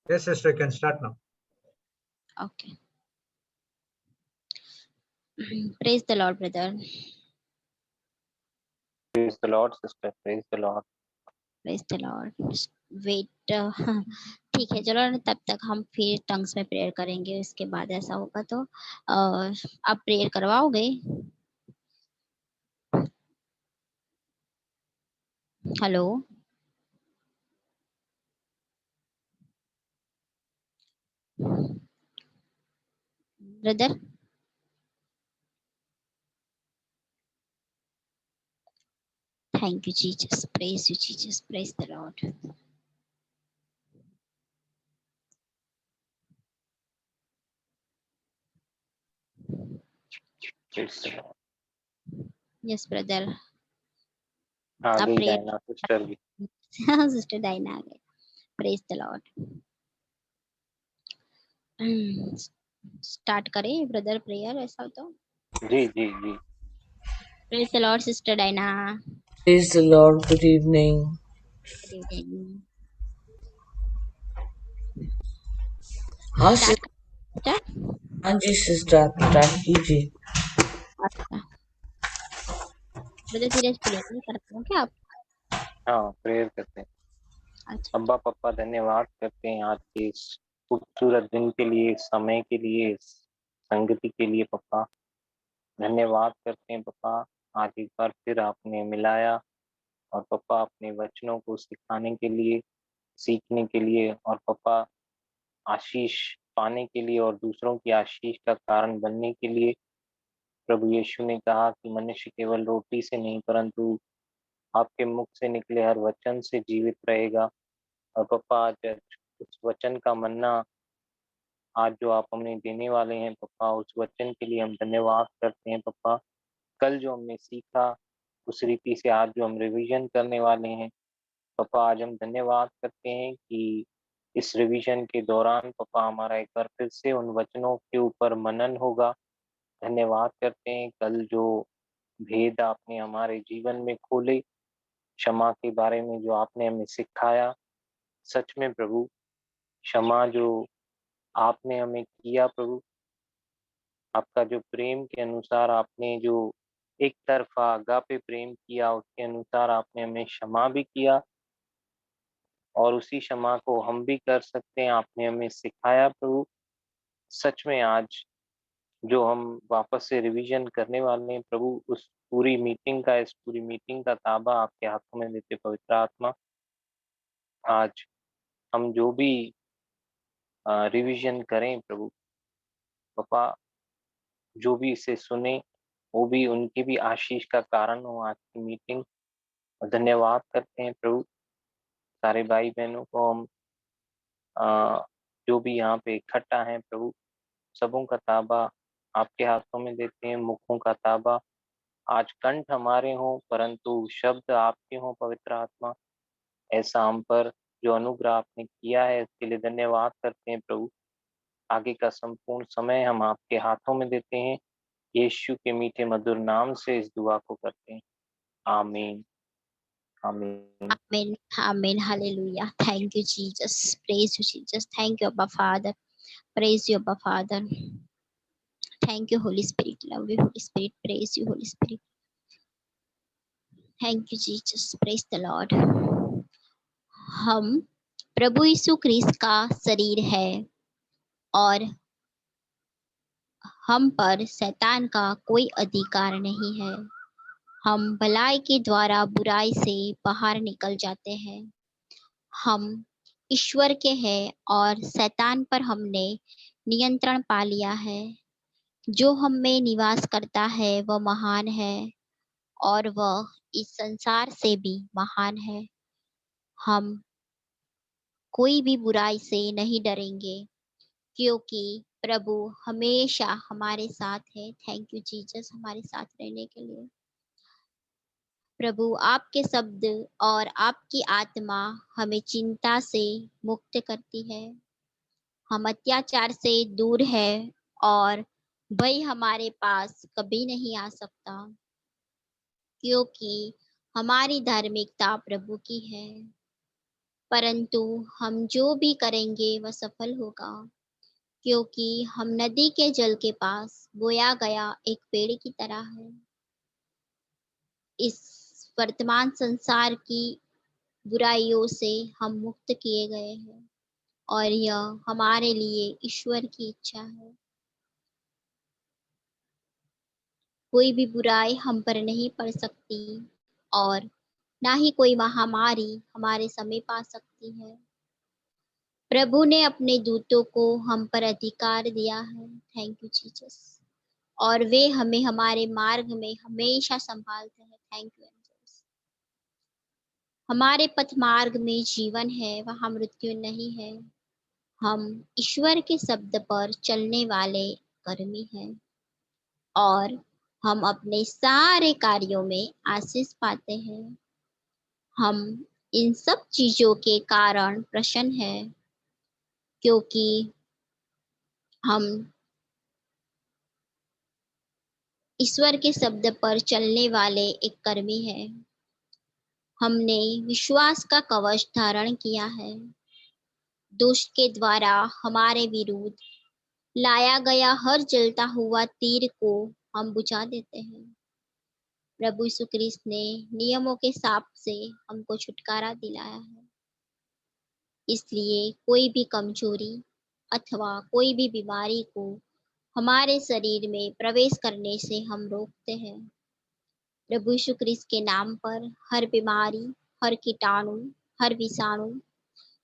Yes, sister, you can start now. Okay. Praise the Lord, brother. Praise the Lord, sister. Praise the Lord. Praise the Lord. Wait. ठीक है, चलो तब तक हम फिर tongues में प्रेयर करेंगे। इसके बाद ऐसा होगा तो आप प्रेयर करवाओगे? Hello, brother. Thank you, Jesus. Praise you, Jesus. Praise the Lord. Praise the Lord. Yes, brother. आ आप गई प्रेयर डायना सिस्टर भी। सिस्टर डायना आ गए। Praise the Lord. स्टार्ट करें ब्रदर प्रेयर, ऐसा हो तो। जी जी जी। Praise the Lord sister Diana. Praise the Lord. Good evening. Good evening. हाँ स्टार्ट कर। हाँ जी सिस्टर, आप स्टार्ट कीजिए। अच्छा ब्रदर, धीरज प्रेयर करते हो क्या आप? हाँ, प्रेयर करते हैं। अच्छा अब्बा पप्पा, धन्यवाद करते हैं आज के इस खूबसूरत दिन के लिए, इस समय के लिए, इस संगति के लिए। पप्पा धन्यवाद करते हैं। पप्पा आज एक बार फिर आपने मिलाया, और पप्पा अपने वचनों को सिखाने के लिए, सीखने के लिए, और पप्पा आशीष पाने के लिए और दूसरों की आशीष का कारण बनने के लिए। प्रभु यीशु ने कहा कि मनुष्य केवल रोटी से नहीं परंतु आपके मुख से निकले हर वचन से जीवित रहेगा। और पप्पा आज उस वचन का मन्ना आज जो आप हमें देने वाले हैं पप्पा, उस वचन के लिए हम धन्यवाद करते हैं। पप्पा कल जो हमने सीखा उस रीति से आज जो हम रिवीजन करने वाले हैं पप्पा, आज हम धन्यवाद करते हैं कि इस रिवीजन के दौरान पप्पा हमारा एक बार फिर से उन वचनों के ऊपर मनन होगा। धन्यवाद करते हैं कल जो भेद आपने हमारे जीवन में खोले, क्षमा के बारे में जो आपने हमें सिखाया। सच में प्रभु, क्षमा जो आपने हमें किया प्रभु, आपका जो प्रेम के अनुसार आपने जो एक तरफा अगापे प्रेम किया उसके अनुसार आपने हमें क्षमा भी किया, और उसी क्षमा को हम भी कर सकते हैं, आपने हमें सिखाया प्रभु। सच में आज जो हम वापस से रिवीजन करने वाले हैं प्रभु, उस पूरी मीटिंग का, इस पूरी मीटिंग का ताबा आपके हाथों में देते पवित्र आत्मा। आज हम जो भी रिवीजन करें प्रभु पापा, जो भी इसे सुने वो भी उनकी भी आशीष का कारण हो आज की मीटिंग। और धन्यवाद करते हैं प्रभु सारे भाई बहनों को। हम जो भी यहाँ पे इकट्ठा हैं प्रभु, सबों का ताबा आपके हाथों में देते हैं। मुखों का ताबा आज कंठ हमारे हों परंतु शब्द आपके हों पवित्र आत्मा। ऐसा हम पर जो अनुग्रह आपने किया है इसके लिए धन्यवाद करते हैं प्रभु। आगे का संपूर्ण समय हम आपके हाथों में देते हैं। यीशु के मीठे मधुर नाम से इस दुआ को करते हैं, आमीन आमीन। Amen. Amen. Hallelujah. Thank you, Jesus. Praise you, Jesus. Thank you, Abba Father. Praise you, Abba Father. Thank you, Holy Spirit. Love you, Holy Spirit. Praise you, Holy Spirit. Thank you, Jesus. Praise the Lord. हम प्रभु यीशु क्रिस्त का शरीर है और हम पर शैतान का कोई अधिकार नहीं है। हम भलाई के द्वारा बुराई से बाहर निकल जाते हैं। हम ईश्वर के हैं और शैतान पर हमने नियंत्रण पा लिया है। जो हम में निवास करता है वह महान है और वह इस संसार से भी महान है। हम कोई भी बुराई से नहीं डरेंगे क्योंकि प्रभु हमेशा हमारे साथ है। थैंक यू जीसस, हमारे साथ रहने के लिए। प्रभु आपके शब्द और आपकी आत्मा हमें चिंता से मुक्त करती है। हम अत्याचार से दूर है और भय हमारे पास कभी नहीं आ सकता क्योंकि हमारी धार्मिकता प्रभु की है। परंतु हम जो भी करेंगे वह सफल होगा, क्योंकि हम नदी के जल के पास बोया गया एक पेड़ की तरह है। इस वर्तमान संसार की बुराइयों से हम मुक्त किए गए हैं और यह हमारे लिए ईश्वर की इच्छा है। कोई भी बुराई हम पर नहीं पड़ सकती और ना ही कोई महामारी हमारे समीप आ सकती है। प्रभु ने अपने दूतों को हम पर अधिकार दिया है। Thank you Jesus. और वे हमें हमारे मार्ग में हमेशा संभालते हैं। Thank you angels. हमारे पथ मार्ग में जीवन है, वहाँ मृत्यु नहीं है। हम ईश्वर के शब्द पर चलने वाले कर्मी हैं और हम अपने सारे कार्यों में आशीष पाते हैं। हम इन सब चीजों के कारण प्रसन्न हैं, क्योंकि हम ईश्वर के शब्द पर चलने वाले एक कर्मी हैं। हमने विश्वास का कवच धारण किया है। दुष्ट के द्वारा हमारे विरुद्ध लाया गया हर जलता हुआ तीर को हम बुझा देते हैं। प्रभु यीशु क्रिस्त ने नियमों के शाप से हमको छुटकारा दिलाया है। इसलिए कोई भी कमजोरी अथवा कोई भी बीमारी को हमारे शरीर में प्रवेश करने से हम रोकते हैं। प्रभु यीशु क्रिस्त के नाम पर हर बीमारी, हर कीटाणु, हर विषाणु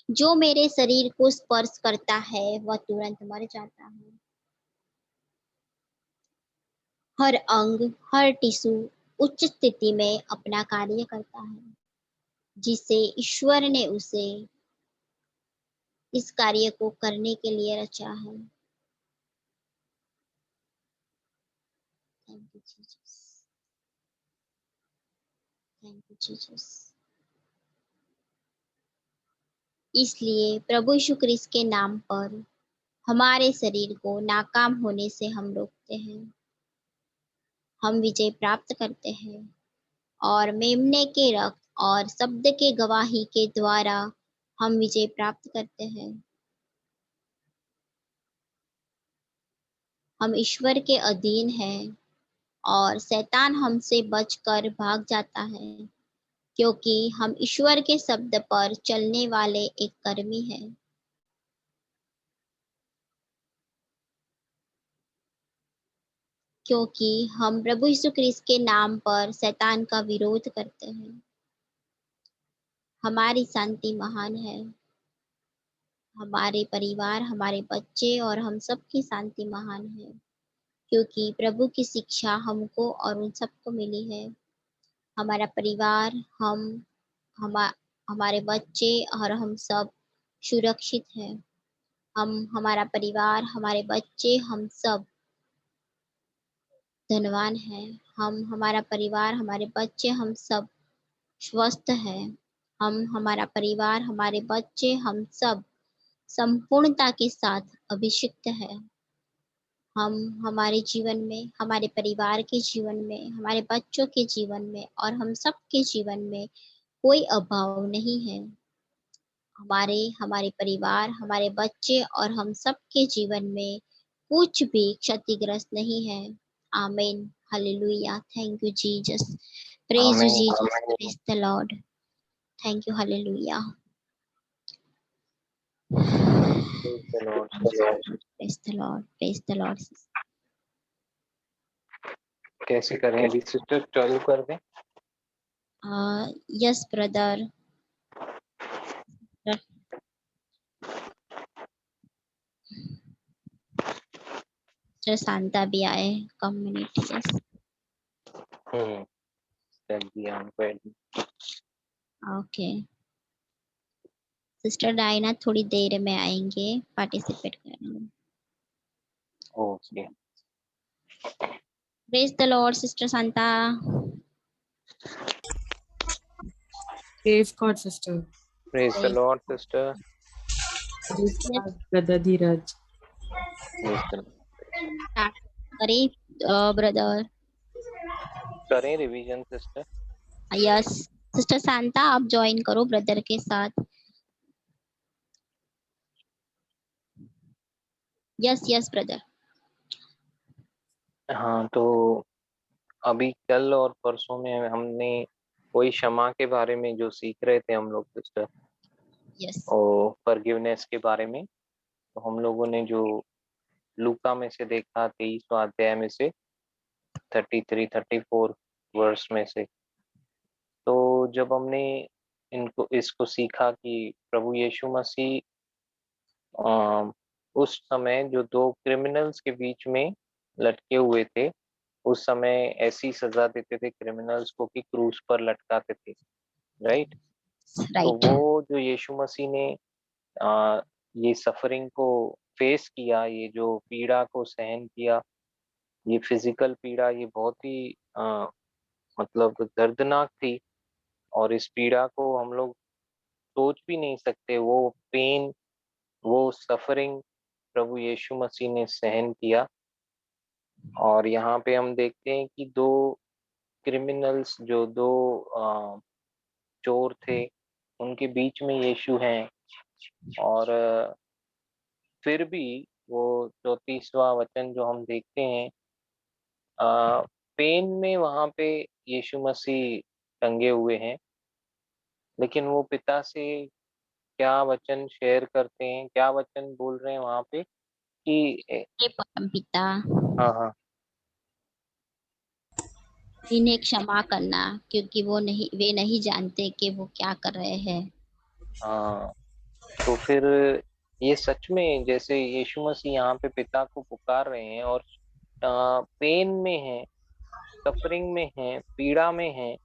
जो मेरे शरीर को स्पर्श करता है वह तुरंत मर जाता है। हर अंग, हर टिश्यू उच्च स्थिति में अपना कार्य करता है, जिससे ईश्वर ने उसे इस कार्य को करने के लिए रचा है। Thank you Jesus. Thank you Jesus. इसलिए प्रभु यीशु क्रिस्त के नाम पर हमारे शरीर को नाकाम होने से हम रोकते हैं। हम विजय प्राप्त करते हैं और मेमने के रक्त और शब्द के गवाही के द्वारा हम विजय प्राप्त करते हैं। हम ईश्वर के अधीन हैं और शैतान हमसे बचकर भाग जाता है, क्योंकि हम ईश्वर के शब्द पर चलने वाले एक कर्मी हैं। क्योंकि हम प्रभु यीशु क्रिस्त के नाम पर शैतान का विरोध करते हैं। हमारी शांति महान है। हमारे परिवार, हमारे बच्चे और हम सबकी शांति महान है, क्योंकि प्रभु की शिक्षा हमको और उन सबको मिली है। हमारा परिवार, हमारे बच्चे और हम सब सुरक्षित हैं। हमारा परिवार, हमारे बच्चे, हम सब धनवान हैं। हमारा परिवार, हमारे बच्चे, हम सब स्वस्थ हैं। हमारा परिवार, हमारे बच्चे, हम सब संपूर्णता के साथ अभिषिक्त है। हमारे जीवन में, हमारे परिवार के जीवन में, हमारे बच्चों के जीवन में और हम सबके जीवन में कोई अभाव नहीं है। हमारे परिवार, हमारे बच्चे और हम सबके जीवन में कुछ भी क्षतिग्रस्त नहीं है। आमीन। Hallelujah. Thank you Jesus. Praise you आमीन। Jesus. Praise the Lord. Thank you. Hallelujah. Praise the Lord. Praise the Lord. Praise the Lord. कैसे करें अभी सिस्टर, चालू कर दें? Yes brother. शांता भी आए कम्युनिटी। यस। कर दिया उनको edit। ओके। सिस्टर डायना थोड़ी देर में आएंगे पार्टिसिपेट करने। Okay. Praise the Lord sister Shanta. Praise God, sister. Praise the Lord sister. Praise God, brother Dheeraj. Praise the start करें ब्रदर। करें revision sister. Yes. Sister Shanta आप ज्वाइन करो ब्रदर के साथ। Yes yes brother. हाँ, तो अभी कल और परसों में हमने वही क्षमा के बारे में जो सीख रहे थे हम लोग सिस्टर, यस और फॉरगिवनेस के बारे में। तो हम लोगों ने जो लूका में से देखा 23वां अध्याय में से 33-34 वर्स में से, तो जब हमने इसको सीखा कि प्रभु यीशु मसीह उस समय जो दो क्रिमिनल्स के बीच में लटके हुए थे, उस समय ऐसी सजा देते थे क्रिमिनल्स को कि क्रूस पर लटकाते थे, राइट। तो राइट। वो जो यीशु मसीह ने ये सफरिंग को फेस किया, ये जो पीड़ा को सहन किया, ये फिजिकल पीड़ा, ये बहुत ही मतलब दर्दनाक थी। और इस पीड़ा को हम लोग सोच भी नहीं सकते, वो पेन, वो सफरिंग प्रभु यीशु मसीह ने सहन किया। और यहाँ पे हम देखते हैं कि दो क्रिमिनल्स, जो दो चोर थे, उनके बीच में यीशु हैं। और फिर भी वो 34वां वचन जो हम देखते हैं, पेन में वहां पे यीशु मसीह टंगे हुए हैं, लेकिन वो पिता से क्या वचन शेयर करते हैं, क्या वचन बोल रहे हैं वहां पे कि हे परम पिता, हाँ हाँ इन्हें क्षमा करना, क्योंकि वे नहीं जानते कि वो क्या कर रहे हैं। हाँ। तो फिर ये सच में जैसे यीशु मसीह यहाँ पे पिता को पुकार रहे हैं, और पेन में है, सफरिंग में है, पीड़ा में है,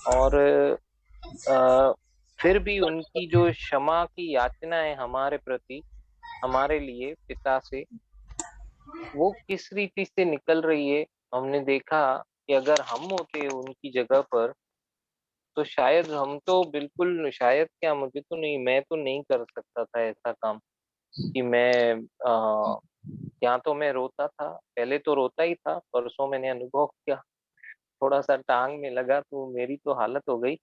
और अ, फिर भी उनकी जो क्षमा की याचना है हमारे प्रति, हमारे लिए पिता से, वो किस रीति से निकल रही है। हमने देखा कि अगर हम होते उनकी जगह पर, तो शायद हम तो बिल्कुल, शायद क्या, मुझे तो नहीं, मैं तो नहीं कर सकता था ऐसा काम कि मैं या तो मैं रोता था, पहले तो रोता ही था, परसों मैंने अनुभव किया, थोड़ा सा टांग में लगा तो मेरी तो हालत हो गई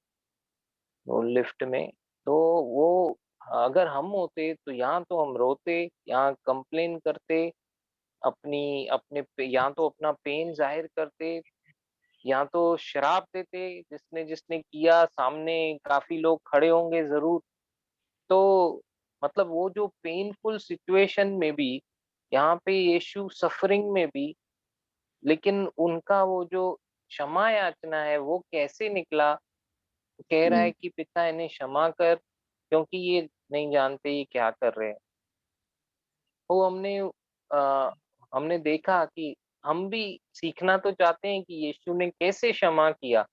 वो लिफ्ट में। तो वो अगर हम होते तो यहाँ तो हम रोते, यहाँ कंप्लेन करते, या तो अपना पेन जाहिर करते, या तो शराब देते, जिसने जिसने किया, सामने काफी लोग खड़े होंगे जरूर। तो मतलब वो जो पेनफुल सिचुएशन में भी, यहाँ पे यीशु सफरिंग में भी, लेकिन उनका वो जो क्षमा याचना है वो कैसे निकला। कह रहा है कि पिता इन्हें क्षमा कर, क्योंकि ये नहीं जानते ये क्या कर रहे हैं। तो हमने देखा कि हम भी सीखना तो चाहते हैं कि यीशु ने कैसे क्षमा किया,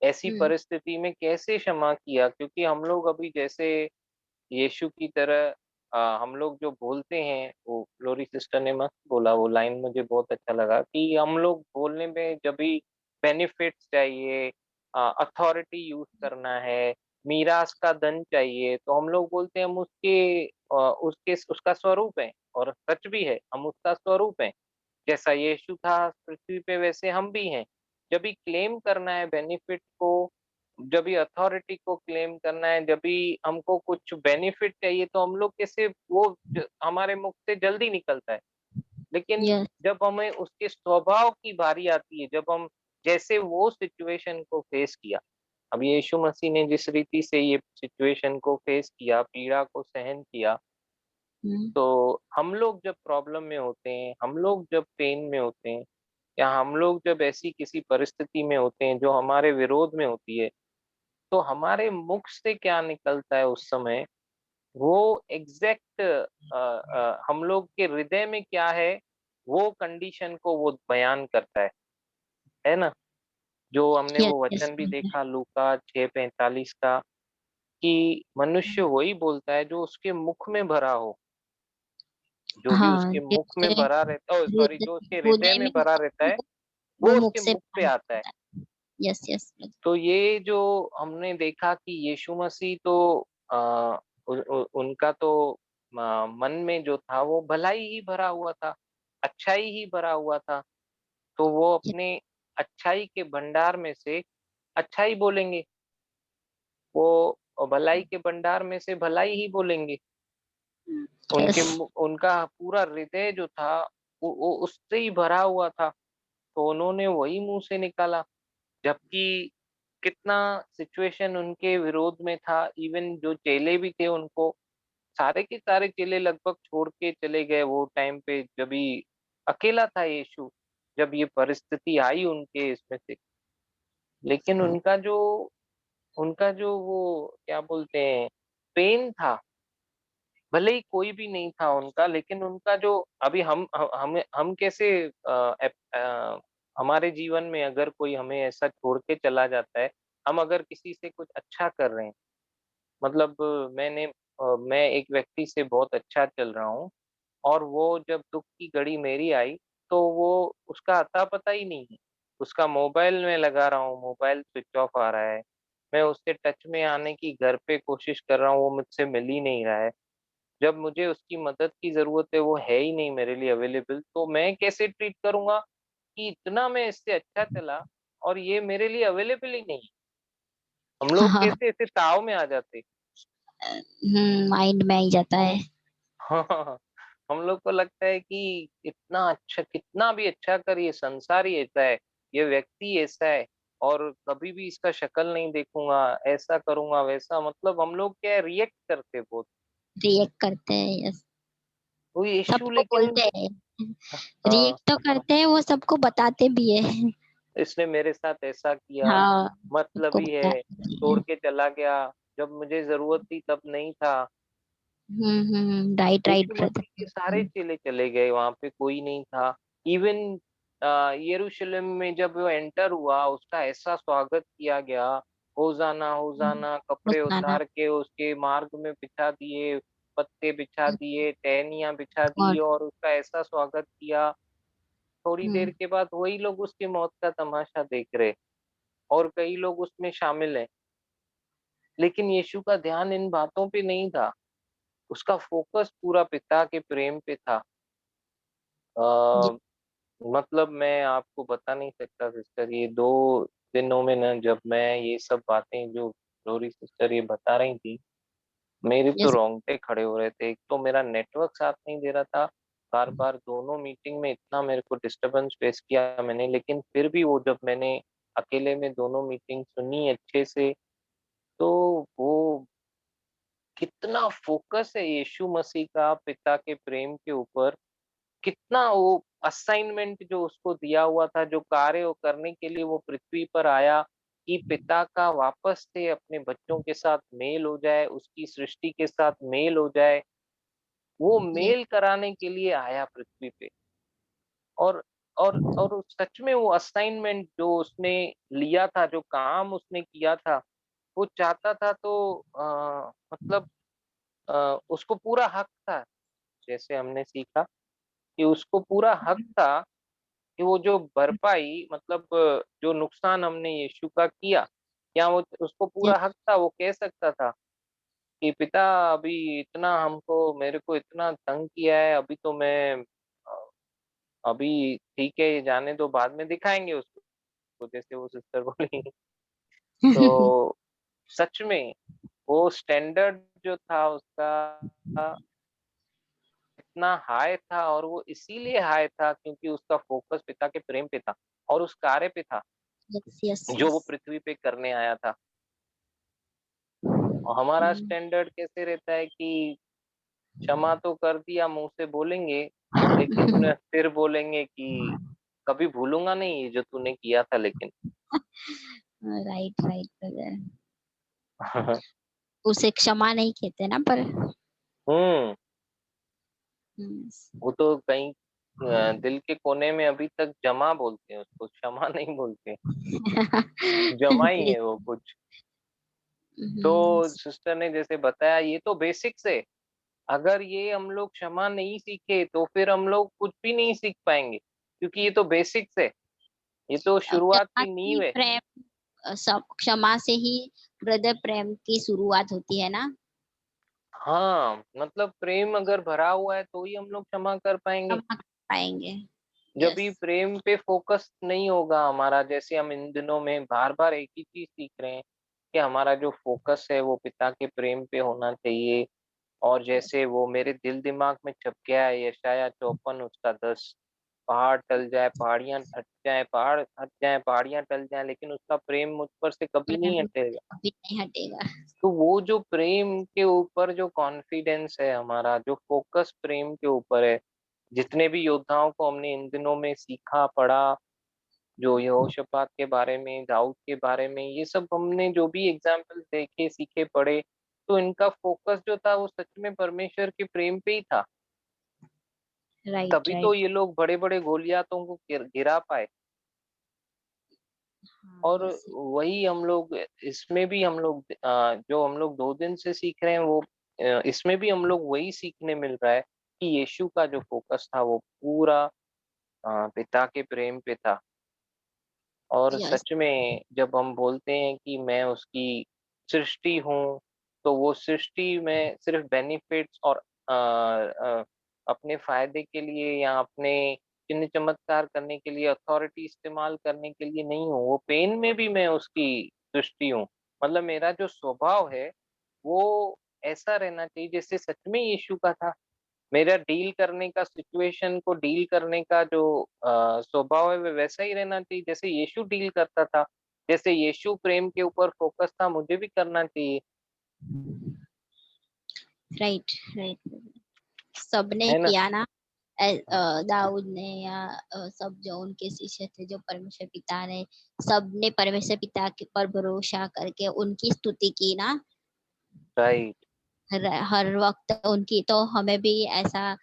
ऐसी परिस्थिति में कैसे क्षमा किया, क्योंकि हम लोग अभी जैसे यीशु की तरह हम लोग जो बोलते हैं, वो ग्लोरी सिस्टर ने मस्त बोला, वो लाइन मुझे बहुत अच्छा लगा कि हम लोग बोलने में जब भी बेनिफिट्स चाहिए, अथॉरिटी यूज करना है, मीरास का धन चाहिए, तो हम लोग बोलते हैं हम उसका स्वरूप है। और सच भी है, हम उसका स्वरूप है। जैसा यीशु था पृथ्वी पे, वैसे हम भी हैं। जब भी क्लेम करना है बेनिफिट को, जब भी अथॉरिटी को क्लेम करना है, जब भी हमको कुछ बेनिफिट चाहिए, तो हम लोग कैसे हमारे मुख से जल्दी निकलता है। लेकिन यस जब हमें उसके स्वभाव की बारी आती है, जब हम जैसे वो सिचुएशन को फेस किया, अब यीशु मसीह ने जिस रीति से ये सिचुएशन को फेस किया, पीड़ा को सहन किया, तो हम लोग जब प्रॉब्लम में होते हैं, हम लोग जब पेन में होते हैं, या हम लोग जब ऐसी किसी परिस्थिति में होते हैं जो हमारे विरोध में होती है, तो हमारे मुख से क्या निकलता है उस समय, वो एग्जैक्ट हम लोग के हृदय में क्या है, वो कंडीशन को वो बयान करता है ना। जो हमने यस वो यस वचन भी देखा लूका 6:45 का, कि मनुष्य वही बोलता है जो उसके मुख में भरा हो, जो भी हाँ, उसके मुख में जैसे भरा रहता है, सॉरी, जो उसके हृदय हृदय में में भरा होता रहता है, है, वो वो मुख उसके से मुख पे बाहर आता है। निकलता है। यस यस तो ये जो हमने देखा कि यीशु मसीह तो उनका तो मन में जो था वो भलाई ही भरा हुआ था, अच्छाई ही भरा हुआ था। तो वो अपने अच्छाई के भंडार में से अच्छाई बोलेंगे, वो भलाई के भंडार में से भलाई ही बोलेंगे। यस। उनका पूरा हृदय जो था वो उससे ही भरा हुआ था, तो उन्होंने वही मुंह से निकाला। जबकि कितना सिचुएशन उनके विरोध में था, इवन जो चेले भी थे उनको, सारे के सारे चेले लगभग छोड़ के चले गए वो टाइम पे, जब ही अकेला था यीशु, जब ये परिस्थिति आई उनके इसमें से। लेकिन उनका जो वो क्या बोलते हैं, पेन था, भले ही कोई भी नहीं था उनका, लेकिन उनका जो अभी हम कैसे हमारे जीवन में अगर कोई हमें ऐसा छोड़ के चला जाता है, हम अगर किसी से कुछ अच्छा कर रहे हैं, मतलब मैं एक व्यक्ति से बहुत अच्छा चल रहा हूँ, और वो जब दुख की घड़ी मेरी आई, तो वो उसका अता पता ही नहीं है। उसका मोबाइल में लगा रहा हूँ, मोबाइल स्विच ऑफ आ रहा है। मैं उससे टच में आने की घर पे कोशिश कर रहा हूँ, वो मुझसे मिल ही नहीं रहा है। जब मुझे उसकी मदद की ज़रूरत है, वो है ही नहीं मेरे लिए अवेलेबल, तो मैं कैसे ट्रीट करूँगा कि इतना मैं इससे अच्छा चला और ये मेरे लिए अवेलेबल ही नहीं है। हम लोग हाँ, कैसे ऐसे ताव में आ जाते। माइंड में आई जाता है। हाँ, हम लोग को लगता है कि इतना अच्छा, कितना भी अच्छा कर, ये संसार ही ऐसा है, ये व्यक्ति ऐसा है, और कभी भी इसका शक्ल नहीं देखूंगा, ऐसा करूंगा वैसा, मतलब हम लोग क्या रिएक्ट करते बहुत। रिएक्ट करते हैं, यस। वो यीशु सबको लेकिन, बोलते हैं, हाँ, रिएक्ट तो करते हैं, वो सबको बताते भी है। इसने मेरे साथ ऐसा किया, हाँ, सबको मतलबी है, बताते भी छोड़ है। के चला गया, जब मुझे जरूरत थी तब नहीं था। राइट राइट यीशु ब्रदर। मसीह के सारे चेले चले गए, वहां पे कोई नहीं था। इवन यरूशलेम में जब वो एंटर हुआ, उसका ऐसा स्वागत किया गया, होजाना होजाना, कपड़े उस्ताना। उतार के उसके मार्ग में बिछा दिए, पत्ते बिछा दिए, टहनियां बिछा दी, और और उसका ऐसा स्वागत किया। थोड़ी देर के बाद वही लोग उसकी मौत का तमाशा देख रहे, और कई लोग उसमें शामिल हैं। लेकिन यीशु का ध्यान इन बातों पे नहीं था, उसका फोकस पूरा पिता के प्रेम पे था। जी, अ, मतलब मैं आपको बता नहीं सकता सिस्टर, ये 2 दिनों में ना, जब मैं ये सब बातें जो ग्लोरी सिस्टर ये बता रही थी, मेरे तो जैसे रोंगटे खड़े हो रहे थे। एक तो मेरा नेटवर्क साथ नहीं दे रहा था, बार-बार दोनों मीटिंग में इतना मेरे को डिस्टर्बेंस फेस किया मैंने, लेकिन फिर भी वो जब मैंने अकेले में दोनों मीटिंग सुनी अच्छे से, तो वो कितना फोकस है यीशु मसीह का पिता के प्रेम के ऊपर, कितना वो असाइनमेंट जो उसको दिया हुआ था, जो कार्य वो करने के लिए वो पृथ्वी पर आया, कि पिता का वापस से अपने बच्चों के साथ मेल हो जाए, उसकी सृष्टि के साथ मेल हो जाए, वो ये मेल कराने के लिए आया पृथ्वी पे। और सच में वो असाइनमेंट जो उसने लिया था, जो काम उसने किया था, वो चाहता था तो मतलब उसको पूरा हक था, जैसे हमने सीखा कि उसको पूरा हक था कि वो जो भरपाई, मतलब जो नुकसान हमने यीशु का किया, क्या वो उसको पूरा हक था, वो कह सकता था कि पिता, अभी इतना हमको मेरे को इतना तंग किया है, अभी तो मैं अभी ठीक है, ये जाने दो, बाद में दिखाएंगे उसको, जैसे वो सिस्टर बोली। तो सच में वो स्टैंडर्ड जो था उसका इतना हाई था, और वो इसीलिए हाई था क्योंकि उसका फोकस पिता के प्रेम पे था और उस कार्य पे था यस यस जो यस। वो पृथ्वी पे करने आया था। और हमारा स्टैंडर्ड कैसे रहता है कि क्षमा तो कर दिया, मुंह से बोलेंगे, लेकिन फिर बोलेंगे कि कभी भूलूंगा नहीं ये जो तूने किया था, लेकिन राइट राइट ब्रदर। उसे क्षमा नहीं कहते ना, पर हम्म, हम्म, वो तो कहीं दिल के कोने में अभी तक जमा बोलते हैं उसको, क्षमा नहीं बोलते, जमा ही है वो कुछ। हम्म, तो सिस्टर ने जैसे बताया, ये तो बेसिक्स है, अगर ये हम लोग क्षमा नहीं सीखे तो फिर हम लोग कुछ भी नहीं सीख पाएंगे, क्योंकि ये तो बेसिक्स है, ये तो शुरुआत क्षमा की से ही नींव है। प्रेम, सब क्षमा से ही ब्रदर प्रेम की शुरुआत होती है ना। हाँ, मतलब प्रेम अगर भरा हुआ है तो ही हम लोग क्षमा कर पाएंगे। क्षमा कर पाएंगे। जब यस। भी प्रेम पे फोकस नहीं होगा हमारा, जैसे हम इन दिनों में बार बार एक ही चीज सीख रहे हैं कि हमारा जो फोकस है वो पिता के प्रेम पे होना चाहिए, और जैसे वो मेरे दिल दिमाग में छप गया है यशाया 54 उसका 10, पहाड़ टल जाए, पहाड़ियाँ हट जाएँ, पहाड़ हट जाएँ, पहाड़ियाँ टल जाएँ, लेकिन उसका प्रेम मुझ पर से कभी नहीं प्रेम हटेगा। कभी नहीं हटेगा। तो वो जो प्रेम के ऊपर जो कॉन्फिडेंस है हमारा, जो फ़ोकस प्रेम के ऊपर है, जितने भी योद्धाओं को हमने इन दिनों में सीखा, पढ़ा, जो यहोशापात के बारे में, दाऊद के बारे में, ये सब हमने जो भी एग्ज़ाम्पल्स देखे, सीखे, पढ़े, तो इनका फ़ोकस जो था वो सच में परमेश्वर के प्रेम पे ही था। राइट, तभी तो राइट। ये लोग बड़े-बड़े गोलियातों को गिरा पाए। हाँ, और यस। वही हम लोग इसमें भी हम लोग जो हम लोग 2 दिन से सीख रहे हैं वो इसमें भी हम लोग वही सीखने मिल रहा है कि यीशु का जो फ़ोकस था वो पूरा पिता के प्रेम पे था। और यस। सच में जब हम बोलते हैं कि मैं उसकी सृष्टि हूँ, तो वो सृष्टि में सिर्फ़ बेनिफिट्स और अपने फ़ायदे के लिए या अपने चिन्ह चमत्कार करने के लिए, अथॉरिटी इस्तेमाल करने के लिए नहीं हूँ, वो पेन में भी मैं उसकी सृष्टि हूँ। मतलब मेरा जो स्वभाव है, वो ऐसा रहना चाहिए जैसे सच में यीशु का था। मेरा डील करने का सिचुएशन को डील करने का जो स्वभाव है वो वैसा ही रहना चाहिए जैसे यीशु डील करता था। जैसे यीशु प्रेम के ऊपर फ़ोकस था, मुझे भी करना चाहिए, राइट, राइट। सबने है ना? किया ना। दाऊद ने या सब जो उनके शिष्य थे, जो परमेश्वर पिता ने, सबने परमेश्वर पिता के पर भरोसा करके उनकी स्तुति की ना। राइट। हर वक्त उनकी, तो हमें भी ऐसा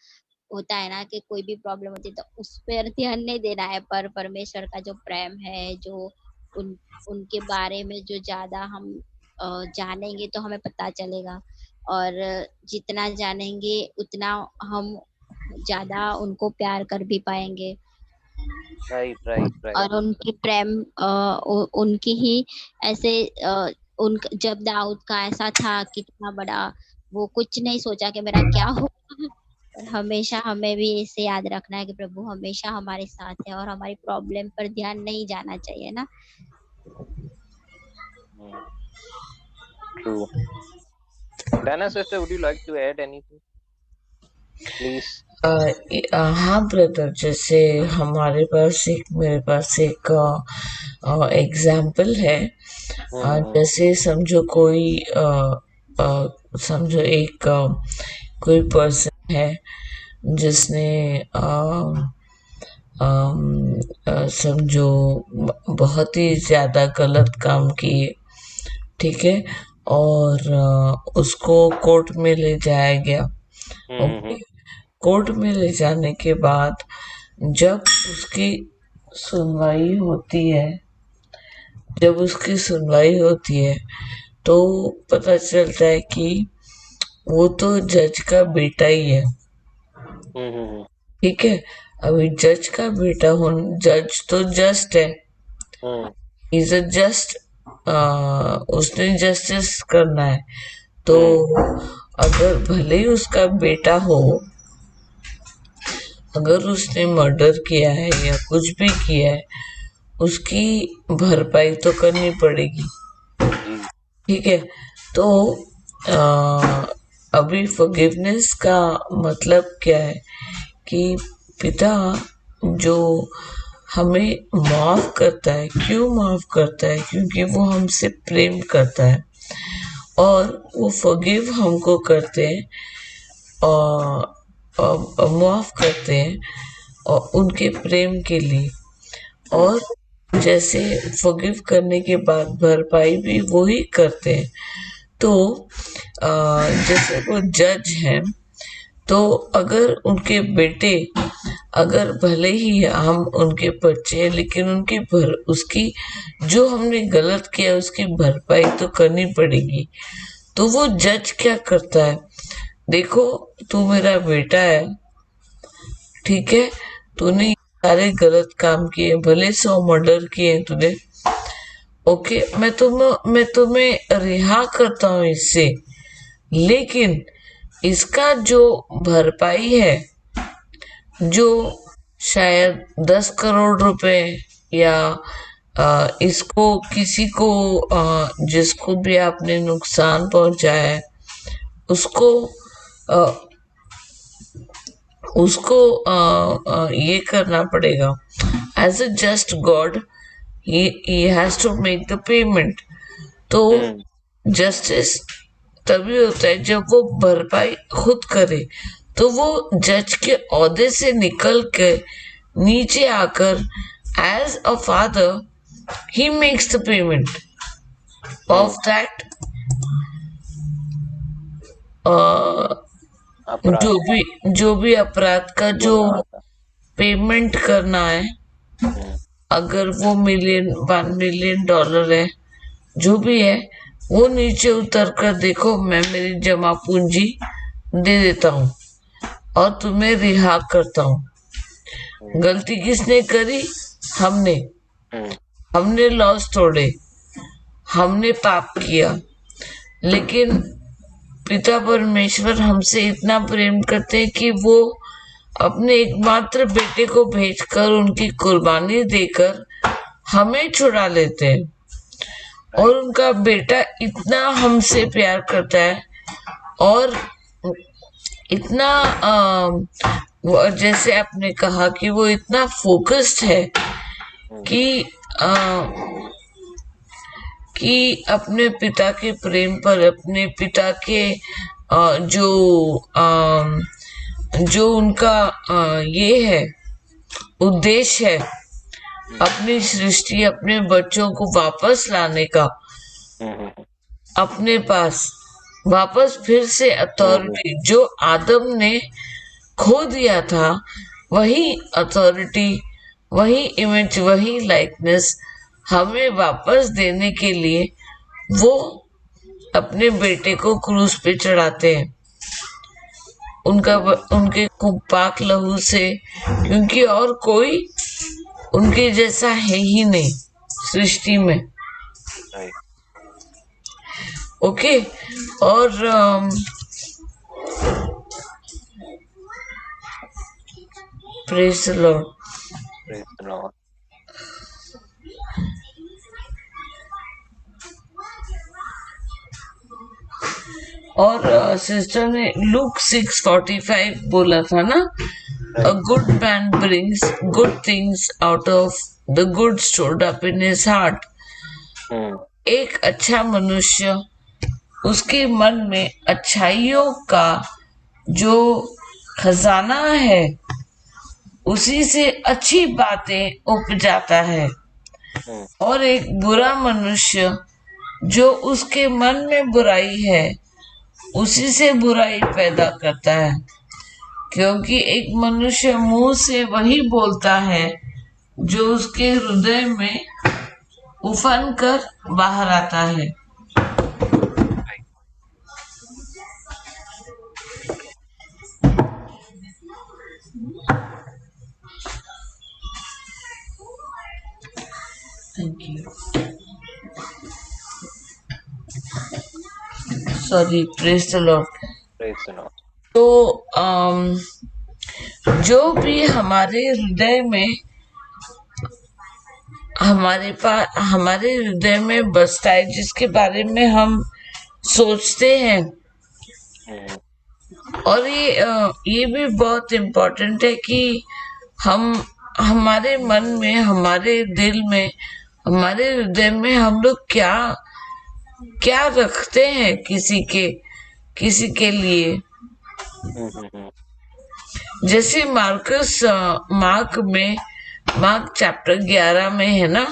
होता है ना कि कोई भी प्रॉब्लम होती है तो उस पर ध्यान नहीं देना है, पर परमेश्वर का जो प्रेम है, जो उन उनके बारे में जो ज्यादा हम जानेंगे तो हमें पता चलेगा। और जितना जानेंगे उतना हम ज्यादा उनको प्यार कर भी पाएंगे। Right, right, right. और उनकी प्रेम उनकी ही ऐसे उन जब दाऊद का ऐसा था कितना बड़ा, वो कुछ नहीं सोचा कि मेरा क्या होगा। और हमेशा हमें भी इसे याद रखना है कि प्रभु हमेशा हमारे साथ है और हमारी प्रॉब्लम पर ध्यान नहीं जाना चाहिए ना। Hmm, true. Diana sister, would you like to add anything? Please. हाँ ब्रदर, जैसे हमारे पास एक मेरे पास एक एग्जाम्पल है। हुँ, हुँ, हुँ। जैसे समझो कोई समझो एक कोई पर्सन है जिसने समझो बहुत ही ज्यादा गलत काम किए, ठीक है, और उसको कोर्ट में ले जाया गया। हुँ, हुँ, ओके, हुँ। कोर्ट में ले जाने के बाद जब उसकी सुनवाई होती है, जब उसकी सुनवाई होती है तो पता चलता है कि वो तो जज का बेटा ही है, हुँ, हुँ, हुँ। ठीक है। अभी जज का बेटा हो, जज तो जस्ट है, हुँ, इज अ जस्ट, उसने जस्टिस करना है। तो हुँ, अगर भले ही उसका बेटा हो, अगर उसने मर्डर किया है या कुछ भी किया है, उसकी भरपाई तो करनी पड़ेगी, जी। ठीक है। तो अभी फॉरगिवनेस का मतलब क्या है कि पिता जो हमें माफ करता है, क्यों माफ करता है? क्योंकि वो हमसे प्रेम करता है और वो फॉरगिव हमको करते हैं और माफ करते हैं और उनके प्रेम के लिए। हुँ, और जैसे फॉरगिव करने के बाद भरपाई भी वो ही करते हैं। तो जैसे वो जज हैं, तो अगर उनके बेटे, अगर भले ही हम उनके बच्चे हैं, लेकिन उनकी उसकी जो हमने गलत किया उसकी भरपाई तो करनी पड़ेगी। तो वो जज क्या करता है, देखो तू मेरा बेटा है, ठीक है, तूने हुँ, ये सारे गलत काम किए, भले 100 मर्डर किए तूने, ओके, मैं तुम्हें रिहा करता हूँ इससे, लेकिन इसका जो भरपाई है, जो शायद 10 करोड़ रुपए या इसको किसी को जिसको भी आपने नुकसान पहुंचाया है उसको उसको ये करना पड़ेगा as a just God, he has to make the payment। तो जस्टिस तभी होता है जब वो भरपाई खुद करे। तो वो जज के ओहदे से निकल के नीचे आकर as a father he makes the payment of that अपराध जो भी अपराध का जो गुनाह का। पेमेंट करना है, अगर वो $1 मिलियन है, जो भी है, वो नीचे उतर कर देखो, मैं मेरी जमा पूंजी दे देता हूँ और तुम्हें रिहा करता हूँ। गलती किसने करी? हमने लॉस तोड़े, हमने पाप किया, लेकिन पिता परमेश्वर हमसे इतना प्रेम करते हैं कि वो अपने एकमात्र बेटे को भेजकर उनकी कुर्बानी देकर हमें छुड़ा लेते हैं। और उनका बेटा इतना हमसे प्यार करता है और इतना जैसे आपने कहा कि वो इतना फोकस्ड है कि अपने पिता के प्रेम पर, अपने पिता के जो उनका ये है उद्देश्य है अपनी सृष्टि, अपने बच्चों को वापस लाने का, अपने पास वापस फिर से अथॉरिटी जो आदम ने खो दिया था, वही अथॉरिटी, वही इमेज, वही लाइकनेस हमें वापस देने के लिए वो अपने बेटे को क्रूस पे चढ़ाते हैं उनके पाक लहू से, क्योंकि और कोई उनके जैसा है ही नहीं सृष्टि में। ओके, और प्रेज द लॉर्ड। और सिस्टर ने लूक 6:45 बोला था ना, a good man brings good things out of the good stored up in his heart. एक अच्छा मनुष्य उसके मन में अच्छाइयों का जो खजाना है उसी से अच्छी बातें उपजाता है, और एक बुरा मनुष्य जो उसके मन में बुराई है उसी से बुराई पैदा करता है, क्योंकि एक मनुष्य मुंह से वही बोलता है जो उसके हृदय में उफन कर बाहर आता है। Thank you, sorry, praise the Lord. तो जो भी हमारे हृदय में हमारे हृदय में बसता है, जिसके बारे में हम सोचते हैं, और ये भी बहुत इम्पोर्टेंट है कि हम हमारे मन में, हमारे दिल में, हमारे हृदय में हम लोग क्या क्या रखते हैं किसी के लिए। जैसे मार्क चैप्टर 11 में है ना,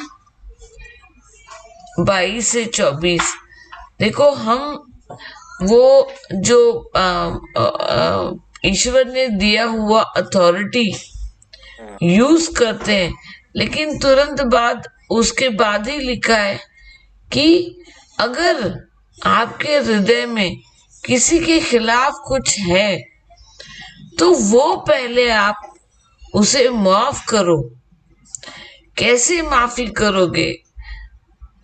22 से 24, देखो हम वो जो ईश्वर ने दिया हुआ अथॉरिटी यूज करते हैं, लेकिन तुरंत बाद उसके बाद ही लिखा है कि अगर आपके हृदय में किसी के खिलाफ कुछ है तो वो पहले आप उसे माफ करो। कैसे माफी करोगे?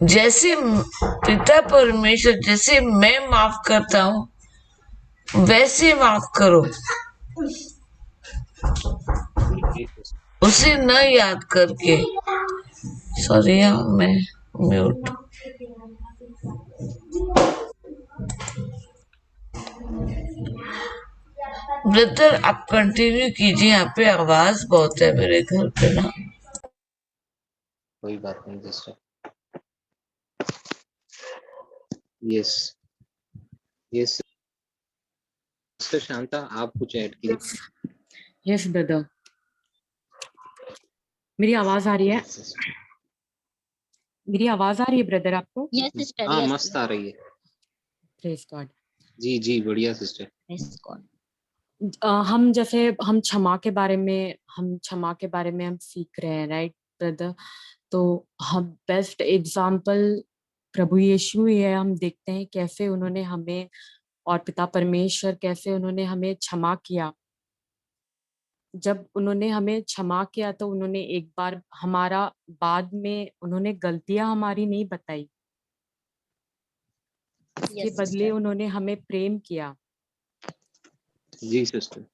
जैसे पिता परमेश्वर, जैसे मैं माफ करता हूं वैसे माफ करो, उसे न याद करके। सॉरी, मैं म्यूट। ब्रदर आप कंटिन्यू कीजिए, यहाँ पे आवाज बहुत है मेरे घर पे ना। कोई बात नहीं sister. Yes yes sister Shanta, आप कुछ ऐड कीजिए। यस ब्रदर, मेरी आवाज आ रही है? Yes, sister. मेरी आवाज आ रही है ब्रदर आपको? यस सिस्टर, हाँ यस मस्त आ रही है। Praise God. जी जी बढ़िया सिस्टर। Yes God. हम जैसे हम क्षमा के बारे में हम सीख रहे हैं, राइट ब्रदर? तो हम बेस्ट एग्जाम्पल प्रभु यीशु ही है। हम देखते हैं कैसे उन्होंने हमें, और पिता परमेश्वर कैसे उन्होंने हमें क्षमा किया। जब उन्होंने हमें क्षमा किया तो उन्होंने एक बार हमारा, बाद में उन्होंने गलतियां हमारी नहीं बताई, उसके यस बदले उन्होंने हमें प्रेम किया। जी सिस्टर।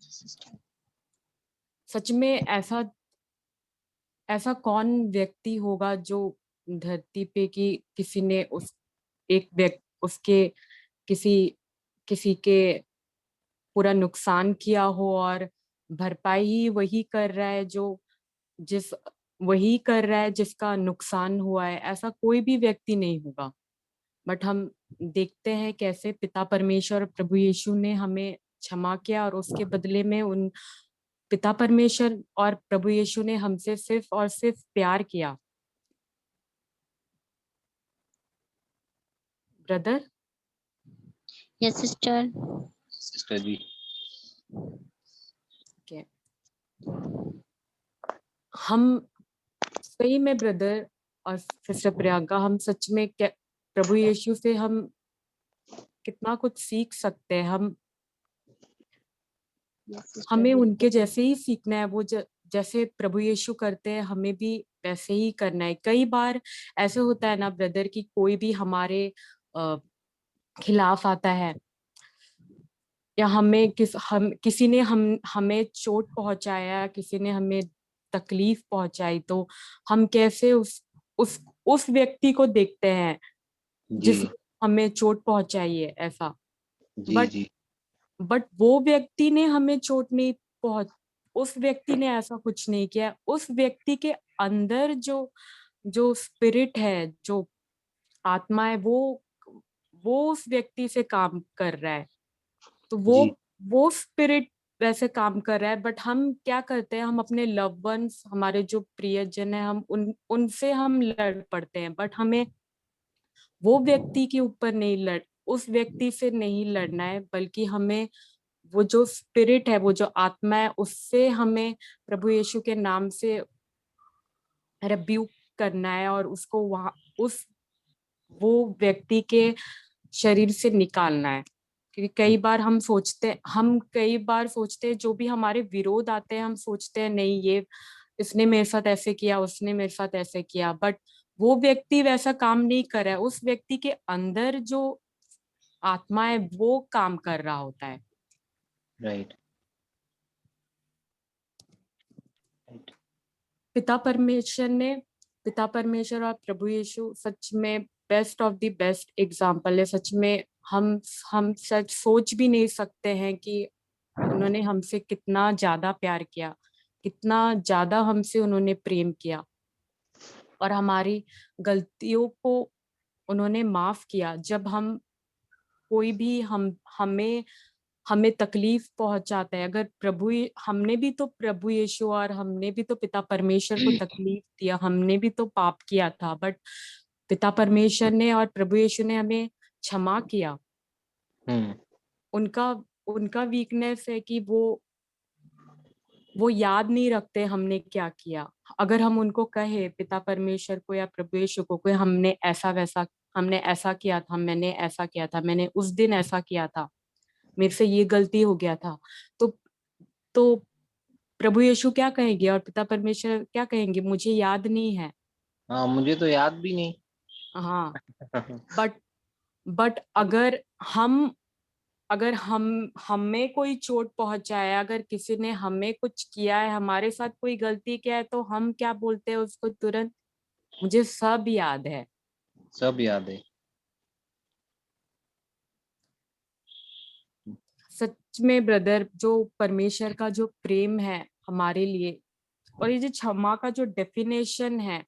सिस्टर। सच में ऐसा ऐसा कौन व्यक्ति होगा जो धरती पे की किसी ने उस एक व्यक्ति उसके किसी किसी के पूरा नुकसान किया हो और भरपाई ही वही कर रहा है जो जिस वही कर रहा है जिसका नुकसान हुआ है। ऐसा कोई भी व्यक्ति नहीं होगा। बट हम देखते हैं कैसे पिता परमेश्वर और प्रभु यीशु ने हमें क्षमा किया, और उसके बदले में उन पिता परमेश्वर और प्रभु यीशु ने हमसे सिर्फ और सिर्फ प्यार किया। Brother, yes sister. सिस्टर जी। हम सही में ब्रदर और सिस्टर प्रियंका, हम सच में प्रभु यीशु से हम कितना कुछ सीख सकते हैं। हमें उनके जैसे ही सीखना है। वो जैसे प्रभु यीशु करते हैं हमें भी वैसे ही करना है। कई बार ऐसे होता है ना ब्रदर कि कोई भी हमारे खिलाफ आता है, या हम किसी ने हमें चोट पहुंचाया, किसी ने हमें तकलीफ पहुंचाई, तो हम कैसे उस व्यक्ति को देखते हैं जी जिसने हमें चोट पहुंचाई है, ऐसा। जी बट जी वो व्यक्ति ने हमें चोट नहीं पहुंच उस व्यक्ति ने ऐसा कुछ नहीं किया। उस व्यक्ति के अंदर जो जो स्पिरिट है, जो आत्मा है, वो उस व्यक्ति से काम कर रहा है। तो जी वो स्पिरिट वैसे काम कर रहा है। बट हम क्या करते हैं, हम अपने लव वंस, हमारे जो प्रियजन है, हम उनसे हम लड़ पड़ते हैं। बट हमें वो व्यक्ति के ऊपर नहीं उस व्यक्ति से नहीं लड़ना है, बल्कि हमें वो जो स्पिरिट है, वो जो आत्मा है, उससे हमें प्रभु यीशु के नाम से रिब्यूक करना है, और उसको वहां वो व्यक्ति के शरीर से निकालना है। क्योंकि कई बार सोचते हैं जो भी हमारे विरोध आते हैं, हम सोचते हैं नहीं, ये इसने मेरे साथ ऐसे किया, उसने मेरे साथ ऐसे किया। बट वो व्यक्ति वैसा काम नहीं कर रहा है। उस व्यक्ति के अंदर जो आत्मा है वो काम कर रहा होता है। राइट। पिता परमेश्वर और प्रभु यीशु सच में best of the best example है। सच में हम सच सोच भी नहीं सकते हैं कि उन्होंने हमसे कितना ज्यादा प्यार किया, कितना ज्यादा हमसे उन्होंने प्रेम किया, और हमारी गलतियों को उन्होंने माफ किया। जब हम कोई भी हमें हमें तकलीफ पहुंचाता है, अगर हमने भी तो प्रभु यीशु और हमने भी तो पिता परमेश्वर को तकलीफ दिया, हमने भी तो पाप किया था। बट पिता परमेश्वर ने और प्रभु यीशु ने हमें क्षमा किया। उनका उनका वीकनेस है कि वो याद नहीं रखते हमने क्या किया। अगर हम उनको कहे, पिता परमेश्वर को या प्रभु यीशु को, कि हमने ऐसा किया था, मैंने ऐसा किया था, मैंने उस दिन ऐसा किया था, मेरे से ये गलती हो गया था, तो तो प्रभु यीशु क्या कहेंगे और पिता परमेश्वर क्या कहेंगे? मुझे याद नहीं है। हाँ मुझे तो याद भी नहीं। हाँ। बट बट अगर हम हमें कोई चोट पहुंचाया, अगर किसी ने हमें कुछ किया है, हमारे साथ कोई गलती किया है, तो हम क्या बोलते हैं उसको? तुरंत, मुझे सब याद है। सब याद है। सच में ब्रदर, जो परमेश्वर का जो प्रेम है हमारे लिए, और ये जो क्षमा का जो डेफिनेशन है,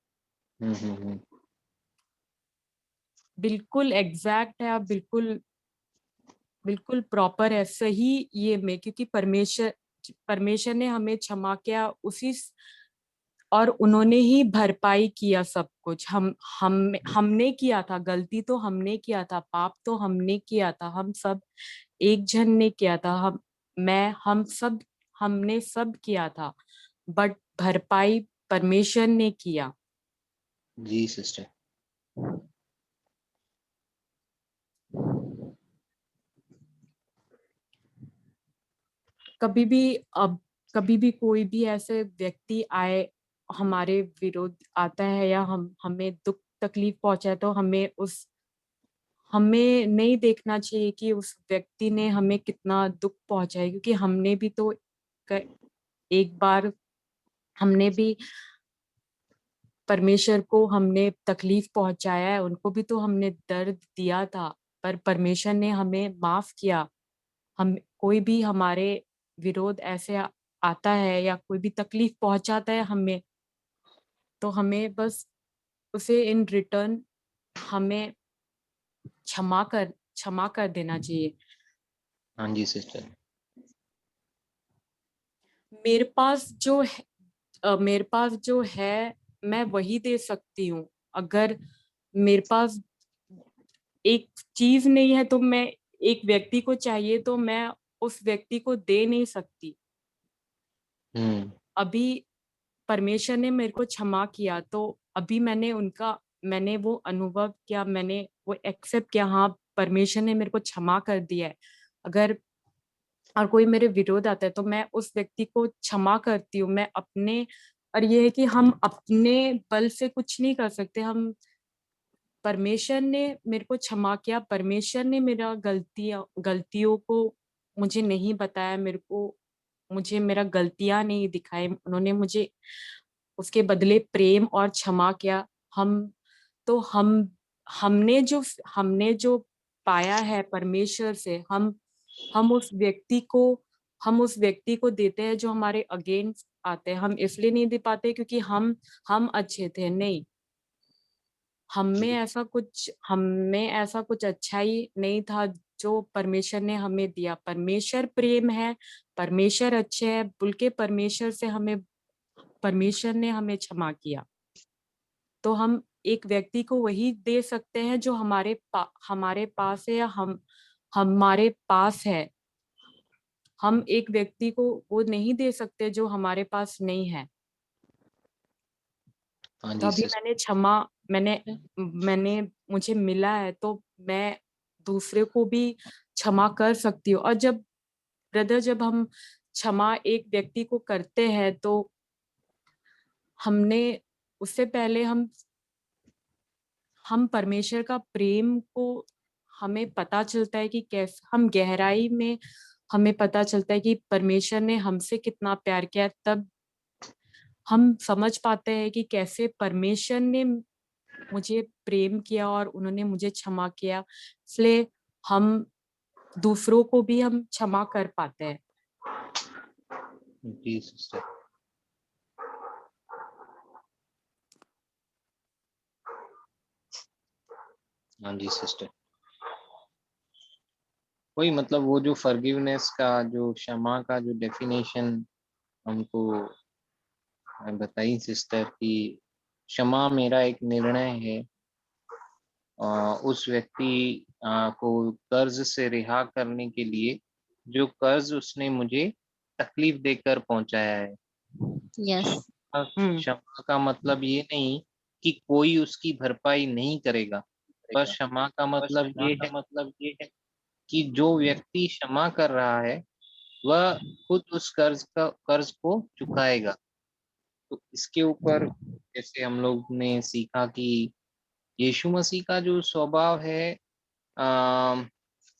बिल्कुल एग्जैक्ट है, आप बिल्कुल बिल्कुल प्रॉपर है, सही ये में, क्योंकि परमेश्वर परमेश्वर ने हमें क्षमा किया और उन्होंने ही भरपाई किया सब कुछ। हमने किया था, गलती तो हमने किया था, पाप तो हमने किया था, हम सब एक जन ने किया था, हम सब, हमने सब किया था, बट भरपाई परमेश्वर ने किया। जी सिस्टर। कभी भी अब कभी भी कोई भी ऐसे व्यक्ति आए, हमारे विरोध आता है, या हमें दुख तकलीफ पहुंचाए, तो हमें नहीं देखना चाहिए कि उस व्यक्ति ने हमें कितना दुख पहुंचाया, क्योंकि हमने भी तो एक बार हमने भी परमेश्वर को हमने तकलीफ पहुंचाया है, उनको भी तो हमने दर्द दिया था, पर परमेश्वर ने हमें माफ किया। हम कोई भी हमारे विरोध ऐसे आता है या कोई भी तकलीफ पहुंचाता है हमें, तो हमें बस उसे इन रिटर्न हमें क्षमा कर देना चाहिए। हाँ जी सिस्टर। मेरे पास जो है मेरे पास जो है मैं वही दे सकती हूँ। अगर मेरे पास एक चीज नहीं है, तो मैं एक व्यक्ति को चाहिए, तो मैं उस व्यक्ति को दे नहीं सकती। अभी परमेश्वर ने मेरे को क्षमा किया, तो अभी मैंने वो अनुभव किया, मैंने वो एक्सेप्ट किया, हाँ परमेश्वर ने मेरे को क्षमा कर दिया है। अगर और कोई मेरे विरोध आता है, तो मैं उस व्यक्ति को क्षमा करती हूँ। मैं अपने और ये है कि हम अपने बल से कुछ नहीं कर सकते। हम परमेश्वर ने मेरे को क्षमा किया, परमेश्वर ने मेरा गलतियों को मुझे नहीं बताया, मुझे मेरा गलतियां नहीं दिखाई, उन्होंने मुझे उसके बदले प्रेम और क्षमा किया। हम तो हमने जो पाया है परमेश्वर से, हम उस व्यक्ति को हम उस व्यक्ति को देते हैं जो हमारे अगेंस्ट आते हैं। हम इसलिए नहीं दे पाते क्योंकि हम अच्छे थे, नहीं, हमें ऐसा कुछ अच्छा ही नहीं था जो परमेश्वर ने हमें दिया। परमेश्वर प्रेम है, परमेश्वर अच्छे है, बोल के परमेश्वर ने हमें क्षमा किया। तो हम एक व्यक्ति को वही दे सकते हैं जो हमारे पास है, या हमारे पास है। हम एक व्यक्ति को वो नहीं दे सकते जो हमारे पास नहीं है। हाँ तो जी अभी सिस्टर। मैंने मुझे मिला है, तो मैं दूसरे को भी क्षमा कर सकती हूँ। और जब हम क्षमा एक व्यक्ति को करते हैं, तो हमने उससे पहले हम परमेश्वर का प्रेम को हमें पता चलता है कि कैसे हम गहराई में, हमें पता चलता है कि परमेश्वर ने हमसे कितना प्यार किया। तब हम समझ पाते हैं कि कैसे परमेश्वर ने मुझे प्रेम किया और उन्होंने मुझे क्षमा किया। इसलिए हम दूसरों को भी हम क्षमा कर पाते हैं। जी सिस्टर। हाँ जी सिस्टर। वही मतलब वो जो फॉरगिवनेस का जो क्षमा का जो डेफिनेशन हमको बताई सिस्टर कि क्षमा मेरा एक निर्णय है उस व्यक्ति को कर्ज से रिहा करने के लिए जो कर्ज उसने मुझे तकलीफ देकर पहुंचाया है। यस। क्षमा का मतलब ये नहीं कि कोई उसकी भरपाई नहीं करेगा, पर क्षमा का मतलब ये है कि जो व्यक्ति क्षमा कर रहा है वह खुद उस कर्ज को चुकाएगा। तो इसके ऊपर जैसे हम लोग ने सीखा कि यीशु मसीह का जो स्वभाव है, आ,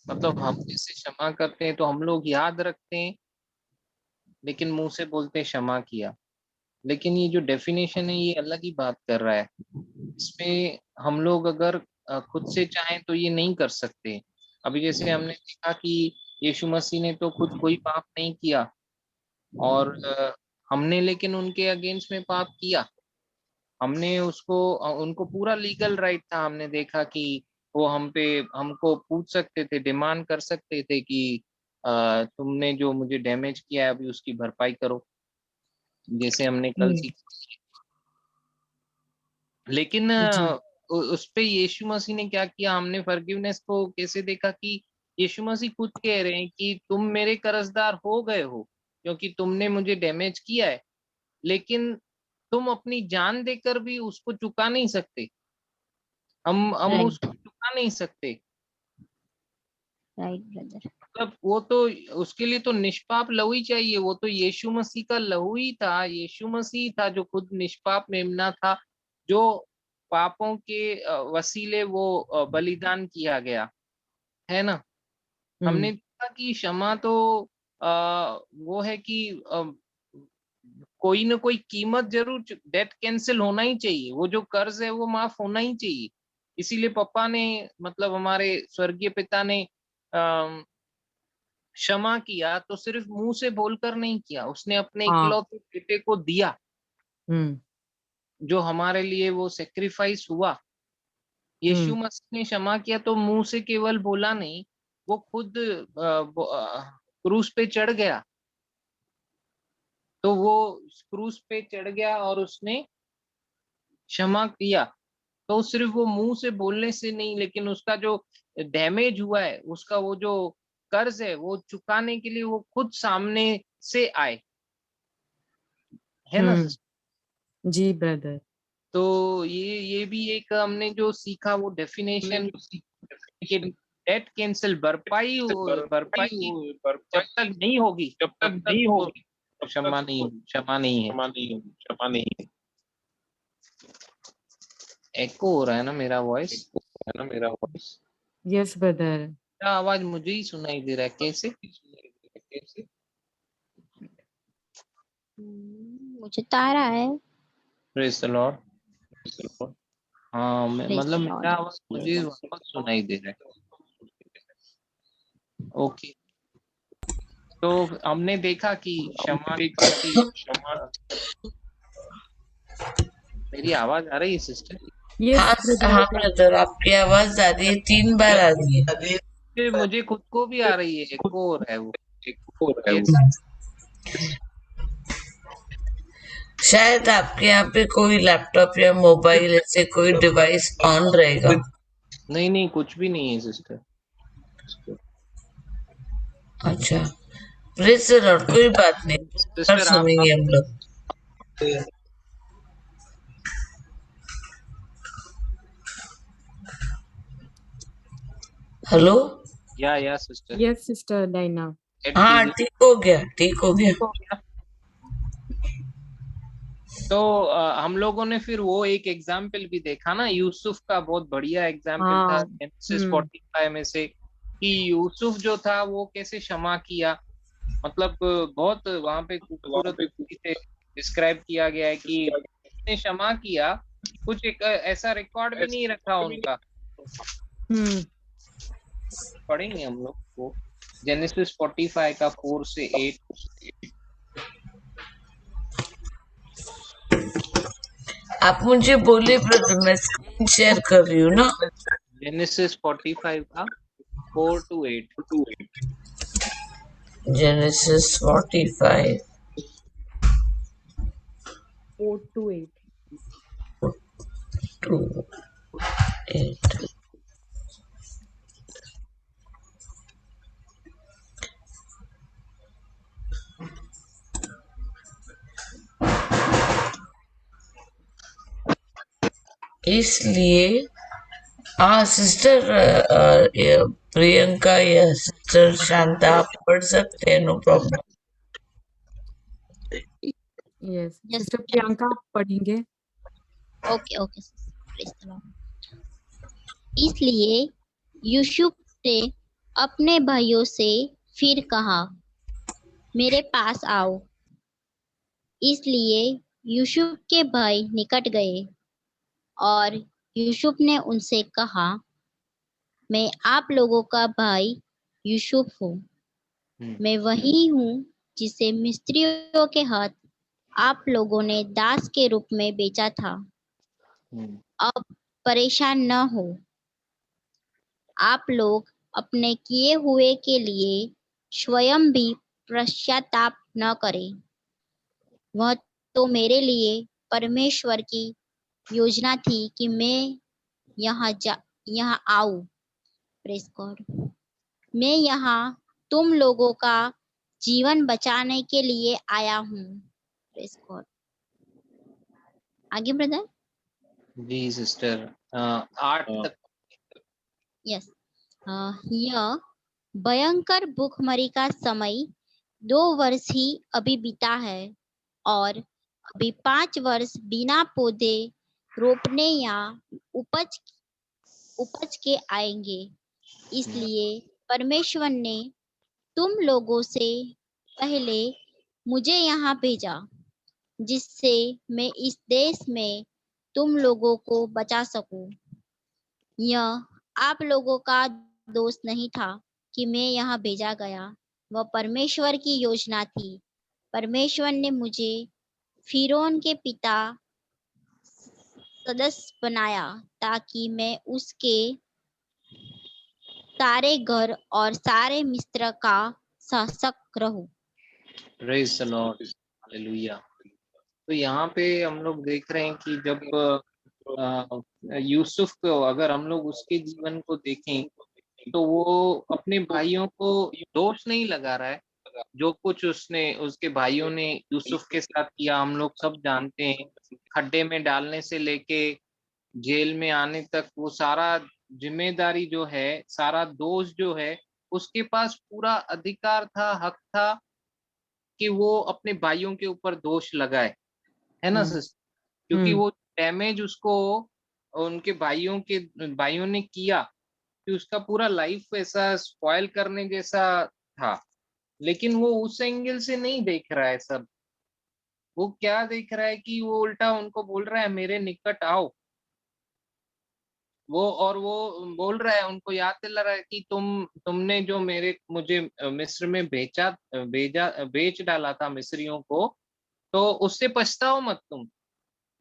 मतलब हम जैसे क्षमा करते हैं तो हम लोग याद रखते हैं लेकिन मुंह से बोलते हैं क्षमा किया, लेकिन ये जो डेफिनेशन है ये अलग ही बात कर रहा है। इसमें हम लोग अगर खुद से चाहें तो ये नहीं कर सकते। अभी जैसे हमने देखा कि यीशु मसीह ने तो खुद कोई पाप नहीं किया, और हमने लेकिन उनके अगेंस्ट में पाप किया। हमने उनको पूरा लीगल राइट था। हमने देखा कि वो हमको पूछ सकते थे, डिमांड कर सकते थे कि तुमने जो मुझे डैमेज किया है अभी उसकी भरपाई करो, जैसे हमने कल सीखा। लेकिन जी उस पे यीशु मसीह ने क्या किया, हमने फॉरगिवनेस को कैसे देखा कि यीशु मसीह खुद कह रहे हैं कि तुम मेरे कर्जदार हो गए हो क्योंकि तुमने मुझे डैमेज किया है, लेकिन तुम अपनी जान देकर भी उसको चुका नहीं सकते। हम राइट उसको चुका नहीं सकते। Right brother. मतलब वो तो, उसके लिए तो निष्पाप लहू ही चाहिए। वो तो यीशु मसीह का लहू ही था, यीशु मसीह था जो खुद निष्पाप मेमना था, जो पापों के वसीले वो बलिदान किया गया है ना। हमने देखा कि क्षमा तो वो है कि कोई ना कोई कीमत जरूर, डेट कैंसिल होना ही चाहिए, वो जो कर्ज है वो माफ होना ही चाहिए। इसीलिए पापा ने, मतलब हमारे स्वर्गीय पिता ने क्षमा किया तो सिर्फ मुंह से बोलकर नहीं किया, उसने अपने हाँ इकलौते बेटे को दिया, जो हमारे लिए वो सेक्रीफाइस हुआ। यीशु मसीह ने क्षमा किया तो मुंह से केवल बोला नहीं, वो खुद क्रूस पे चढ़ गया। तो वो क्रूस पे चढ़ गया और उसने क्षमा किया। तो सिर्फ वो मुंह से बोलने से नहीं, लेकिन उसका जो डैमेज हुआ है, उसका वो जो कर्ज है वो चुकाने के लिए वो खुद सामने से आए, है ना सिस्टर। जी ब्रदर। तो ये भी एक हमने जो सीखा वो डेफिनेशन कि डेट कैंसिल, भरपाई जब तक नहीं होगी तब तक वो क्षमा नहीं होगी, क्षमा नहीं है। एको हो रहा है ना मेरा वॉइस? Yes brother. मेरा आवाज मुझे ही सुनाई दे रहा है, कैसे? मुझे तो आ रहा है। Praise the Lord. हाँ, प्रेज द मतलब लॉर्ड। मेरा आवाज मुझे वापस सुनाई दे रहा है। ओके, तो हमने देखा कि क्षमा मेरी आवाज आ रही है सिस्टर? यस हाँ ब्रदर। हाँ ब्रदर, आपकी आवाज आ रही है, 3 बार आ रही है। फिर मुझे खुद को भी आ रही है, एको हो रहा है वो। यस। शायद आपके यहाँ पे कोई लैपटॉप या मोबाइल ऐसे कोई डिवाइस ऑन रहेगा। नहीं नहीं, कुछ भी नहीं है सिस्टर। अच्छा, प्रेज द लॉर्ड, कोई बात नहीं, और सिस्टर आप सुनेंगे हम लोग। हेलो। या sister, yes sister Diana. Add हाँ, कीजिए। ठीक हो गया, ठीक हो गया। हो गया। तो हम लोगों ने फिर वो एक एग्जाम्पल भी देखा ना, यूसुफ का बहुत बढ़िया एग्जाम्पल था हाँ जेनेसिस 45 में से, कि यूसुफ जो था वो कैसे क्षमा किया। मतलब बहुत वहां पे खूबसूरत तरीके से डिस्क्राइब किया गया है कि उसने क्षमा किया, कुछ एक ऐसा रिकॉर्ड भी नहीं रखा उनका। पढ़ेंगे हम लोग को जेनेसिस 45 का 4 से 8। आप मुझे बोले ब्रदर, मैं स्क्रीन शेयर कर रही हूँ ना। जेनेसिस 45 का 4 to 8। Genesis 45 4 to 8। to 8। इसलिए सिस्टर प्रियंका या सिस्टर शांता, आप पढ़ सकते हैं, no problem. Yes sister Priyanka आप पढ़ेंगे। Okay okay praise the Lord. इसलिए यूसुफ ने अपने भाइयों से फिर कहा, मेरे पास आओ। इसलिए यूसुफ के भाई निकट गए और यूसुफ ने उनसे कहा, मैं आप लोगों का भाई यूसुफ हूँ। मैं वही हूँ जिसे मिस्त्रियों के हाथ आप लोगों ने दास के रूप में बेचा था। अब परेशान न हो। आप लोग अपने किए हुए के लिए स्वयं भी पश्चाताप न करें। वह तो मेरे लिए परमेश्वर की योजना थी कि मैं यहाँ आऊं। Praise God. मैं यहाँ तुम लोगों का जीवन बचाने के लिए आया हूँ। Praise God. आगे ब्रदर। जी सिस्टर, 8 तक। यस। यह भयंकर भूखमरी का समय 2 वर्ष ही अभी बीता है और अभी 5 वर्ष बिना पौधे रोपने या उपज के आएंगे। इसलिए परमेश्वर ने तुम लोगों से पहले मुझे यहाँ भेजा, जिससे मैं इस देश में तुम लोगों को बचा सकूं। यह आप लोगों का दोष नहीं था कि मैं यहाँ भेजा गया, वह परमेश्वर की योजना थी। परमेश्वर ने मुझे फिरौन के पिता सदस्य बनाया ताकि मैं उसके सारे घर और सारे मिस्र का शासक रहूं। Praise the Lord, hallelujah. तो यहाँ पे हम लोग देख रहे हैं कि जब यूसुफ को, अगर हम लोग उसके जीवन को देखें, तो वो अपने भाइयों को दोष नहीं लगा रहा है। जो कुछ उसके भाइयों ने यूसुफ के साथ किया हम लोग सब जानते हैं। खड्डे में डालने से लेके जेल में आने तक, वो सारा जिम्मेदारी जो है, सारा दोष जो है, उसके पास पूरा अधिकार था, हक था कि वो अपने भाइयों के ऊपर दोष लगाए, है ना सिस्टर? क्योंकि वो डैमेज उसको उनके भाइयों ने किया कि उसका पूरा लाइफ ऐसा स्पॉइल करने जैसा था। लेकिन वो उस एंगल से नहीं देख रहा है सब। वो क्या देख रहा है कि वो उल्टा उनको बोल रहा है मेरे निकट आओ। वो बोल रहा है, उनको याद दिला रहा है कि तुमने जो मुझे मिस्र में बेच डाला था मिस्रियों को, तो उससे पछताओ मत तुम।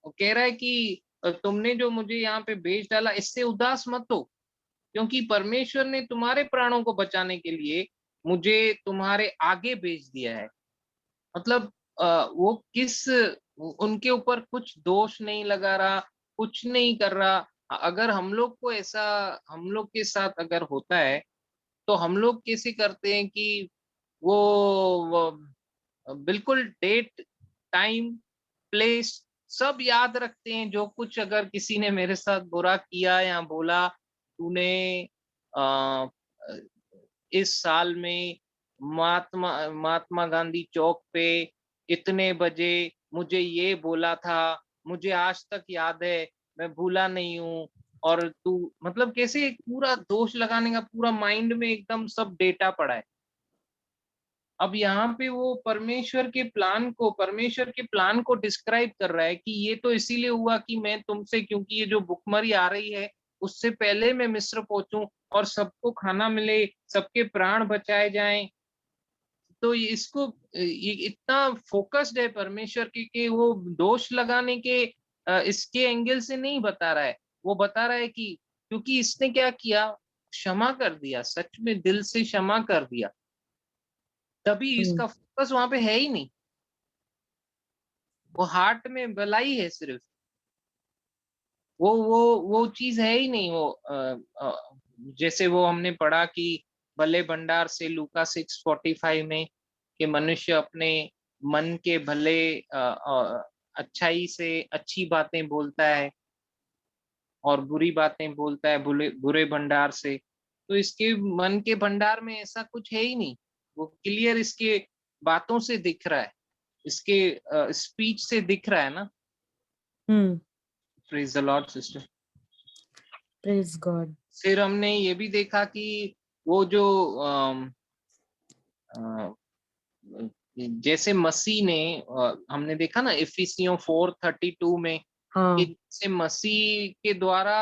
वो कह रहा है कि तुमने जो मुझे यहाँ पे बेच डाला, इससे उदास मत हो, क्योंकि परमेश्वर ने तुम्हारे प्राणों को बचाने के लिए मुझे तुम्हारे आगे भेज दिया है। मतलब वो उनके ऊपर कुछ दोष नहीं लगा रहा, कुछ नहीं कर रहा। अगर हम लोग को ऐसा, हम लोग के साथ अगर होता है, तो हम लोग कैसे करते हैं कि वो बिल्कुल डेट, टाइम, प्लेस सब याद रखते हैं। जो कुछ अगर किसी ने मेरे साथ बुरा किया या बोला, तूने आ, इस साल में महात्मा गांधी चौक पे इतने बजे मुझे ये बोला था, मुझे आज तक याद है, मैं भूला नहीं हूँ। और तू, मतलब कैसे एक पूरा दोष लगाने का पूरा माइंड में एकदम सब डेटा पड़ा है। अब यहाँ पे वो परमेश्वर के प्लान को डिस्क्राइब कर रहा है कि ये तो इसीलिए हुआ कि मैं तुमसे, क्योंकि ये जो भुखमरी आ रही है, उससे पहले मैं मिस्र पहुंचूं और सबको खाना मिले, सबके प्राण बचाए जाएं। तो ये इतना फोकस्ड है परमेश्वर के कि वो दोष लगाने के इसके एंगल से नहीं बता रहा है। वो बता रहा है कि क्योंकि इसने क्या किया, क्षमा कर दिया, सच में दिल से क्षमा कर दिया, तभी इसका फोकस वहां पे है ही नहीं। वो हार्ट में भलाई है सिर्फ, वो चीज है ही नहीं। जैसे वो हमने पढ़ा कि भले भंडार से, लूका 6:45 में, कि मनुष्य अपने मन के भले अच्छाई से अच्छी बातें बोलता है और बुरी बातें बोलता है बुरे भंडार से। तो इसके मन के भंडार में ऐसा कुछ है ही नहीं। वो क्लियर इसके बातों से दिख रहा है, इसके स्पीच से दिख रहा है ना। Praise the Lord sister. Praise God. फिर हमने ये भी देखा कि वो जो जैसे मसीह ने, हमने देखा ना इफिसियों 4:32 में, कि जैसे मसीह के द्वारा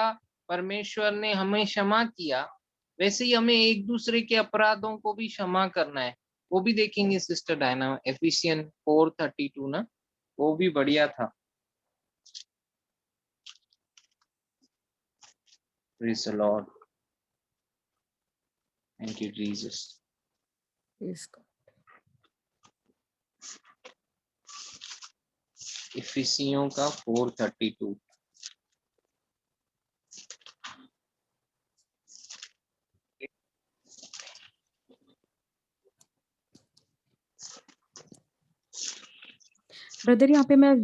परमेश्वर ने हमें क्षमा किया, वैसे ही हमें एक दूसरे के अपराधों को भी क्षमा करना है। वो भी देखेंगे सिस्टर डायना, एफिशियन 4:32 ना, वो भी बढ़िया था। Praise the Lord, thank you Jesus. इसका इफिसियों का 4:32। ब्रदर यहाँ पे मैं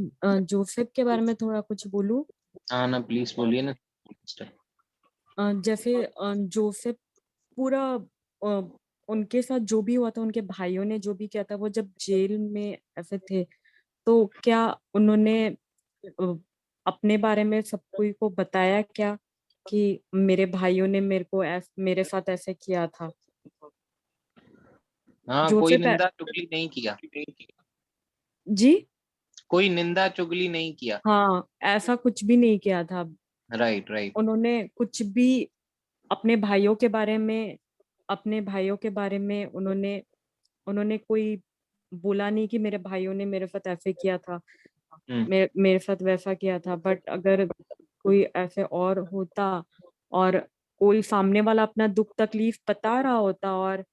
जोसेफ के बारे में थोड़ा कुछ बोलूं। हाँ ना, प्लीज बोलिए ना। जैसे जोसेफ पूरा उनके साथ जो भी हुआ था, उनके भाइयों ने जो भी किया था, वो जब जेल में ऐसे थे, तो क्या उन्होंने अपने बारे में सब कोई को बताया क्या कि मेरे भाइयों ने मेरे साथ ऐसे किया था? हाँ, कोई जोसेफ निंदा चुगली नहीं किया, जी, कोई निंदा चुगली नहीं किया। हाँ, ऐसा कुछ भी नहीं किया था। Right right. उन्होंने कुछ भी अपने भाइयों के बारे में अपने भाइयों के बारे में उन्होंने उन्होंने कोई बोला नहीं कि मेरे भाइयों ने मेरे साथ ऐसे किया था, मेरे साथ वैसा किया था। बट अगर कोई ऐसे और होता और कोई सामने वाला अपना दुख तकलीफ बता रहा होता और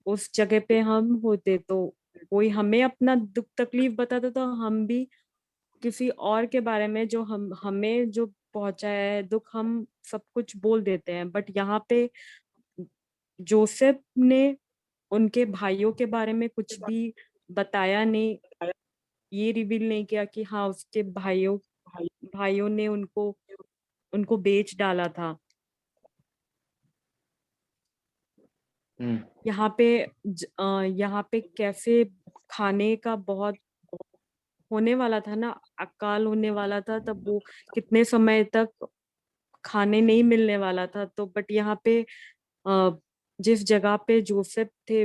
उस जगह पे हम होते, तो कोई हमें अपना दुख तकलीफ बताता, तो हम भी किसी और के बारे में जो हमें जो पहुंचाया है दुख, हम सब कुछ बोल देते हैं। बट यहाँ पे जोसेफ ने उनके भाइयों के बारे में कुछ भी बताया नहीं, ये रिवील नहीं किया कि हाँ उसके भाइयों भाइयों ने उनको उनको बेच डाला था। यहाँ पे कैसे खाने का बहुत होने वाला था ना, अकाल होने वाला था, तब वो कितने समय तक खाने नहीं मिलने वाला था। तो बट यहाँ पे जिस जगह पे जोसेफ थे,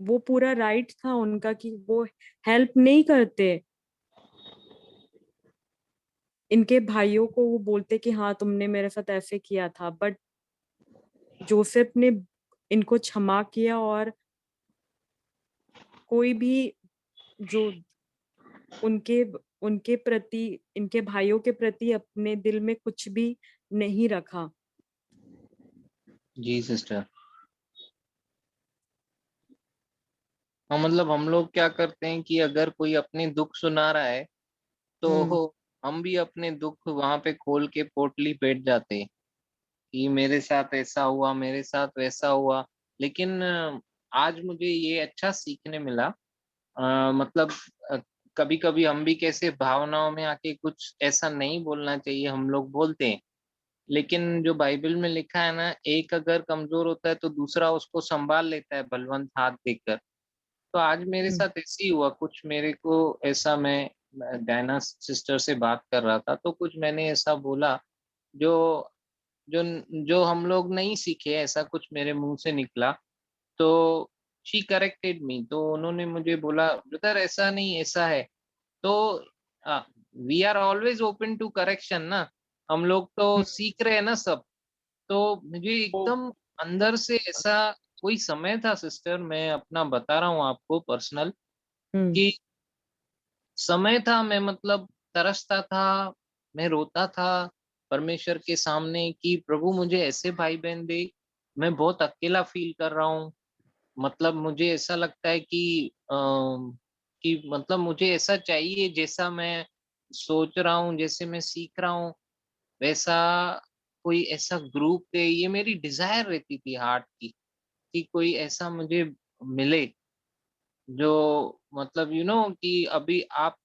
वो पूरा राइट था उनका कि वो हेल्प नहीं करते इनके भाइयों को। वो बोलते कि हाँ तुमने मेरे साथ ऐसे किया था, बट जोसेफ ने इनको क्षमा किया और कोई भी जो उनके उनके प्रति इनके भाइयों के प्रति अपने दिल में कुछ भी नहीं रखा। जी सिस्टर। हाँ, मतलब हम लोग क्या करते हैं कि अगर कोई अपने दुख सुना रहा है हम्म तो हम भी अपने दुख वहां पे खोल के पोटली बैठ जाते हैं कि मेरे साथ ऐसा हुआ, मेरे साथ वैसा हुआ। लेकिन आज मुझे ये अच्छा सीखने मिला। मतलब कभी कभी हम भी कैसे भावनाओं में आके कुछ ऐसा नहीं बोलना चाहिए, हम लोग बोलते हैं। लेकिन जो बाइबल में लिखा है ना, एक अगर कमजोर होता है तो दूसरा उसको संभाल लेता है बलवंत हाथ देकर। तो आज मेरे हम्म साथ ऐसे ही हुआ कुछ, मेरे को ऐसा, मैं डायना सिस्टर से बात कर रहा था तो कुछ मैंने ऐसा बोला जो जो जो हम लोग नहीं सीखे, ऐसा कुछ मेरे मुंह से निकला। तो शी करेक्टेड मी, तो उन्होंने मुझे बोला ब्रदर ऐसा नहीं ऐसा है। तो we are always open to correction ना, हम लोग तो हम्म सीख रहे हैं ना सब। तो मुझे एकदम अंदर से ऐसा कोई समय था सिस्टर, मैं अपना बता रहा हूँ आपको पर्सनल, हम्म कि समय था, मैं मतलब तरसता था, मैं रोता था परमेश्वर के सामने कि प्रभु मुझे ऐसे भाई बहन दे, मैं बहुत अकेला फील कर रहा हूँ। मतलब मुझे ऐसा लगता है कि मतलब मुझे ऐसा चाहिए जैसा मैं सोच रहा हूँ, जैसे मैं सीख रहा हूँ वैसा कोई ऐसा ग्रुप दे। ये मेरी डिजायर रहती थी हार्ट की कि कोई ऐसा मुझे मिले जो मतलब कि अभी आप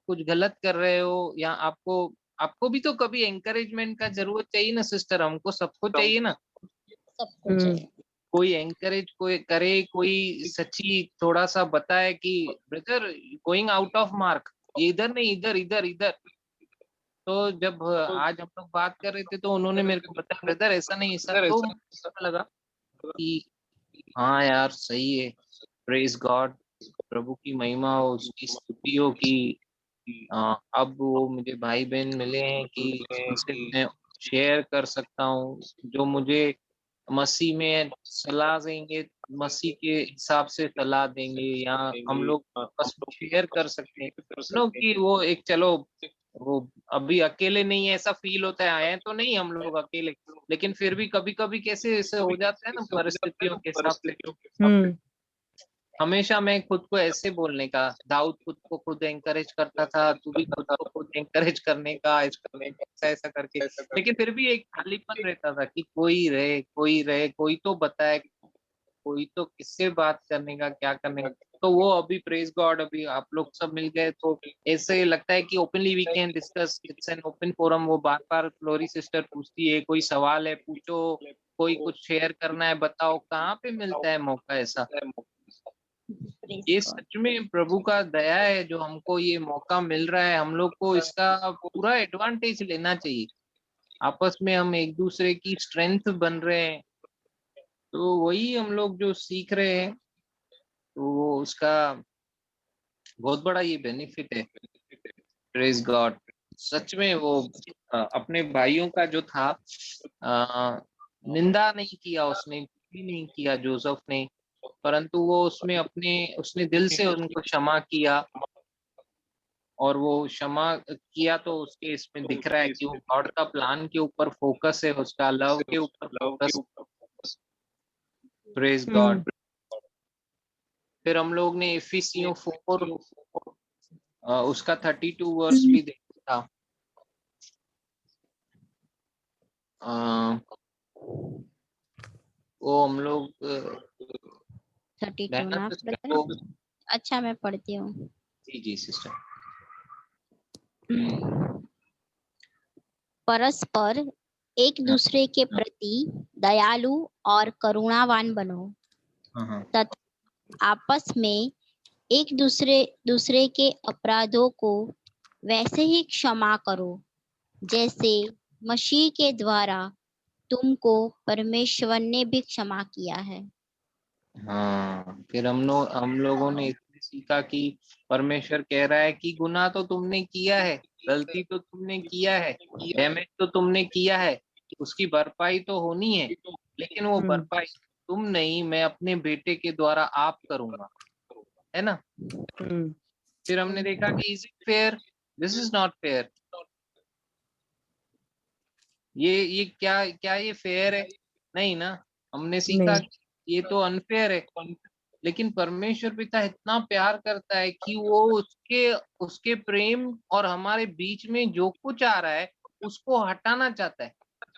कुछ गलत कर रहे हो या आपको आपको भी तो कभी एंकरेजमेंट का जरूरत चाहिए ना सिस्टर, हमको सबको चाहिए ना। सबको हम्म चाहिए। कोई एंकरेज कोई करे, कोई सच्ची थोड़ा सा बताए कि brother going out of mark, ये इधर नहीं, इधर इधर इधर। तो जब आज हम लोग बात कर रहे थे तो उन्होंने मेरे को बताया ब्रदर ऐसा नहीं ऐसा, तो मुझे लगा कि हाँ यार सही है। प्रेज गॉड, प्रभु की महिमा हो, उसकी स्तुति हो कि अब वो मुझे भाई बहन मिले हैं कि जिनसे मैं शेयर कर सकता हूँ जो मुझे मसीह में सलाह देंगे, मसीह के हिसाब से सलाह देंगे, या हम लोग बस शेयर कर सकते हैं नो कि वो एक चलो वो अभी अकेले नहीं है ऐसा फील होता है, आए तो नहीं हम लोग अकेले, लेकिन फिर भी कभी कभी कैसे ऐसे हो जाता है ना परिस्थितियों के हिसाब से। हमेशा मैं खुद को ऐसे बोलने का, दाऊद खुद को खुद एंकरेज करता था, तू भी खुद को खुद एंकरेज करने का, ऐसा ऐसा करके, लेकिन फिर भी एक खालीपन रहता था कि कोई रहे, कोई रहे, कोई तो बताए, कोई तो किससे बात करने का, क्या करने का। तो वो अभी प्रेज गॉड, अभी आप लोग सब मिल गए तो ऐसे लगता है कि openly we can discuss, it's an open forum. वो बार बार फ्लोरी सिस्टर पूछती है, कोई सवाल है पूछो, कोई कुछ शेयर करना है बताओ, कहाँ पे मिलता है मौका ऐसा। ये सच में प्रभु का दया है जो हमको ये मौका मिल रहा है, हम लोग को इसका पूरा एडवांटेज लेना चाहिए। आपस में हम एक दूसरे की स्ट्रेंथ बन रहे हैं, तो वही हम लोग जो सीख रहे हैं, तो वो उसका बहुत बड़ा ये बेनिफिट है। Praise God. सच में वो अपने भाइयों का जो था निंदा नहीं किया, उसने भी नहीं किया जोसेफ ने, परंतु वो उसमें उसने दिल से उनको क्षमा किया, और वो क्षमा किया तो उसके इसमें दिख रहा है कि वो गॉड का प्लान के ऊपर फोकस है, उसका लव के ऊपर फोकस। Praise God. फिर हम लोग ने इफिसियों 4 उसका 32 वर्स भी देखा था। वो हम लोग 32 ना ब्रदर? अच्छा मैं पढ़ती हूँ। जी जी सिस्टर। परस्पर एक दूसरे के प्रति दयालु और करुणावान बनो, तथा आपस में एक दूसरे के अपराधों को वैसे ही क्षमा करो जैसे मसीह के द्वारा तुमको परमेश्वर ने भी क्षमा किया है। हाँ, फिर हम लोगों ने इसमें सीखा कि परमेश्वर कह रहा है कि गुनाह तो तुमने किया है, गलती तो तुमने किया है, डैमेज तो तुमने किया है, उसकी भरपाई तो होनी है, लेकिन वो भरपाई तुम नहीं, मैं अपने बेटे के द्वारा आप करूंगा, है ना। फिर हमने देखा कि is it fair, this is not fair. ये क्या क्या ये फेयर है? नहीं ना। हमने सीखा कि ये तो अनफेयर है, लेकिन परमेश्वर पिता इतना प्यार करता है कि वो उसके प्रेम और हमारे बीच में जो कुछ आ रहा है उसको हटाना चाहता है,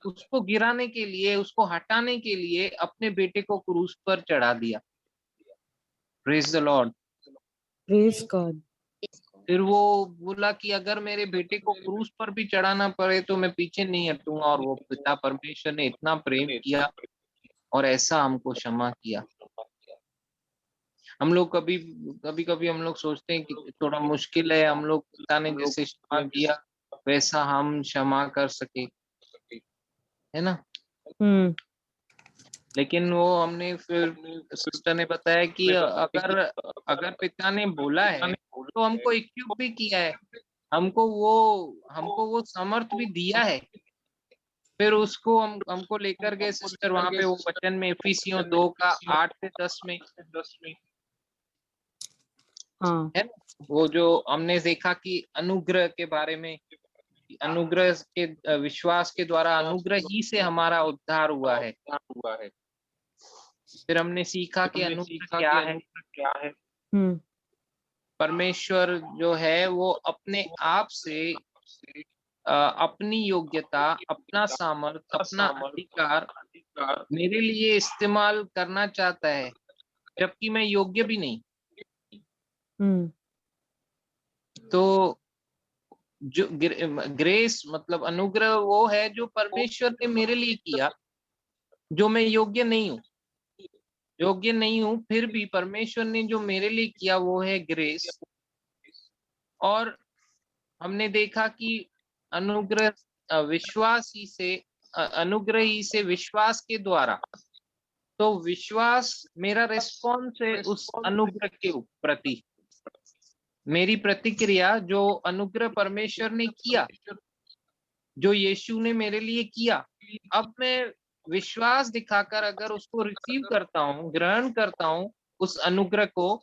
उसको गिराने के लिए, उसको हटाने के लिए अपने बेटे को क्रूस पर चढ़ा दिया। Praise the Lord. Praise God. फिर वो बोला कि अगर मेरे बेटे को क्रूस पर भी चढ़ाना पड़े तो मैं पीछे नहीं हटूंगा, और वो पिता परमेश्वर ने इतना प्रेम किया और ऐसा हमको क्षमा किया। हम लोग कभी कभी हम लोग सोचते हैं कि थोड़ा मुश्किल है, हम लोग पिता ने जैसे क्षमा किया वैसा हम क्षमा कर सके, है ना। लेकिन वो हमने फिर सिस्टर ने बताया कि अगर पिता ने बोला है तो हमको इक्विप भी किया है, हमको वो समर्थ भी दिया है। फिर उसको हमको लेकर गए सिस्टर वहां पे, वो वचन में इफिसियों 2 का 8 से 10 में है ना, वो जो हमने देखा कि अनुग्रह के बारे में, अनुग्रह के विश्वास के द्वारा अनुग्रह ही से हमारा उद्धार हुआ है। फिर हमने सीखा कि अनुग्रह क्या है। परमेश्वर जो है वो अपने आप से अपनी योग्यता, अपना सामर्थ, अपना अधिकार मेरे लिए इस्तेमाल करना चाहता है, जबकि मैं योग्य भी नहीं। तो जो ग्रेस मतलब अनुग्रह वो है जो परमेश्वर ने मेरे लिए किया, जो मैं योग्य नहीं हूं, फिर भी परमेश्वर ने जो मेरे लिए किया वो है ग्रेस। और हमने देखा कि अनुग्रह विश्वास ही से अनुग्रह ही से विश्वास के द्वारा, तो विश्वास मेरा रिस्पॉन्स है उस अनुग्रह के प्रति, मेरी प्रतिक्रिया जो अनुग्रह परमेश्वर ने किया, जो यीशु ने मेरे लिए किया। अब मैं विश्वास दिखाकर अगर उसको रिसीव करता हूँ, ग्रहण करता हूँ उस अनुग्रह को,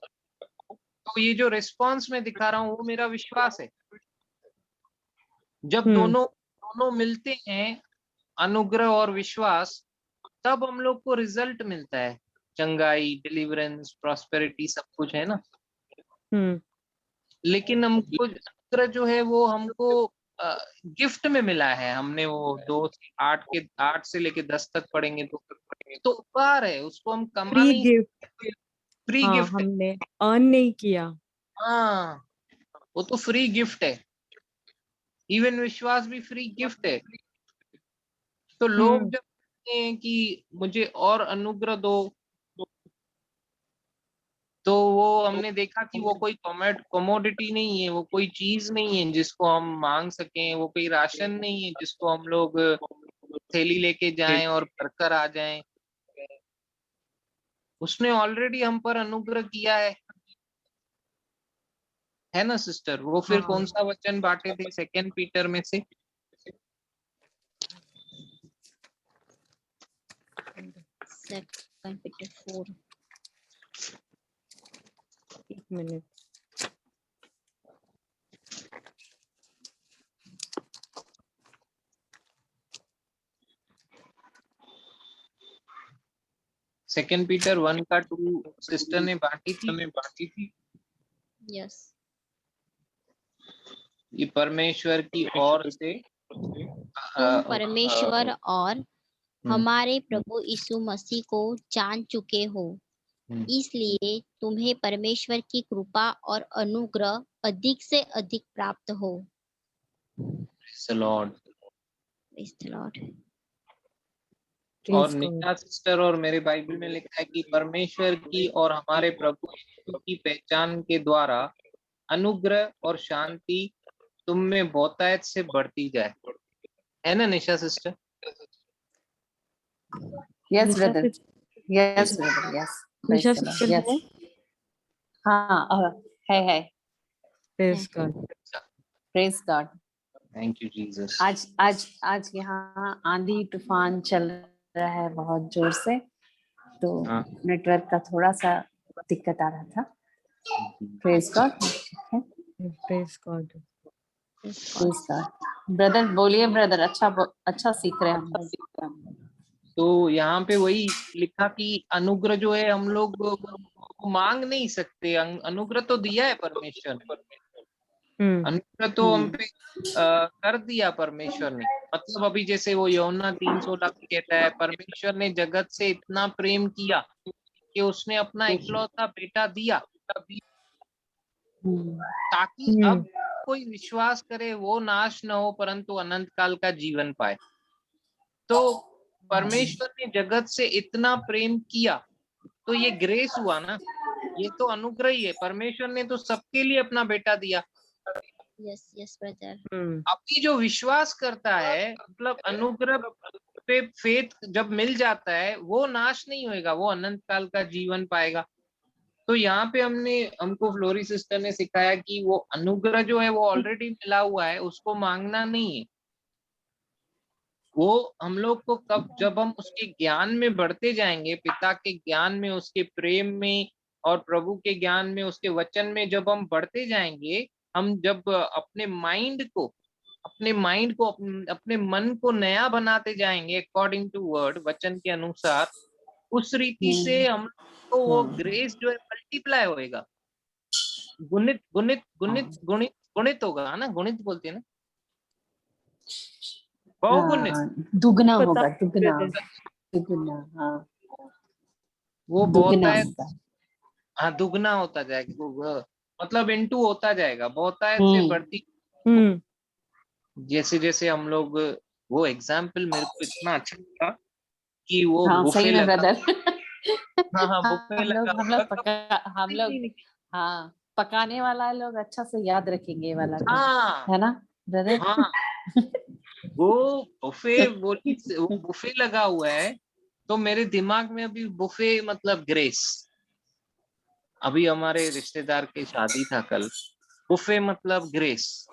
तो ये जो रिस्पॉन्स मैं दिखा रहा हूँ वो मेरा विश्वास है। जब दोनों दोनों मिलते हैं, अनुग्रह और विश्वास, तब हम लोग को रिजल्ट मिलता है। चंगाई, डिलीवरेंस, प्रॉस्पेरिटी, सब कुछ है ना। लेकिन हमको अनुग्रह जो है वो हमको गिफ्ट में मिला है। हमने वो 8 से लेके 10 तक पढ़ेंगे तो उपहार है, उसको हम कमा फ्री नहीं गिफ्ट। सकते। फ्री हाँ, गिफ्ट है। हमने अर्न नहीं किया। हाँ, वो तो फ्री गिफ्ट है। इवन विश्वास भी फ्री गिफ्ट है। तो लोग जब कहते हैं कि मुझे और अनुग्रह दो, तो वो हमने देखा कि वो कोई कमोडिटी नहीं है, वो कोई चीज नहीं है जिसको हम मांग सकें, वो कोई राशन नहीं है जिसको हम लोग थैली लेके जाएं और भरकर आ जाएं। उसने ऑलरेडी हम पर अनुग्रह किया है ना सिस्टर। वो फिर हाँ। कौन सा वचन बांटे थे 2 पीटर में से? 2 Peter 4। एक मिनट। सेकेंड पीटर 1 का 2 सिस्टर ने बांटी थी। यस। ये परमेश्वर की ओर से तुम परमेश्वर और हमारे प्रभु यीशु मसीह को जान चुके हो, इसलिए तुम्हें परमेश्वर की कृपा और अनुग्रह अधिक से अधिक प्राप्त हो। लॉर्ड। Praise the Lord। और निशा सिस्टर और मेरे बाइबल में लिखा है कि परमेश्वर की और हमारे प्रभु यीशु की पहचान के द्वारा अनुग्रह और शांति तुम में बहुतायत से बढ़ती जाए, है ना Nisha sister? Yes brother, yes brother, yes. Nisha sister है? हाँ, है। Praise God. Praise God. Thank you Jesus. आज यहाँ आंधी तूफान चल रहा है बहुत जोर से, तो नेटवर्क का थोड़ा सा दिक्कत आ रहा था। Praise God. Praise God. Praise God. Brother बोलिए ब्रदर, अच्छा सीख रहे हैं हम लोग। तो यहाँ पे वही लिखा कि अनुग्रह जो है हम लोग मांग नहीं सकते। अनुग्रह तो दिया है परमेश्वर ने, अनुग्रह तो हम पे कर दिया परमेश्वर ने। मतलब अभी जैसे वो यूहन्ना 3:16 कहता है, परमेश्वर ने जगत से इतना प्रेम किया कि उसने अपना इकलौता बेटा दिया, ताकि अब कोई विश्वास करे वो नाश न हो परंतु अनंत काल का जीवन पाए। तो परमेश्वर ने जगत से इतना प्रेम किया, तो ये ग्रेस हुआ ना, ये तो अनुग्रह ही है। परमेश्वर ने तो सबके लिए अपना बेटा दिया। Yes brother. अभी जो विश्वास करता है, मतलब अनुग्रह पे फेथ जब मिल जाता है, वो नाश नहीं होएगा, वो अनंत काल का जीवन पाएगा। तो यहाँ पे हमको फ्लोरी सिस्टर ने सिखाया कि वो अनुग्रह जो है वो ऑलरेडी मिला हुआ है, उसको मांगना नहीं है। वो हम लोग को जब हम उसके ज्ञान में बढ़ते जाएंगे, पिता के ज्ञान में, उसके प्रेम में और प्रभु के ज्ञान में, उसके वचन में जब हम बढ़ते जाएंगे, हम जब अपने माइंड को अपने मन को नया बनाते जाएंगे अकॉर्डिंग टू वर्ड, वचन के अनुसार, उस रीति से हम को वो ग्रेस जो है मल्टीप्लाई होएगा, गुणित गुणित गुणित गुणित गुणित होगा ना, गुणित बोलते हैं ना, बहुगुणित, दुगना होगा, दुगना। हाँ, वो दुगना बहुतायत, होगा। हाँ दुगना होता जाएगा, वो मतलब इनटू होता जाएगा, बहुतायत से बढ़ती। जैसे जैसे हम लोग, वो एग्जाम्पल मेरे को इतना अच्छा लगा कि वो बुफे लगा। हाँ बुफे लगा। हम लोग हाँ, पकाने वाला लोग अच्छा से याद रखेंगे ये वाला, हाँ है ना ब्रदर? हाँ, वो बुफे लगा हुआ है, तो मेरे दिमाग में अभी बुफे मतलब ग्रेस। अभी हमारे रिश्तेदार की शादी था कल, बुफे मतलब ग्रेस।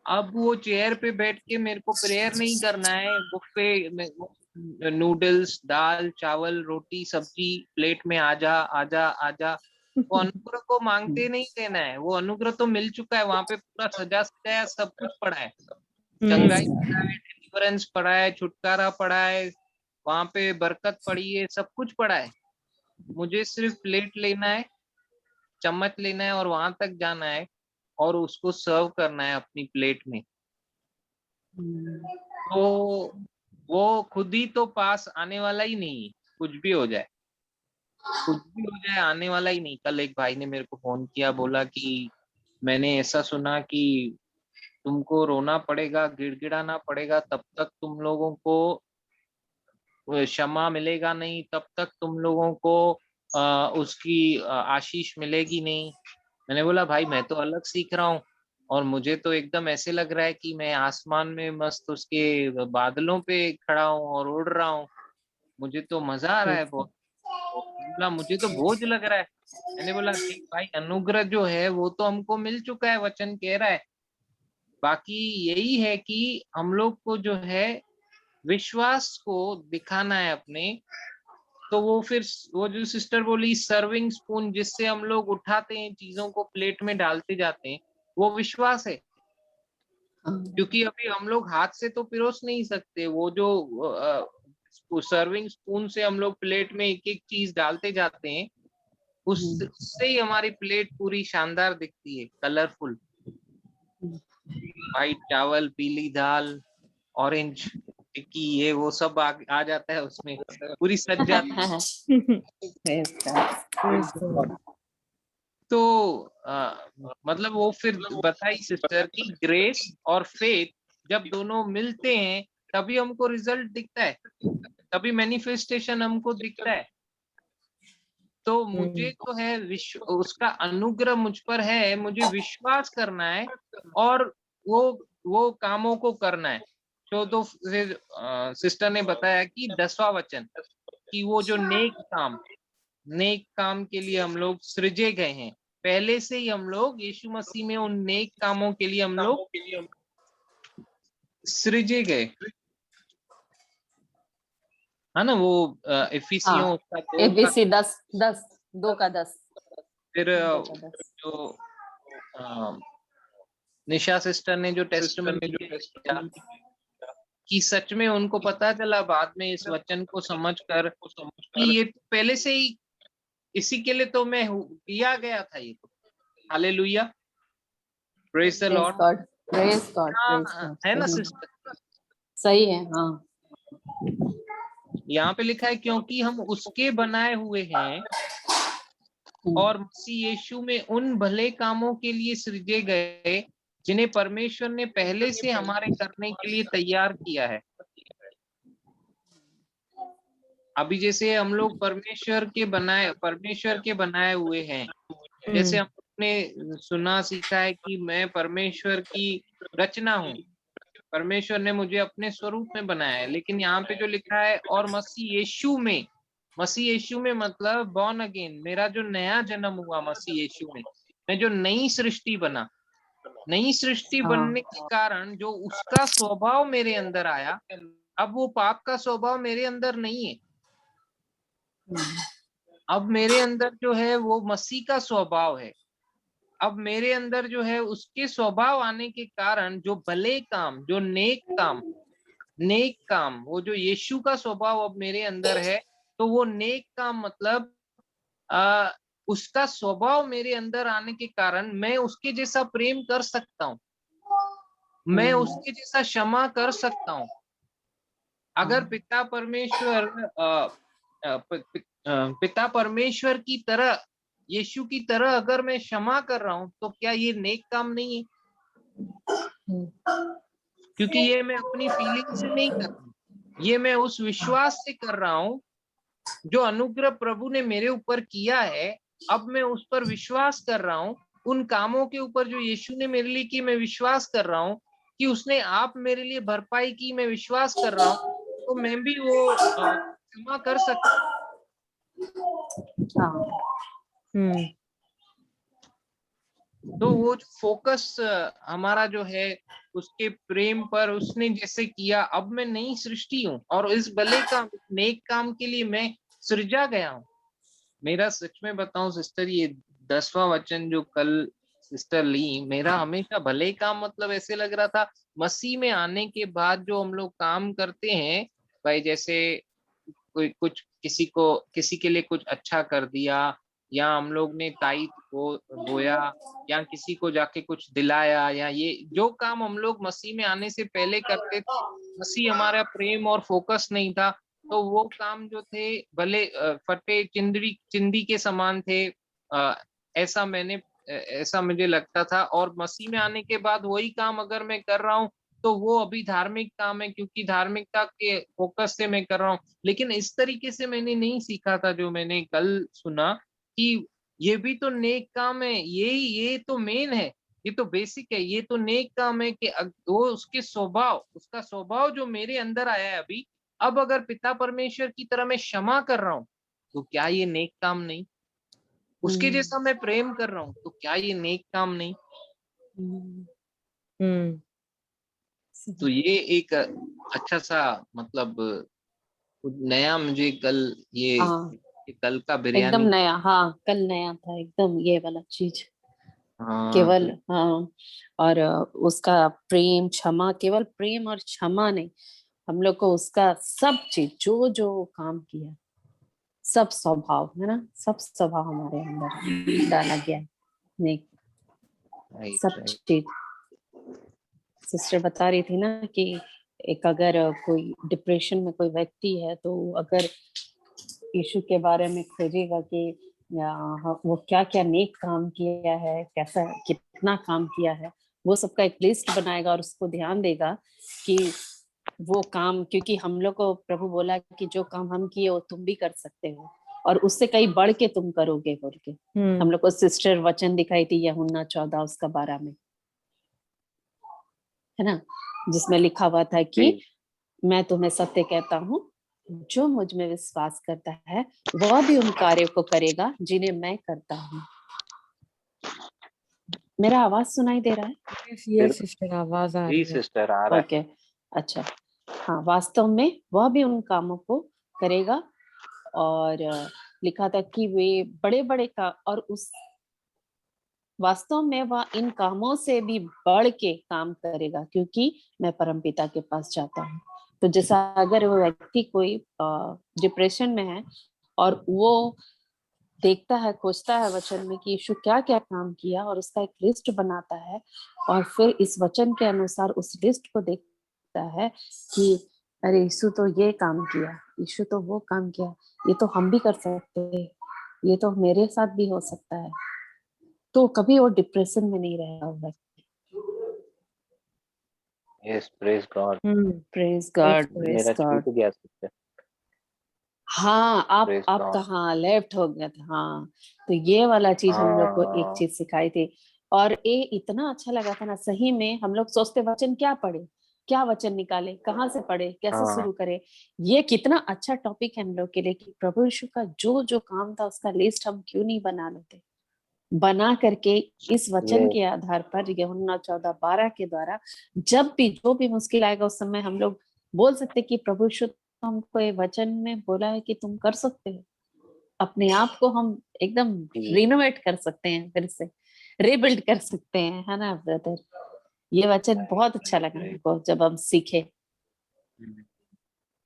अब वो चेयर पे बैठ के मेरे को प्रेयर नहीं करना है, बुफे में नूडल्स, दाल, चावल, रोटी, सब्जी प्लेट में आजा आजा आजा, वो अनुग्रह को मांगते नहीं देना है, वो अनुग्रह तो मिल चुका है, वहां पे पूरा सजा सजाया सब कुछ पड़ा है, चंगाई पड़ा है, डिलीवरेंस पड़ा है, छुटकारा पड़ा है, वहां पे बरकत पड़ी है, सब कुछ पड़ा है। मुझे सिर्फ प्लेट लेना है, चम्मच लेना है और वहां तक जाना है और उसको सर्व करना है अपनी प्लेट में। तो वो खुद ही तो पास आने वाला ही नहीं है, कुछ भी हो जाए, कुछ भी हो जाए आने वाला ही नहीं। कल एक भाई ने मेरे को फोन किया, बोला कि मैंने ऐसा सुना कि तुमको रोना पड़ेगा, गिड़गिड़ाना पड़ेगा, तब तक तुम लोगों को क्षमा मिलेगा नहीं, तब तक तुम लोगों को उसकी आशीष मिलेगी नहीं। मैंने बोला भाई मैं तो अलग सीख रहा हूँ और मुझे तो एकदम ऐसे लग रहा है कि मैं आसमान में मस्त उसके बादलों पे खड़ा हूँ और उड़ रहा हूँ, मुझे तो मजा आ रहा है बहुत। बोला मुझे तो बोझ लग रहा है। मैंने बोला देख भाई, अनुग्रह जो है वो तो हमको मिल चुका है, वचन कह रहा है, बाकी यही है कि हम लोग को जो है विश्वास को दिखाना है अपने। तो वो फिर वो जो सिस्टर बोली सर्विंग स्पून जिससे हम लोग उठाते हैं चीजों को प्लेट में डालते जाते हैं, वो विश्वास है। क्योंकि अभी हम लोग हाथ से तो पिरोस नहीं सकते, वो जो सर्विंग स्पून से हम लोग प्लेट में एक एक चीज डालते जाते हैं, उससे ही हमारी प्लेट पूरी शानदार दिखती है, कलरफुल। व्हाइट चावल, पीली दाल, ऑरेंज टिक्की, ये वो सब आ जाता है उसमें, पूरी सज जाती है। तो मतलब वो फिर बताई सिस्टर की ग्रेस और फेथ जब दोनों मिलते हैं तभी हमको रिजल्ट दिखता है, तभी मैनिफेस्टेशन हमको दिखता है। तो मुझे तो है उसका अनुग्रह मुझ पर है, मुझे विश्वास करना है और वो कामों को करना है। तो फिर सिस्टर ने बताया कि 10वां वचन कि वो जो नेक काम के लिए हम लोग सृजे गए हैं, पहले से ही हम लोग यीशु मसीह में उन नेक कामों के लिए हम लोग सृजे गए, है ना। वो इफिसियों उसका 2:10 फिर जो निशा सिस्टर ने जो टेस्टमनी कि सच में उनको पता चला बाद में इस वचन को समझकर कि ये पहले से ही इसी के लिए तो मैं किया गया था, ये तो hallelujah, praise the Lord, praise God है ना सिस्टर, सही है। हाँ, यहाँ पे लिखा है क्योंकि हम उसके बनाए हुए हैं और मसीह यीशु में उन भले कामों के लिए सृजे गए जिन्हें परमेश्वर ने पहले से हमारे करने के लिए तैयार किया है। अभी जैसे हम लोग परमेश्वर के बनाए हुए हैं, जैसे हमने सुना सीखा है कि मैं परमेश्वर की रचना हूँ, परमेश्वर ने मुझे अपने स्वरूप में बनाया है। लेकिन यहाँ पे जो लिखा है और मसीह यीशु में मतलब बॉर्न अगेन, मेरा जो नया जन्म हुआ मसीह यीशु में, मैं जो नई सृष्टि बनने के कारण जो उसका स्वभाव मेरे अंदर आया, अब वो पाप का स्वभाव मेरे अंदर नहीं है, अब मेरे अंदर जो है वो मसीह का स्वभाव है। अब मेरे अंदर जो है उसके स्वभाव आने के कारण जो भले काम, जो नेक काम, वो जो यीशु का स्वभाव अब मेरे अंदर है, तो वो नेक काम मतलब उसका स्वभाव मेरे अंदर आने के कारण मैं उसके जैसा प्रेम कर सकता हूँ, मैं उसके जैसा क्षमा कर सकता हूँ। अगर पिता परमेश्वर की तरह, यीशु की तरह अगर मैं क्षमा कर रहा हूँ, तो क्या ये नेक काम नहीं है? क्योंकि ये मैं अपनी फीलिंग से नहीं कर रहा हूँ, ये मैं उस विश्वास से कर रहा हूँ जो अनुग्रह प्रभु ने मेरे ऊपर किया है। अब मैं उस पर विश्वास कर रहा हूँ, उन कामों के ऊपर जो यीशु ने मेरे लिए की, मैं विश्वास कर रहा हूँ कि उसने आप मेरे लिए भरपाई की, मैं विश्वास कर रहा हूँ, तो मैं भी वो क्षमा कर सकता हूँ। तो वो जो फोकस हमारा जो है उसके प्रेम पर, उसने जैसे किया, अब मैं नई सृष्टि हूँ और इस भले काम, नेक काम के लिए मैं सृजा गया हूँ। मेरा सच में बताऊं सिस्टर, ये 10वां वचन जो कल सिस्टर ली, मेरा हमेशा भले काम मतलब ऐसे लग रहा था मसीह में आने के बाद जो हम लोग काम करते हैं भाई, जैसे कोई कुछ किसी के लिए कुछ अच्छा कर दिया, या हम लोग ने ताईत बोया, या किसी को जाके कुछ दिलाया, या ये जो काम हम लोग मसीह में आने से पहले करते थे, मसीह हमारा प्रेम और फोकस नहीं था, तो वो काम जो थे भले फटे चिंदी के समान थे। अ, ऐसा ऐसा मुझे लगता था, और मसीह में आने के बाद वही काम अगर मैं कर रहा हूँ तो वो अभी धार्मिक काम है, क्योंकि धार्मिकता के फोकस से मैं कर रहा हूँ। लेकिन इस तरीके से मैंने नहीं सीखा था जो मैंने कल सुना, कि ये भी तो नेक काम है, ये तो मेन है, ये तो बेसिक है, ये तो नेक काम है कि वो उसका स्वभाव जो मेरे अंदर आया है अभी, अब अगर पिता परमेश्वर की तरह मैं क्षमा कर रहा हूँ तो क्या ये नेक काम नहीं? उसके जैसा मैं प्रेम कर रहा हूँ तो क्या ये नेक काम नहीं? तो ये एक अच्छा सा मतलब नया मुझे कल ये हाँ कल का एकदम बिरयानी। नया, हाँ कल नया था एकदम ये वाला चीज। हाँ केवल हाँ, और उसका प्रेम क्षमा, केवल प्रेम और क्षमा नहीं, हम लोग को उसका सब चीज जो जो काम किया, सब स्वभाव है ना, सब स्वभाव हमारे अंदर डाला गया है। नहीं, राइट सब राइट। चीज सिस्टर बता रही थी ना कि एक अगर कोई डिप्रेशन में कोई व्यक्ति है तो अगर यीशु के बारे में खोजेगा कि वो क्या क्या नेक काम किया है, कैसा कितना काम किया है, वो सबका एक लिस्ट बनाएगा और उसको ध्यान देगा कि वो काम, क्योंकि हम लोग को प्रभु बोला कि जो काम हम किए वो तुम भी कर सकते हो और उससे कहीं बढ़ के तुम करोगे बोल के। हम लोग को सिस्टर वचन दिखाई थी यूहन्ना 14 उसका 12 में, है ना, जिसमें लिखा हुआ था कि मैं तुम्हें सत्य कहता हूँ, जो मुझ में विश्वास करता है वह भी उन कार्यों को करेगा जिन्हें मैं करता हूँ। मेरा आवाज सुनाई दे रहा है? यस सिस्टर, आवाज आ जी रही है। सिस्टर आ रहा है। ओके, अच्छा, हाँ वास्तव में वह भी उन कामों को करेगा, और लिखा था कि वे बड़े बड़े का, और उस वास्तव में वह इन कामों से भी बढ़ के काम करेगा क्योंकि मैं परमपिता के पास जाता हूँ। तो जैसा अगर वो व्यक्ति कोई डिप्रेशन में है और वो देखता है, खोजता है वचन में कि यीशु क्या क्या काम किया और उसका एक लिस्ट बनाता है, और फिर इस वचन के अनुसार उस लिस्ट को देखता है कि अरे यीशु तो ये काम किया, यीशु तो वो काम किया, ये तो हम भी कर सकते हैं, ये तो मेरे साथ भी हो सकता है, तो कभी वो डिप्रेशन में नहीं रहेगा वो। Yes praise God. Praise God, praise मेरा गॉड। छूट गया सिस्टर। हाँ प्रेज आप गॉड। कहाँ लेफ्ट हो गया था, हाँ तो ये वाला चीज हम लोग को एक हाँ चीज सिखाई थी, और ये इतना अच्छा लगा था ना, सही में हम लोग सोचते वचन क्या पढ़े, क्या वचन निकाले, कहाँ से पढ़े, कैसे हाँ शुरू करे। ये कितना अच्छा टॉपिक है हम लोग के लिए कि प्रभु यीशु का जो जो काम था उसका लिस्ट हम क्यों नहीं बना लेते, बना करके इस वचन ये के आधार पर यूहन्ना 14:12 के द्वारा जब भी जो भी मुश्किल आएगा उस समय हम लोग बोल सकते कि प्रभु यीशु हमको ये वचन में बोला है कि तुम कर सकते हो, अपने आप को हम एकदम रिनोवेट कर सकते हैं, फिर से रिबिल्ड कर सकते हैं, है ना ब्रदर। ये वचन बहुत अच्छा लगा हमको जब हम सीखे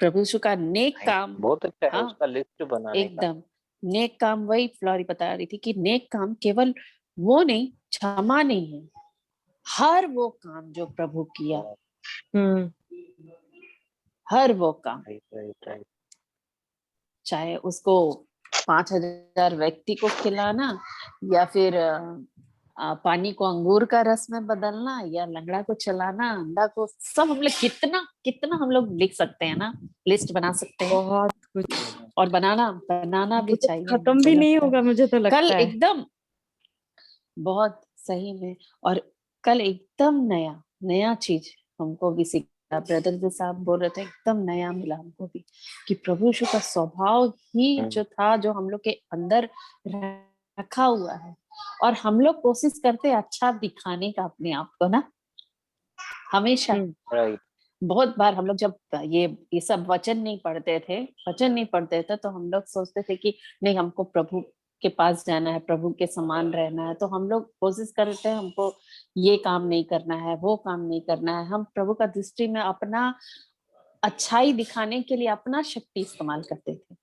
प्रभु यीशु का नेक काम। बहुत अच्छा है हाँ उसका लिस्ट बनाने का। एकदम नेक काम, वही फ्लोरी बता रही थी कि नेक काम केवल वो नहीं, क्षमा नहीं है, हर वो काम जो प्रभु किया, हर वो काम, राइट राइट राइट। चाहे उसको 5,000 व्यक्ति को खिलाना, या फिर पानी को अंगूर का रस में बदलना, या लंगड़ा को चलाना, अंधा को, सब हम लोग कितना कितना हम लोग लिख सकते हैं ना, लिस्ट बना सकते हैं, बहुत कुछ, और बनाना भी वो तो चाहिए खत्म हमको भी नहीं लगता है। होगा मुझे तो कल लगता है। एकदम बहुत सही में, और कल एकदम नया नया चीज हमको भी सीखा, ब्रदर जो साहब बोल रहे थे एकदम नया मिला हमको भी, कि प्रभु यीशु का स्वभाव ही जो था, जो हम लोग के अंदर रखा हुआ है, और हम लोग कोशिश करते हैं अच्छा दिखाने का अपने आप को ना, हमेशा। राइट। बहुत बार हम लोग जब ये सब वचन नहीं पढ़ते थे तो हम लोग सोचते थे कि नहीं, हमको प्रभु के पास जाना है, प्रभु के समान रहना है, तो हम लोग कोशिश करते हैं, हमको ये काम नहीं करना है, वो काम नहीं करना है। हम प्रभु का दृष्टि में अपना अच्छाई दिखाने के लिए अपना शक्ति इस्तेमाल करते थे,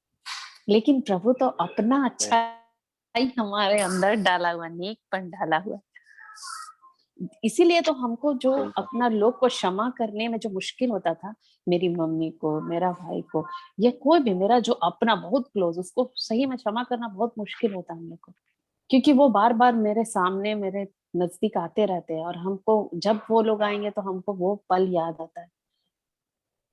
लेकिन प्रभु तो अपना अच्छाई हमारे अंदर डाला हुआ, नेकपन डाला हुआ। इसीलिए तो हमको जो अपना लोग को क्षमा करने में जो मुश्किल होता था, मेरी मम्मी को, मेरा भाई को, या कोई भी मेरा जो अपना बहुत क्लोज, उसको सही में क्षमा करना बहुत मुश्किल होता है हम लोग को, क्योंकि वो बार बार मेरे सामने, मेरे नजदीक आते रहते हैं, और हमको जब वो लोग आएंगे तो हमको वो पल याद आता है।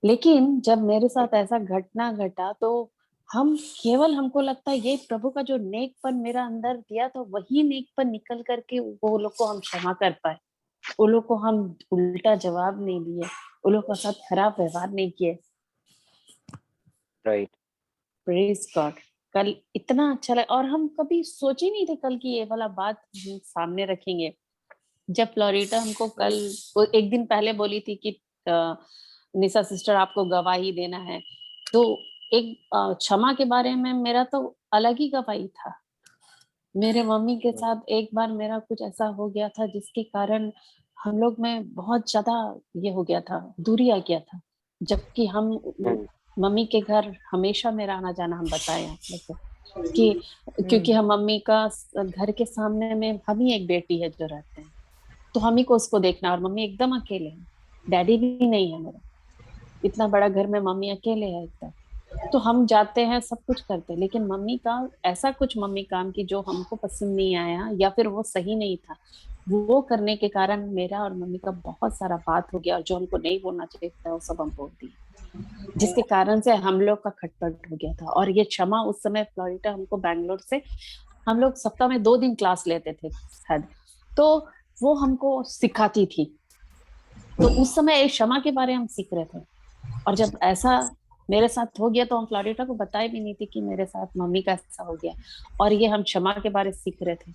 लेकिन जब मेरे साथ ऐसा घटना घटा तो हमको लगता है ये प्रभु का जो नेकपन मेरा अंदर दिया था, वही नेकपन निकल करके वो लोग को हम क्षमा कर पाए, वो लोग को हम उल्टा जवाब नहीं दिए, वो लोग के साथ खराब व्यवहार नहीं किए। राइट। Praise God. कल इतना अच्छा लगा, और हम कभी सोच ही नहीं थे कल की ये वाला बात हम सामने रखेंगे। जब फ्लोरिडा हमको कल, वो एक दिन पहले बोली थी कि निशा सिस्टर आपको गवाही देना है, तो एक क्षमा के बारे में मेरा तो अलग ही गवाही था। मेरे मम्मी के साथ एक बार मेरा कुछ ऐसा हो गया था जिसके कारण हम लोग में बहुत ज्यादा ये हो गया था, दूरी आ गया था, जबकि हम मम्मी के घर हमेशा मेरा आना जाना हम बताए आप लोग को कि क्योंकि हम मम्मी का घर के सामने में हम ही एक बेटी है जो रहते हैं, तो हम ही को उसको देखना, और मम्मी एकदम अकेले है, डैडी भी नहीं है मेरा, इतना बड़ा घर में मम्मी अकेले है एकदम। तो हम जाते हैं, सब कुछ करते हैं, लेकिन मम्मी का ऐसा कुछ मम्मी काम की जो हमको पसंद नहीं आया, या फिर वो सही नहीं था, वो करने के कारण मेरा और मम्मी का बहुत सारा बात हो गया, और जो हमको नहीं बोलना चाहिए था वो सब हम बोल दिए, जिसके कारण से हम लोग का खटपट हो गया था। और ये क्षमा उस समय फ्लोरिडा हमको बैंगलोर से, हम लोग सप्ताह में 2 दिन क्लास लेते थे शायद, तो वो हमको सिखाती थी, तो उस समय क्षमा के बारे में हम सीख रहे थे। और जब ऐसा मेरे साथ हो गया तो हम फ्लोरिडा को बताए भी नहीं थे कि मेरे साथ मम्मी का ऐसा हो गया, और ये हम क्षमा के बारे में सीख रहे थे।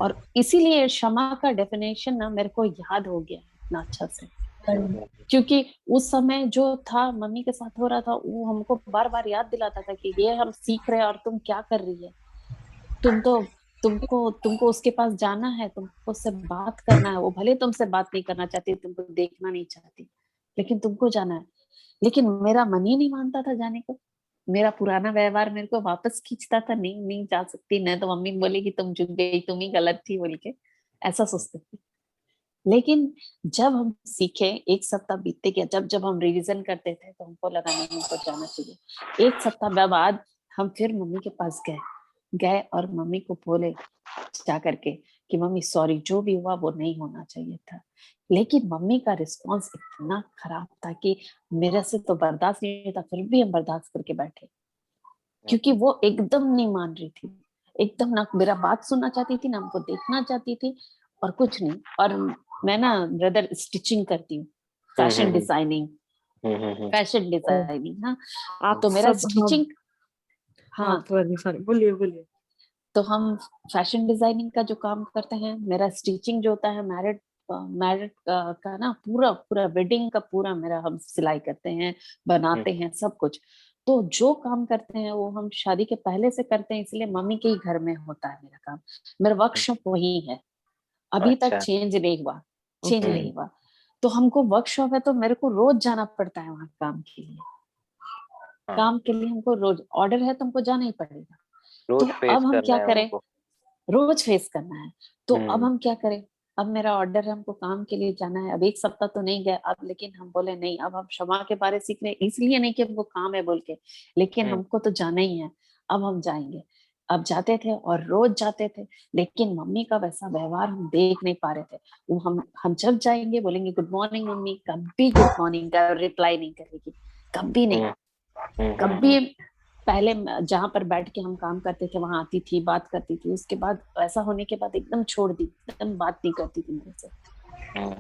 और इसीलिए क्षमा का डेफिनेशन ना मेरे को याद हो गया इतना अच्छा से, क्योंकि उस समय जो था मम्मी के साथ हो रहा था, वो हमको बार बार याद दिलाता था कि ये हम सीख रहे हैं और तुम क्या कर रही है, तुमको उसके पास जाना है, तुमको उससे बात करना है, वो भले तुमसे बात नहीं करना चाहती, तुमको देखना नहीं चाहती, लेकिन तुमको जाना है। लेकिन मेरा मन ही नहीं मानता था जाने को, मेरा पुराना व्यवहार मेरे को वापस खींचता था, नहीं जा सकती, नहीं तो मम्मी बोलेगी तुम चुप गई, तुम ही गलत थी बोल के, ऐसा सोचते थे। लेकिन जब हम सीखे, 1 सप्ताह बीतते गया, जब हम रिवीजन करते थे तो हमको लगा नहीं, हमको जाना चाहिए। 1 सप्ताह बाद हम फिर मम्मी के पास गए और मम्मी को बोले जा करके कि मम्मी सॉरी, जो भी हुआ वो नहीं होना चाहिए था। लेकिन मम्मी का रिस्पांस इतना खराब था कि मेरे से तो बर्दाश्त नहीं था, फिर भी हम बर्दाश्त करके बैठे, क्योंकि वो एकदम नहीं मान रही थी, एकदम ना मेरा बात सुनना चाहती थी, ना हमको देखना चाहती थी, और कुछ नहीं। और मैं ना ब्रदर स्टिचिंग करती हूँ, फैशन डिजाइनिंग, हाँ, तो मेरा स्टिचिंग, हाँ सॉरी, बोलिए। तो हम फैशन डिजाइनिंग का जो काम करते हैं, मेरा स्टिचिंग जो होता है, मैरिड का ना पूरा वेडिंग का पूरा मेरा हम सिलाई करते हैं, बनाते हैं सब कुछ। तो जो काम करते हैं वो हम शादी के पहले से करते हैं, इसलिए मम्मी के ही घर में होता है मेरा काम, मेरा वर्कशॉप वही है, अभी तक चेंज नहीं हुआ। तो हमको वर्कशॉप है तो मेरे को रोज जाना पड़ता है वहाँ काम के लिए, हमको रोज ऑर्डर है तो हमको जाना ही पड़ेगा। तो अब हम क्या करें, रोज फेस करना है, तो अब हम क्या करें, अब मेरा ऑर्डर है, हमको काम के लिए जाना है, अब 1 सप्ताह तो नहीं गए अब, लेकिन हम बोले नहीं, अब हम क्षमा के बारे सीख रहे, इसलिए नहीं कि हमको काम है बोल के, लेकिन हमको तो जाना ही है, अब हम जाएंगे। अब जाते थे और रोज जाते थे, लेकिन मम्मी का वैसा व्यवहार हम देख नहीं पा रहे थे। वो हम जब जाएंगे बोलेंगे गुड मॉर्निंग मम्मी, कभी गुड मॉर्निंग का रिप्लाई नहीं करेगी, कभी नहीं, कभी। पहले जहाँ पर बैठ के हम काम करते थे वहां आती थी, बात करती थी, उसके बाद ऐसा होने के बाद एकदम छोड़ दी, एकदम बात नहीं करती थी मेरे से।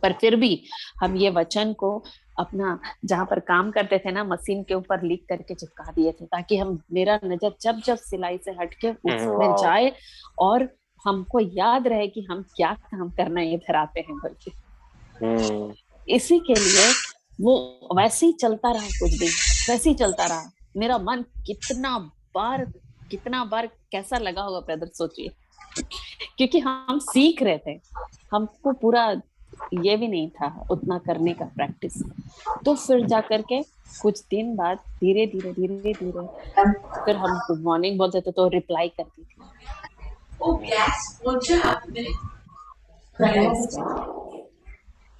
पर फिर भी हम ये वचन को अपना जहाँ पर काम करते थे ना, मशीन के ऊपर लिख करके चिपका दिए थे, ताकि हम मेरा नजर जब सिलाई से हटके उसमें जाए और हमको याद रहे कि हम क्या काम करना इधर आते हैं बोल के। इसी के लिए वो वैसे ही चलता रहा, कुछ दिन वैसे ही चलता रहा। मेरा मन कितना बार कैसा लगा होगा ब्रदर, सोचिए। क्योंकि हम सीख रहे थे, हमको पूरा ये भी नहीं था उतना करने का प्रैक्टिस। तो फिर जा करके कुछ दिन बाद धीरे धीरे फिर हम गुड मॉर्निंग बोलते थे तो रिप्लाई करती थी।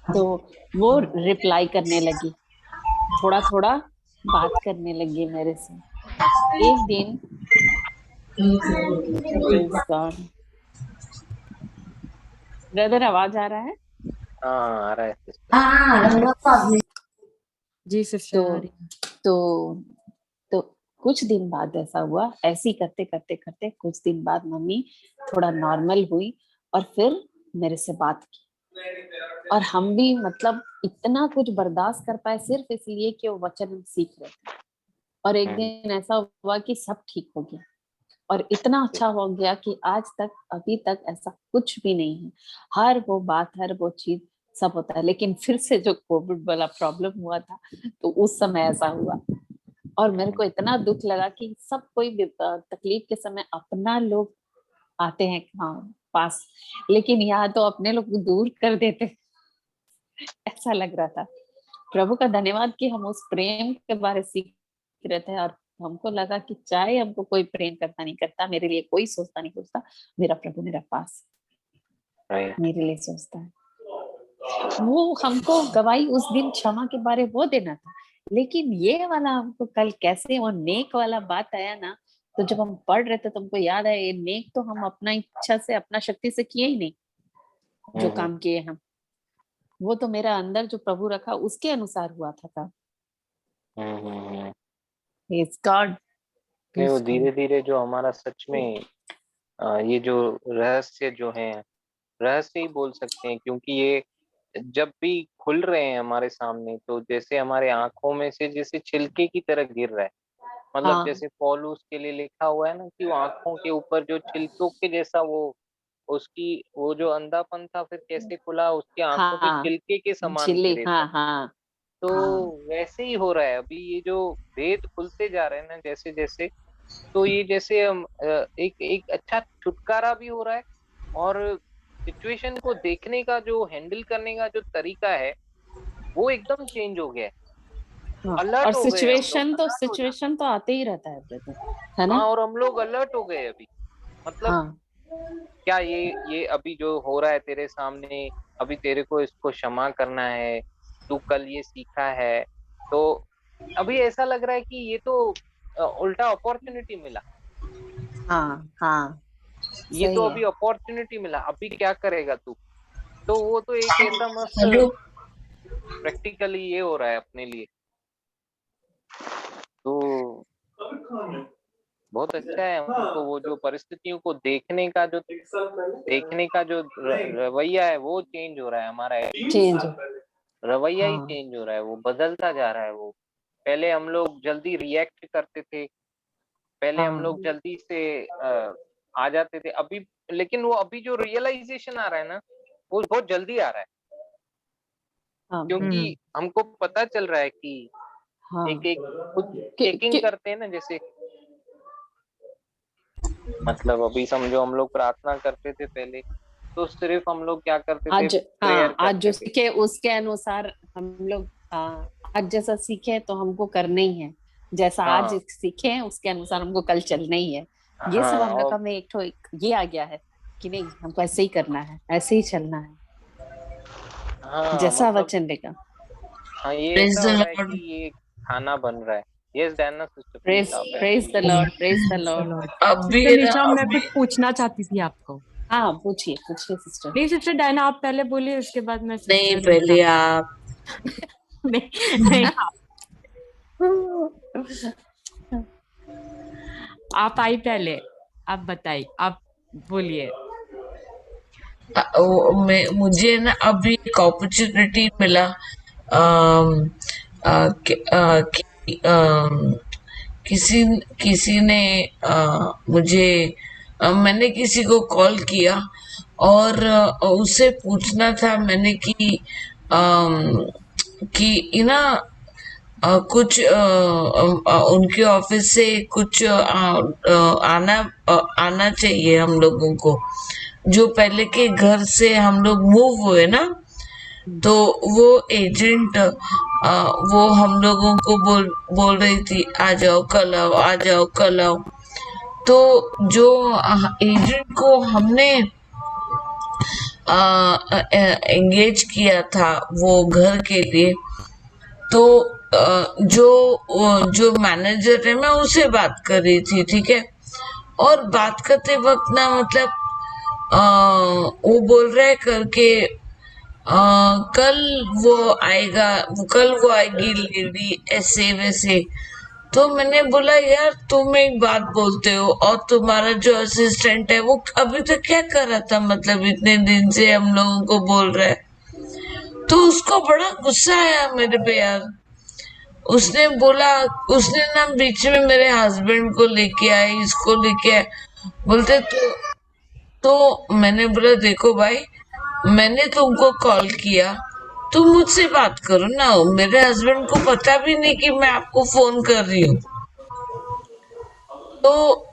तो वो रिप्लाई करने लगी, थोड़ा थोड़ा बात करने लगी मेरे से। एक दिन ब्रदर आवाज आ रहा है? हाँ, आ रहा है। जी सिस्टर। तो कुछ दिन बाद ऐसा हुआ, ऐसे ही करते कुछ दिन बाद मम्मी थोड़ा नॉर्मल हुई और फिर मेरे से बात की। और हम भी मतलब इतना कुछ बर्दाश्त कर पाए सिर्फ इसलिए कि वो वचन हम सीख रहे थे। और एक दिन ऐसा हुआ कि सब ठीक हो गया और इतना अच्छा हो गया कि आज तक अभी तक ऐसा कुछ भी नहीं है। हर वो बात, हर वो चीज सब होता है। लेकिन फिर से जो कोविड वाला प्रॉब्लम हुआ था तो उस समय ऐसा हुआ और मेरे को इतना दुख लगा कि सब कोई तकलीफ के समय अपना लोग आते हैं पास, लेकिन यहाँ तो अपने लोग दूर कर देते। ऐसा लग रहा था। प्रभु का धन्यवाद कि हम उस प्रेम के बारे सीख रहे थे और हमको लगा कि चाहे हमको कोई प्रेम करता नहीं करता, मेरे लिए कोई सोचता नहीं सोचता, मेरा प्रभु मेरा पास मेरे लिए सोचता है। वो हमको गवाही उस दिन क्षमा के बारे वो देना था, लेकिन ये वाला हमको कल कैसे वो नेक वाला बात आया ना, तो जब हम पढ़ रहे थे तो हमको याद है ये नेक तो हम अपना इच्छा से अपना शक्ति से किए ही नहीं, जो काम किए हम वो तो मेरा अंदर जो प्रभु रखा उसके अनुसार हुआ था काम। Praise God. नहीं, वो धीरे धीरे जो हमारा सच में ये जो रहस्य जो है, रहस्य ही बोल सकते हैं, क्योंकि ये जब भी खुल रहे हैं हमारे सामने तो जैसे हमारे आंखों में से जैसे छिलके की तरह गिर रहा है। मतलब जैसे पौलुस के लिए लिखा हुआ है ना कि वो आंखों के ऊपर जो छिलकों के जैसा वो उसकी वो जो अंधापन था फिर कैसे खुला, उसकी आंखों पे छिलके के समान गिरे थे। तो वैसे ही हो रहा है अभी ये जो भेद खुलते जा रहे हैं ना जैसे जैसे, तो ये जैसे हम एक अच्छा छुटकारा भी हो रहा है और सिचुएशन को देखने का जो हैंडल करने का जो तरीका है वो एकदम चेंज हो गया है। अलर्ट और हो गए सिचुएशन तो आते ही रहता है ना। हाँ, और हम लोग अलर्ट हो गए अभी। मतलब क्या ये अभी जो हो रहा है तेरे सामने, अभी तेरे को इसको क्षमा करना है, तू कल ये सीखा है, तो अभी ऐसा लग रहा है कि ये तो उल्टा अपॉर्चुनिटी मिला। ये तो अभी अपॉर्चुनिटी मिला, अभी क्या करेगा तू? तो वो तो एक ऐसा मस्त प्रैक्टिकली ये हो रहा है अपने लिए। तो बहुत अच्छा है हमको वो जो परिस्थितियों को देखने का जो रवैया है वो चेंज हो रहा है हमारा। रवैया ही चेंज हो रहा है, वो बदलता जा रहा है। वो पहले हम लोग जल्दी रिएक्ट करते थे, पहले हम लोग जल्दी से आ जाते थे, अभी लेकिन वो अभी जो रियलाइजेशन आ रहा है ना वो बहुत जल्दी आ रहा है। क्योंकि हमको पता चल रहा है कि एक खुद चेकिंग करते हैं ना, जैसे मतलब अभी समझो हम लोग प्रार्थना करते थे पहले तो सिर्फ हम लोग क्या करते थे, आज जो सीखे उसके अनुसार हम लोग आज जैसा सीखे तो हमको करना ही है, जैसा आज सीखे हैं उसके अनुसार हमको कल चलना ही है। ये सब हम लोग का में एक ये आ गया है कि नहीं हमको ऐसे ही करना है, ऐसे ही चलना है, जैसा वचन देगा। ये ऐसा हो रहा है कि ये खाना बन रहा है। Yes, Diana sister. Praise the Lord. Praise the Lord. अब भी मैं कुछ पूछना चाहती थी आपको। पूछिए सिस्टर। नहीं सिस्टर डायना आप पहले बोलिए, उसके बाद मैं नहीं पहले आप नहीं आप आई पहले, आप बताइए, आप बोलिए। मुझे ना अभी एक अपॉर्चुनिटी मिला किसी ने मुझे मैंने किसी को कॉल किया और उससे पूछना था मैंने कि ना कुछ उनके ऑफिस से कुछ आना चाहिए हम लोगों को, जो पहले के घर से हम लोग मूव हुए ना, तो वो एजेंट वो हम लोगों को बोल रही थी आ जाओ कल आओ, आ जाओ कल आओ। तो जो एजेंट को हमने एंगेज किया था वो घर के लिए, तो जो मैनेजर है मैं उससे बात कर रही थी, ठीक है। और बात करते वक्त ना मतलब वो बोल रहा है करके कल वो आएगा, कल वो आएगी लेडी, ऐसे वैसे। तो मैंने बोला यार तुम एक बात बोलते हो और तुम्हारा जो असिस्टेंट है वो अभी तक क्या कर रहा था, मतलब इतने दिन से हम लोगों को बोल रहा है। तो उसको बड़ा गुस्सा आया मेरे पे यार। उसने बोला, उसने ना बीच में मेरे हस्बैंड को लेके आए, इसको लेके आए, बोलते तो मैंने बोला देखो भाई, मैंने तुमको कॉल किया, तुम मुझसे बात करो ना, मेरे हस्बैंड को पता भी नहीं कि मैं आपको फोन कर रही हूँ। तो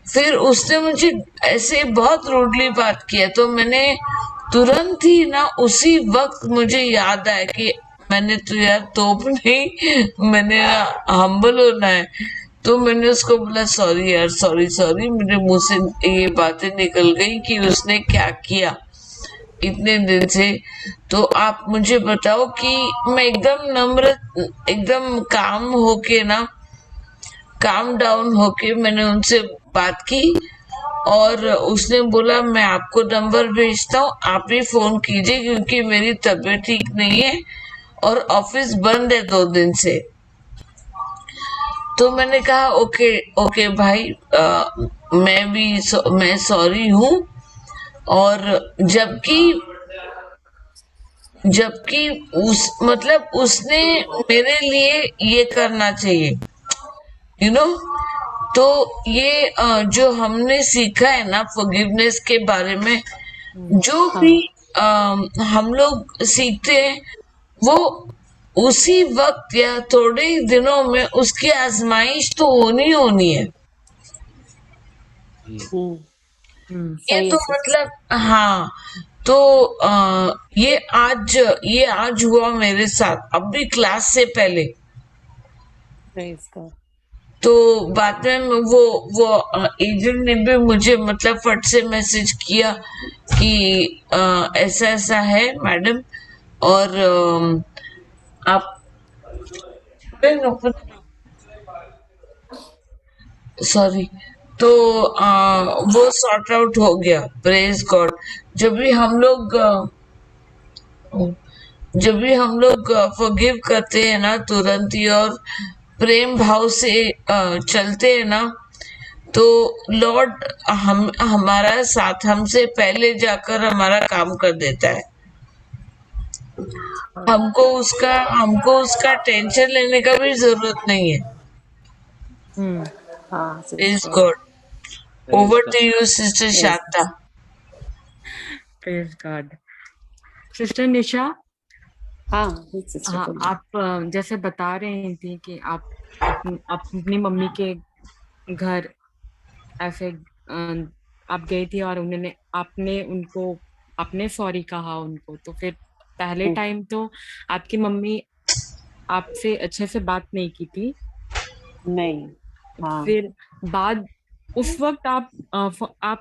फिर उसने मुझे ऐसे बहुत रूडली बात किया, तो मैंने तुरंत ही ना उसी वक्त मुझे याद आया कि मैंने तो यार तोप नहीं, मैंने हम्बल होना है। तो मैंने उसको बोला सॉरी यार, सॉरी सॉरी, मेरे मुंह से ये बातें निकल गई कि उसने क्या किया इतने दिन से। तो आप मुझे बताओ कि मैं एकदम नम्र, एकदम काम डाउन होके मैंने उनसे बात की और उसने बोला मैं आपको नंबर भेजता हूँ, आप ही फोन कीजिए क्योंकि मेरी तबीयत ठीक नहीं है और ऑफिस बंद है 2 दिन से। तो मैंने कहा ओके ओके भाई, मैं सॉरी हूँ। और जबकि मतलब उसने मेरे लिए ये करना चाहिए, यू नो। तो ये जो हमने सीखा है ना फॉरगिवनेस के बारे में, जो भी हम लोग सीखते हैं वो उसी वक्त या थोड़े ही दिनों में उसकी आजमाइश तो होनी है। ये सही तो है सिस्टर। मतलब हाँ। तो ये आज हुआ मेरे साथ, अभी क्लास से पहले। Praise God. तो बाद में वो एजेंट ने भी मुझे मतलब फट से मैसेज किया कि ऐसा ऐसा है मैडम, और आप सॉरी। तो वो सॉर्ट आउट हो गया, प्रेज गॉड। जब भी हम लोग जब भी हम लोग फॉरगिव करते हैं ना तुरंत ही और प्रेम भाव से चलते हैं ना, तो लॉर्ड हमारा साथ हमसे पहले जाकर हमारा काम कर देता है। हमको उसका टेंशन लेने का भी जरूरत नहीं है। हाँ praise sister. God. Over to you sister praise Shanta. Praise God. Sister Nisha, हाँ सिस्टर हाँ बोलिए। आप जैसे बता रहे थे कि आप अपनी मम्मी के घर ऐसे आप गई थी और आपने सॉरी कहा उनको, तो फिर पहले टाइम तो आपकी मम्मी आपसे अच्छे से बात नहीं की थी। नहीं। हाँ फिर बाद उस वक्त आप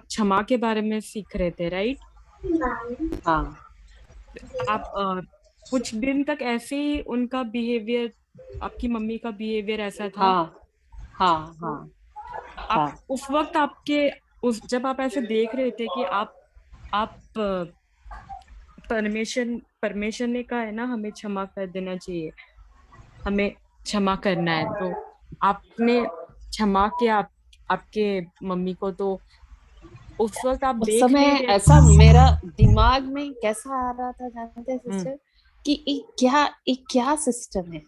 क्षमा के बारे में सीख रहे थे, राइट? हाँ आप कुछ दिन तक ऐसे ही उनका बिहेवियर, आपकी मम्मी का बिहेवियर ऐसा था। हाँ हाँ हाँ आप हाँ उस वक्त जब आप ऐसे देख रहे थे कि आप परमेश्वर ने कहा है ना हमें क्षमा कर देना चाहिए, हमें क्षमा करना है, तो आपने क्षमा किया आपके मम्मी को। तो उस वक्त आप उस देख समय नहीं रहे। ऐसा मेरा दिमाग में कैसा आ रहा था जानते हैं हम्म, सिस्टर, कि ये क्या सिस्टम है।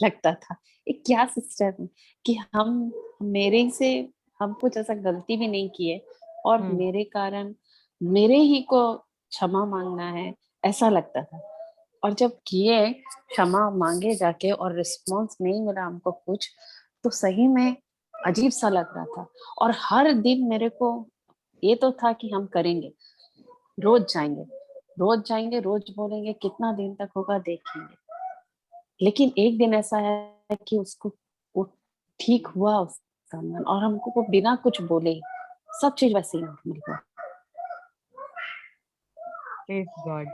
लगता था ये क्या सिस्टम है कि हम मेरे से हम कुछ ऐसा गलती भी नहीं किए और हम्म। मेरे कारण मेरे ही को क्षमा मांगना है, ऐसा लगता था। और जब किए, क्षमा मांगे जाके और रिस्पॉन्स नहीं मिला हमको कुछ, तो सही में अजीब सा लग रहा था। और हर दिन मेरे को ये तो था कि हम करेंगे, रोज जाएंगे, रोज जाएंगे, रोज बोलेंगे, कितना दिन तक होगा देखेंगे। लेकिन एक दिन ऐसा है कि उसको वो ठीक हुआ उसका मन, और हमको वो बिना कुछ बोले ही सब चीज वैसे ही नॉर्मल हुआ। Praise God.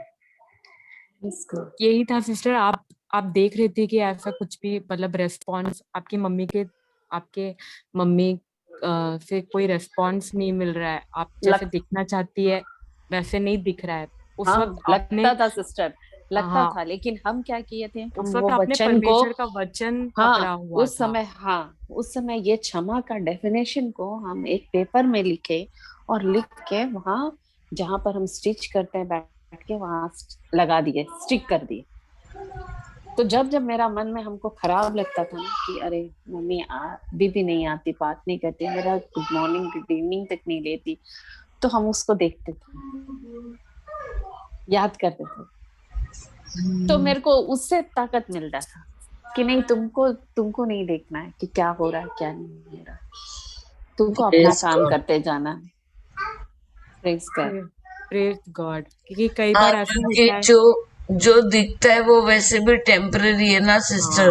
इसको यही था सिस्टर, आप देख रहे थे कि ऐसा कुछ भी मतलब रेस्पॉन्स आपकी मम्मी के, आपके मम्मी से कोई रेस्पॉन्स नहीं मिल रहा है, आप जैसे लग दिखना चाहती है वैसे नहीं दिख रहा है, उस हाँ, वक्त आपने, लगता था सिस्टर, लगता हाँ था। लेकिन हम क्या किए थे, हम उस वो वक्त आपने वचन को, परमेश्वर का वचन पकड़ा हाँ हुआ उस था। समय, हाँ उस समय ये क्षमा का डेफिनेशन को हम एक पेपर में लिखे और लिख के वहां जहां पर हम स्टिच करते हैं बैठ के वहां लगा दिए, स्टिक कर दिए। तो जब जब मेरा मन में हमको खराब लगता था ना कि अरे मम्मी अभी भी नहीं आती, बात नहीं करती, मेरा गुड मॉर्निंग गुड इवनिंग तक नहीं लेती, तो हम उसको देखते थे, याद करते थे। तो मेरे को उससे ताकत मिल रहा था कि नहीं, तुमको तुमको नहीं देखना है कि क्या हो रहा है क्या नहीं हो रहा है, तुमको अपना प्रेज काम गॉड। करते जाना है। प्रेज कर। प्रेज गॉड, क्योंकि कई हाँ, बार ऐसा क्योंकि होता है। जो जो दिखता है वो वैसे भी टेम्पररी है ना सिस्टर।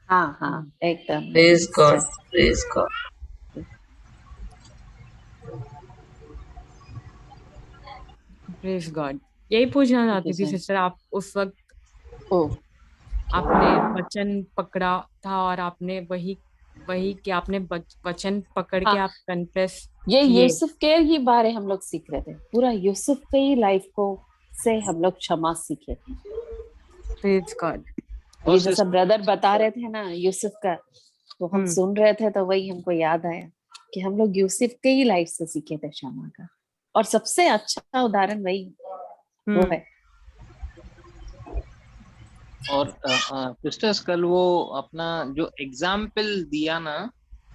हाँ। हाँ हाँ एकदम praise God, sister. Praise God. Praise God, यही पूछना थैंक यू चाहती थी सर। सिस्टर, आप उस वक्त ओ आपने वचन पकड़ा था और आपने वही वही कि आपने वचन पकड़ के हाँ, आप कन्फेस ये किए। यूसुफ के ही बारे हम लोग सीख रहे थे, पूरा यूसुफ के ही लाइफ को से हम लोग क्षमा सीखे थे। Praise God. और ये जैसा ब्रदर बता रहे थे ना यूसुफ का, तो हम हम्म। सुन रहे थे तो वही हमको याद आया कि हम लोग यूसुफ के ही लाइफ से सीखे थे क्षमा का, और सबसे अच्छा उदाहरण वही वो हम्म। है। और सिस्टर्स कल वो अपना जो एग्जाम्पल दिया ना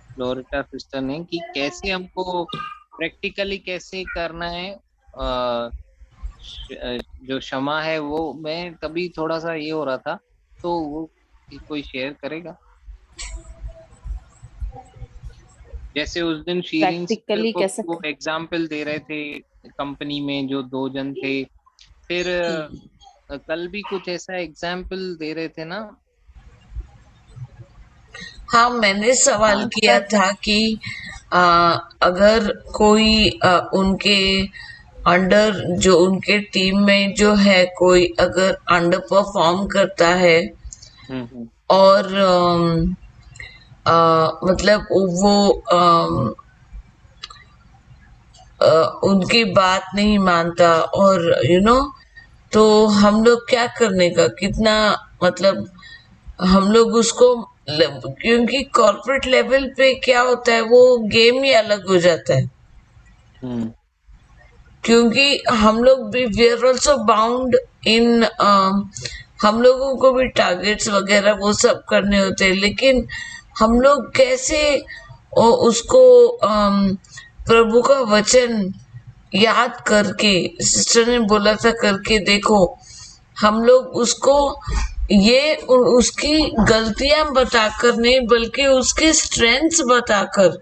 फ्लोरिटा सिस्टर ने, कि कैसे हमको प्रैक्टिकली कैसे करना है, जो क्षमा है वो, मैं तभी थोड़ा सा ये हो रहा था, तो वो कोई शेयर करेगा? जैसे उस दिन शीरिन सिस्टर प्रैक्टिकली को कैसे वो एग्जाम्पल दे रहे थे कंपनी में जो दो जन थे, फिर कल भी कुछ ऐसा एग्जाम्पल दे रहे थे ना। हाँ, मैंने सवाल हाँ किया तब था कि आ, अगर कोई उनके अंडर, जो उनके टीम में जो है कोई अगर अंडर परफॉर्म करता है हम्म। और मतलब वो उनकी बात नहीं मानता और तो हम लोग क्या करने का, कितना मतलब हम लोग उसको, क्योंकि कॉर्पोरेट लेवल पे क्या होता है वो गेम ही अलग हो जाता है, हम्म। क्योंकि हम लोग भी we are also bound in, हम लोगों को भी टारगेट्स वगैरह वो सब करने होते हैं, लेकिन हम लोग कैसे उसको प्रभु का वचन याद करके, सिस्टर ने बोला था करके देखो, हम लोग उसको ये उसकी गलतियां बताकर नहीं बल्कि उसके स्ट्रेंथ्स बताकर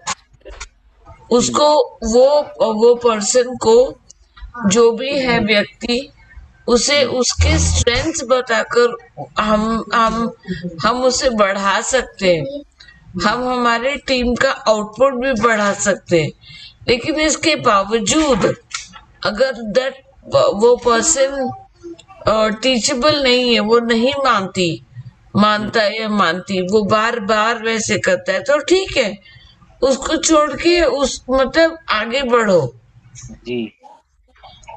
उसको, वो पर्सन को, जो भी है व्यक्ति, उसे उसके स्ट्रेंथ्स बताकर हम उसे बढ़ा सकते हैं, हम हमारे टीम का आउटपुट भी बढ़ा सकते हैं। लेकिन इसके बावजूद अगर दैट वो पर्सन टीचेबल नहीं है, वो नहीं मानता है या मानती, वो बार बार वैसे करता है, तो ठीक है, उसको छोड़ के उस मतलब आगे बढ़ो जी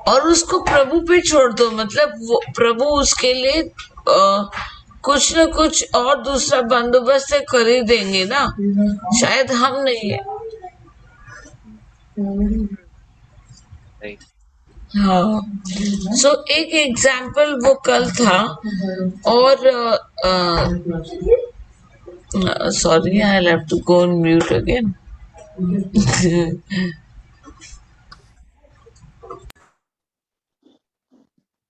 और उसको प्रभु पे छोड़ दो, मतलब वो प्रभु उसके लिए कुछ न कुछ और दूसरा बंदोबस्त कर ही देंगे ना, शायद हम नहीं है। सही। हाँ, सो एक एग्जाम्पल वो कल था। और sorry, I have to go on mute again.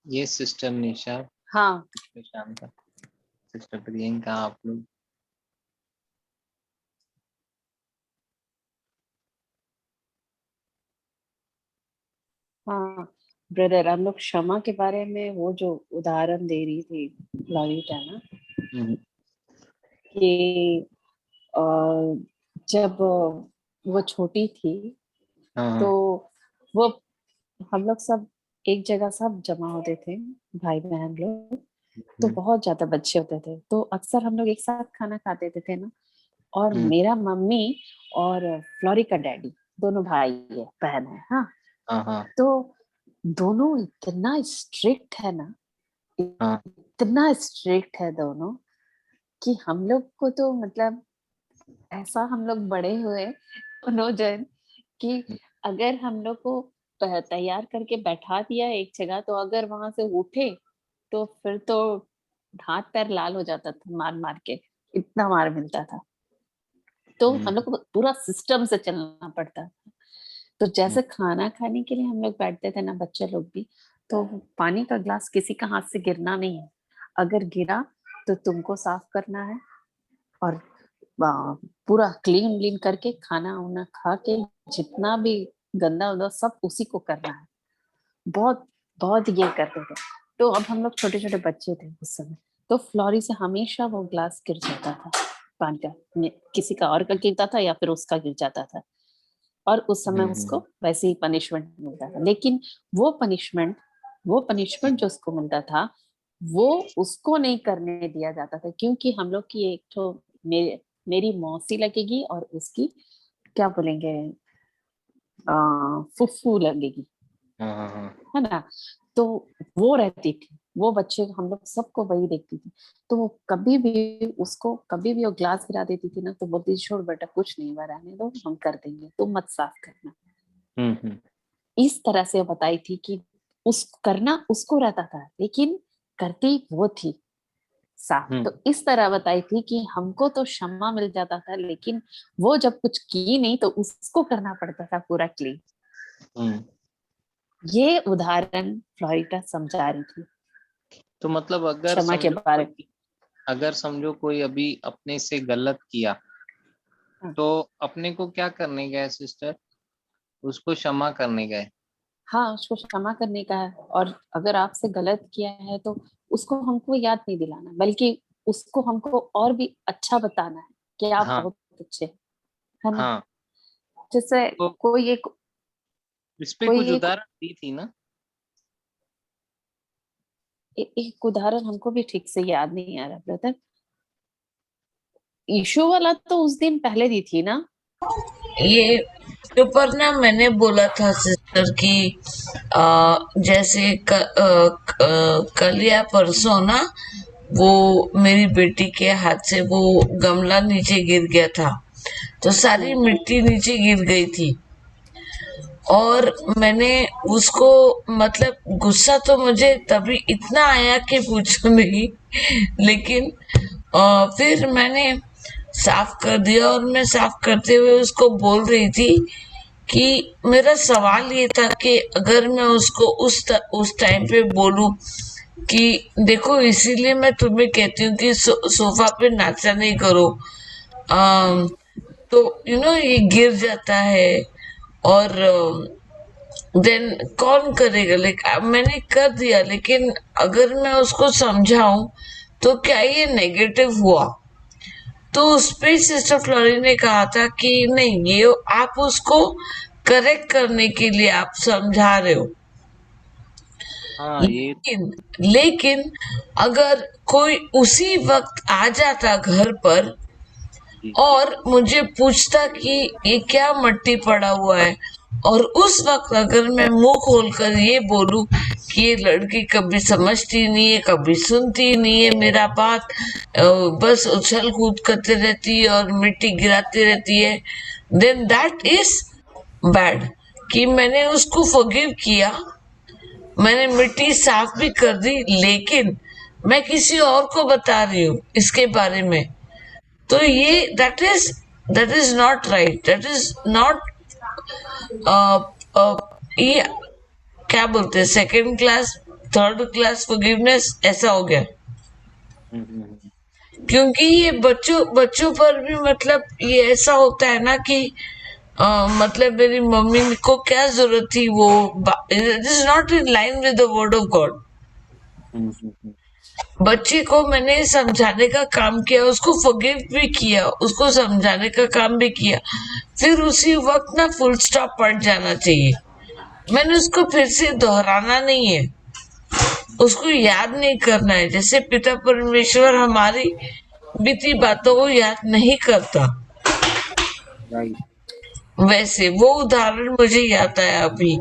ये सिस्टर निशा, हाँ सिस्टर शांता, सिस्टर प्रियंका, आप लोग। हाँ ब्रदर, हम लोग क्षमा के बारे में वो जो उदाहरण दे रही थी ललिता ना, हम्म, कि अ, जब वो छोटी थी हाँ तो हाँ, वो हम लोग सब एक जगह सब जमा होते थे, भाई बहन लोग। तो बहुत ज्यादा बच्चे होते थे, तो अक्सर हम लोग एक साथ खाना खाते थे ना। और हम्म, मेरा मम्मी और फ्लोरी का डैडी, दोनों भाई है बहन है, हाँ। हाँ हाँ तो दोनों इतना स्ट्रिक्ट है ना, हाँ, इतना स्ट्रिक्ट है दोनों, कि हम लोग को तो मतलब ऐसा हम लोग बड़े हुए दोनों जन, कि अगर हम लोग को तैयार करके बैठा दिया एक जगह, तो अगर वहां से उठे तो फिर तो हाथ पैर लाल हो जाता था, मार मार के इतना मार मिलता था। तो हम लोग को पूरा सिस्टम से चलना पड़ता था। तो जैसे खाना खाने के लिए हम लोग बैठते थे ना, बच्चे लोग भी, तो पानी का ग्लास किसी का हाथ से गिरना नहीं है। अगर गिरा तो तुमको साफ करना है, और पूरा क्लीन व्लीन करके खाना उना खा के, जितना भी गंदा उंदा सब उसी को करना है। बहुत बहुत ये करते थे। तो अब हम लोग छोटे छोटे बच्चे थे उस समय, तो फ्लोरी से हमेशा वो ग्लास गिर जाता था पानी का, किसी का और का गिरता था या फिर उसका गिर जाता था। और उस समय उसको वैसे ही पनिशमेंट मिलता था। लेकिन वो पनिशमेंट जो उसको मिलता था, वो उसको नहीं करने दिया जाता था, क्योंकि हम लोग की एक तो मेरी मौसी लगेगी, और उसकी क्या बोलेंगे, फुफ्फू लगेगी, हाँ हाँ हाँ, है ना। तो वो रहती थी, वो बच्चे हम लोग सबको वही देखती थी। तो वो कभी भी वो ग्लास गिरा देती थी ना, तो बोलती थी, छोड़ बेटा कुछ नहीं हुआ, रहने दो, हम कर देंगे, तुम मत साफ करना। हम्म, इस तरह से वो बताई थी कि उस करना उसको रहता था, लेकिन करती वो थी साफ। तो इस तरह बताई थी कि हमको तो क्षमा मिल जाता था, लेकिन वो जब कुछ की नहीं तो उसको करना पड़ता था पूरा क्लीन। हम्म। ये उदाहरण फ्लोरिडा समझा रही थी तो मतलब क्षमा के बारे में। अगर समझो कोई अभी अपने से गलत किया, हाँ, तो अपने को क्या करने गए सिस्टर? उसको क्षमा करने गए। हाँ, उसको क्षमा करने का है। और अगर आपसे गलत किया है तो उसको हमको याद नहीं दिलाना, बल्कि उसको हमको और भी अच्छा बताना है कि आप हाँ बहुत अच्छे हैं, है ना। हाँ, जैसे तो कोई एक इस पे कोई कुछ एक उदाहरण दी थी ना? एक उदाहरण हमको भी ठीक से याद नहीं आ रहा ब्रदर। ईशु वाला तो उस दिन पहले दी थी ना। ये ऊपर ना मैंने बोला था सिस्टर कि जैसे कल या परसों ना, वो मेरी बेटी के हाथ से वो गमला नीचे गिर गया था, तो सारी मिट्टी नीचे गिर गई थी। और मैंने उसको, मतलब गुस्सा तो मुझे तभी इतना आया कि पूछो नहीं। लेकिन फिर मैंने साफ कर दिया, और मैं साफ करते हुए उसको बोल रही थी कि मेरा सवाल ये था कि अगर मैं उसको उस टाइम पे बोलूं कि देखो, इसीलिए मैं तुम्हें कहती हूँ कि सोफा पे नाचा नहीं करो, तो ये गिर जाता है, और देन कौन करेगा। मैंने कर दिया, लेकिन अगर मैं उसको समझाऊं तो क्या ये नेगेटिव हुआ? तो उस पे सिस्टर फ्लोरी ने कहा था कि नहीं, ये आप उसको करेक्ट करने के लिए आप समझा रहे हो। हाँ ये लेकिन अगर कोई उसी वक्त आ जाता घर पर जी, और मुझे पूछता कि ये क्या मट्टी पड़ा हुआ है, और उस वक्त अगर मैं मुंह खोलकर ये बोलूं कि ये लड़की कभी समझती नहीं है, कभी सुनती नहीं है मेरा बात, बस उछल कूद करती रहती है और मिट्टी गिराती रहती है, देन दैट इज बैड। कि मैंने उसको फॉरगिव किया, मैंने मिट्टी साफ भी कर दी, लेकिन मैं किसी और को बता रही हूँ इसके बारे में, तो ये that is that is not right, that is not ये क्या बोलते हैं, second class third class forgiveness ऐसा हो गया। क्योंकि ये बच्चों पर भी मतलब ये ऐसा होता है ना कि मतलब मेरी मम्मी को क्या जरूरत थी, वो it is not in line with the word of God. बच्चे को मैंने समझाने का काम किया, उसको फॉरगिव भी किया, उसको समझाने का काम भी किया, फिर उसी वक्त ना फुल स्टॉप पड़ जाना चाहिए। मैंने उसको फिर से दोहराना नहीं है, उसको याद नहीं करना है। जैसे पिता परमेश्वर हमारी बीती बातों को याद नहीं करता, वैसे वो उदाहरण मुझे याद आया अभी।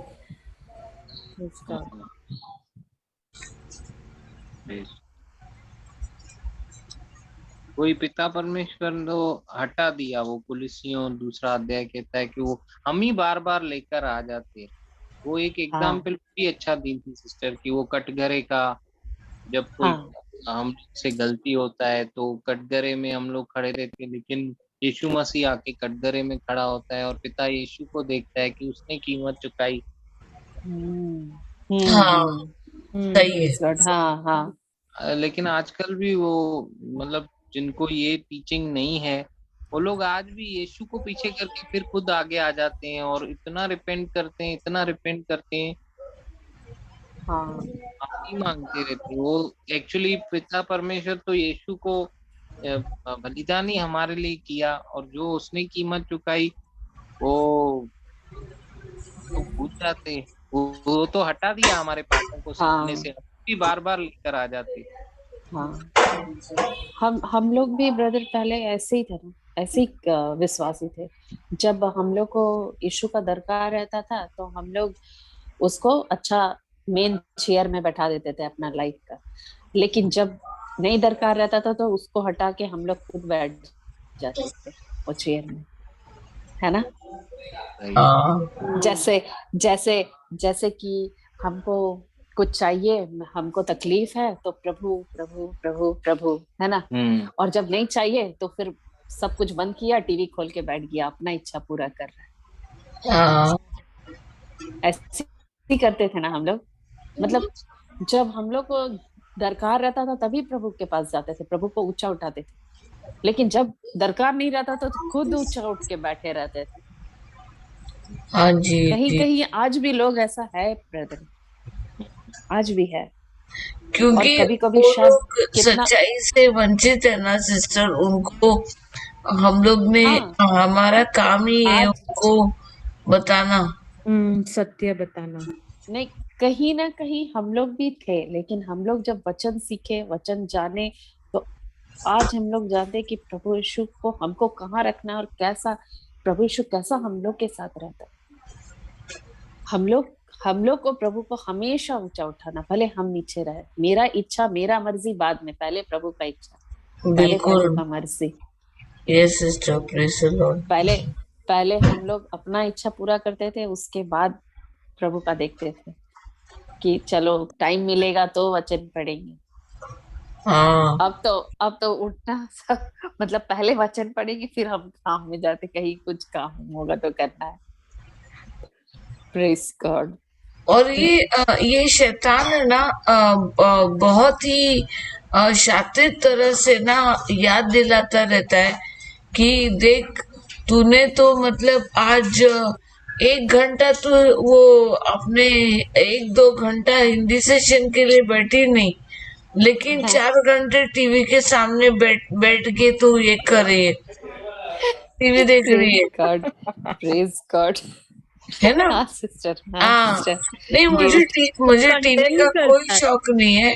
कोई पिता परमेश्वर तो हटा दिया, वो कुलिसियों दूसरा अध्याय कहता है कि वो हम ही बार बार लेकर आ जाते। वो एक एग्जाम्पल भी अच्छा दी थी सिस्टर कि वो कटघरे का, जब कोई हम से गलती होता है तो कटघरे में हम लोग खड़े रहते हैं, लेकिन यीशु मसीह आके कटघरे में खड़ा होता है और पिता यीशु को देखता है कि उसने कीमत चुकाई। हाँ सही है। हाँ हाँ। लेकिन आजकल भी वो मतलब जिनको ये टीचिंग नहीं है, वो लोग आज भी यीशु को पीछे करके फिर खुद आगे आ जाते हैं और इतना रिपेंट करते हैं, इतना रिपेंट करते हैं, माफी मांगते रहते हैं। वो एक्चुअली पिता परमेश्वर तो यीशु को बलिदान ही हमारे लिए किया, और जो उसने कीमत चुकाई वो तो भूल जाते। वो तो हटा दिया हमारे पापों को सीखने से, भी बार बार लेकर आ जाते। हम लोग भी ब्रदर पहले ऐसे ही थे ना, ऐसे ही विश्वासी थे। जब हम लोग को यीशु का दरकार रहता था तो हम लोग उसको अच्छा मेन चेयर में बैठा देते थे अपना लाइफ का, लेकिन जब नहीं दरकार रहता था तो उसको हटा के हम लोग खुद बैठ जाते थे वो चेयर में, है ना। जैसे जैसे जैसे कि हमको कुछ चाहिए, हमको तकलीफ है तो प्रभु प्रभु प्रभु प्रभु, है ना। और जब नहीं चाहिए तो फिर सब कुछ बंद किया, टीवी खोल के बैठ गया, अपना इच्छा पूरा कर रहा है। ऐसे ही करते थे ना हम लोग। मतलब जब हम लोग को दरकार रहता था तभी प्रभु के पास जाते थे, प्रभु को ऊंचा उठाते थे, लेकिन जब दरकार नहीं रहता तो खुद ऊंचा उठ के बैठे रहते थे। हाँ जी, कहीं कहीं आज भी लोग ऐसा है ब्रदर, आज भी है। क्योंकि कभी कभी सच्चाई से वंचित है ना सिस्टर, उनको हम लोग ने हमारा काम ही है उनको बताना, सत्य बताना। नहीं, कहीं ना कहीं हम लोग भी थे, लेकिन हम लोग जब वचन सीखे, वचन जाने, तो आज हम लोग जानते कि प्रभु यीशु को हमको कहाँ रखना और कैसा प्रभु यीशु कैसा हम लोग के साथ रहता है। हम लोग को प्रभु को हमेशा ऊंचा उठाना, भले हम नीचे रहे। मेरा इच्छा मेरा मर्जी बाद में, पहले प्रभु का इच्छा, पहले प्रभु का मर्जी। Yes sister, praise the Lord. पहले हम लोग अपना इच्छा पूरा करते थे, उसके बाद प्रभु का देखते थे कि चलो टाइम मिलेगा तो वचन पढ़ेंगे। अब तो उठना मतलब पहले वचन पढ़ेंगे फिर हम काम में जाते, कहीं कुछ काम होगा तो करना है। Praise God. और ये शैतान है ना बहुत ही शातिर तरह से ना याद दिलाता रहता है कि देख तूने तो मतलब आज 1 घंटा तो वो अपने 1-2 घंटा हिंदी सेशन के लिए बैठी नहीं, लेकिन 4 घंटे टीवी के सामने बैठ के तू ये कर रही है, टीवी देख रही है। प्रेज गॉड, है ना। हाँ सिस्टर, नहीं मुझे टीवी का कोई शौक नहीं है।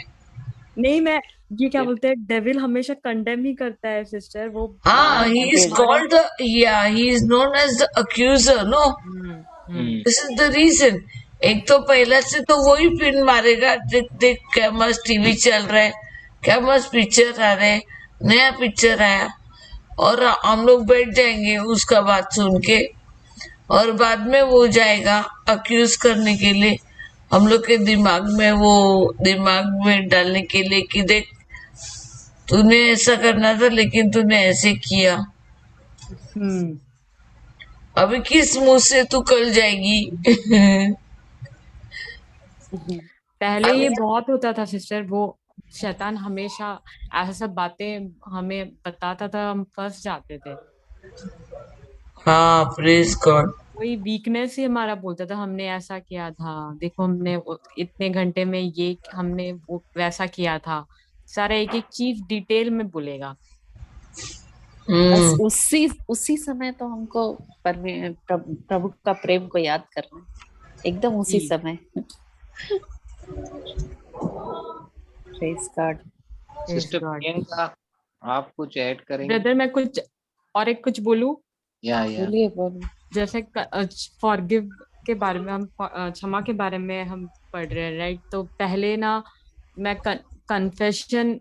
नहीं, मैं ये क्या बोलते हैं, डेविल हमेशा कंडेम ही करता है सिस्टर। वो he is called he is known as the accuser, no? This is the reason. एक तो पहला से तो वही पिन मारेगा, देख क्या मस्त टीवी चल रहा है, क्या मस्त पिक्चर आ रहे, नया पिक्चर आया, और हम लोग बैठ जाएंगे उसका बात सुन के, और बाद में वो जाएगा अक्यूज करने के लिए हम लोग के दिमाग में डालने के लिए कि देख तूने ऐसा करना था लेकिन तूने ऐसे किया। हम्म अभी किस मुंह से तू कल जाएगी? पहले ये बहुत होता था सिस्टर, वो शैतान हमेशा ऐसा सब बातें हमें बताता था, हम फंस जाते थे। हाँ, प्रेज गॉड। कोई वीकनेस ही हमारा बोलता था, हमने ऐसा किया था, देखो हमने इतने घंटे में ये हमने वो वैसा किया था, सारा एक एक चीज डिटेल में बोलेगा। बस हम्म। उसी उसी समय तो हमको प्रभु का प्रेम को याद करना है, एकदम उसी जी समय। Praise God. Praise sister God. Priyanka, आप कुछ ऐड करेंगे? ब्रदर मैं कुछ और एक कुछ बोलूं, या बोलिए बोलिए। जैसे फॉरगिव के बारे में हम क्षमा के बारे में हम पढ़ रहे हैं, राइट? तो पहले ना मैं कन्फेशन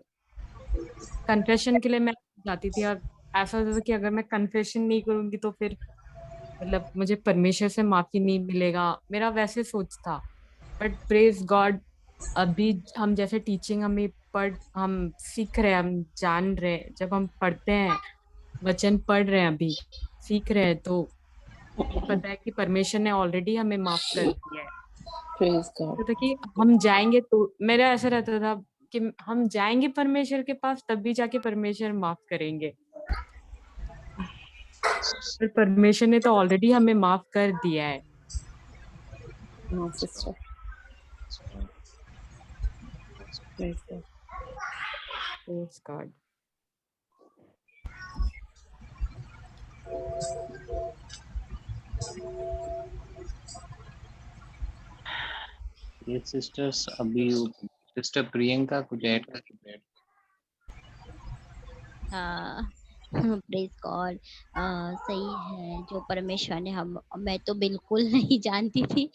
कन्फेशन के लिए मैं जाती थी, और ऐसा होता था कि अगर मैं कन्फेशन नहीं करूंगी तो फिर मतलब मुझे परमेश्वर से माफी नहीं मिलेगा, मेरा वैसे सोच था। बट प्रेज गॉड, अभी हम जैसे टीचिंग हम सीख रहे हैं, हम जान रहे हैं, जब हम पढ़ते हैं, वचन पढ़ रहे हैं, अभी सीख रहे हैं, तो पता है कि परमेश्वर ने ऑलरेडी हमें माफ कर दिया है। Praise God. तो था कि हम जाएंगे, तो मेरा ऐसा रहता था कि हम जाएंगे परमेश्वर के पास, तब भी जाके परमेश्वर माफ करेंगे। पर परमेश्वर ने तो ऑलरेडी हमें माफ कर दिया है। No sister. Praise God. Praise God. ये सिस्टर्स, अभी सिस्टर प्रियंका कुछ ऐड करेंगे? हाँ, प्रेज गॉड। सही है जो परमेश्वर ने हम, मैं तो बिल्कुल नहीं जानती थी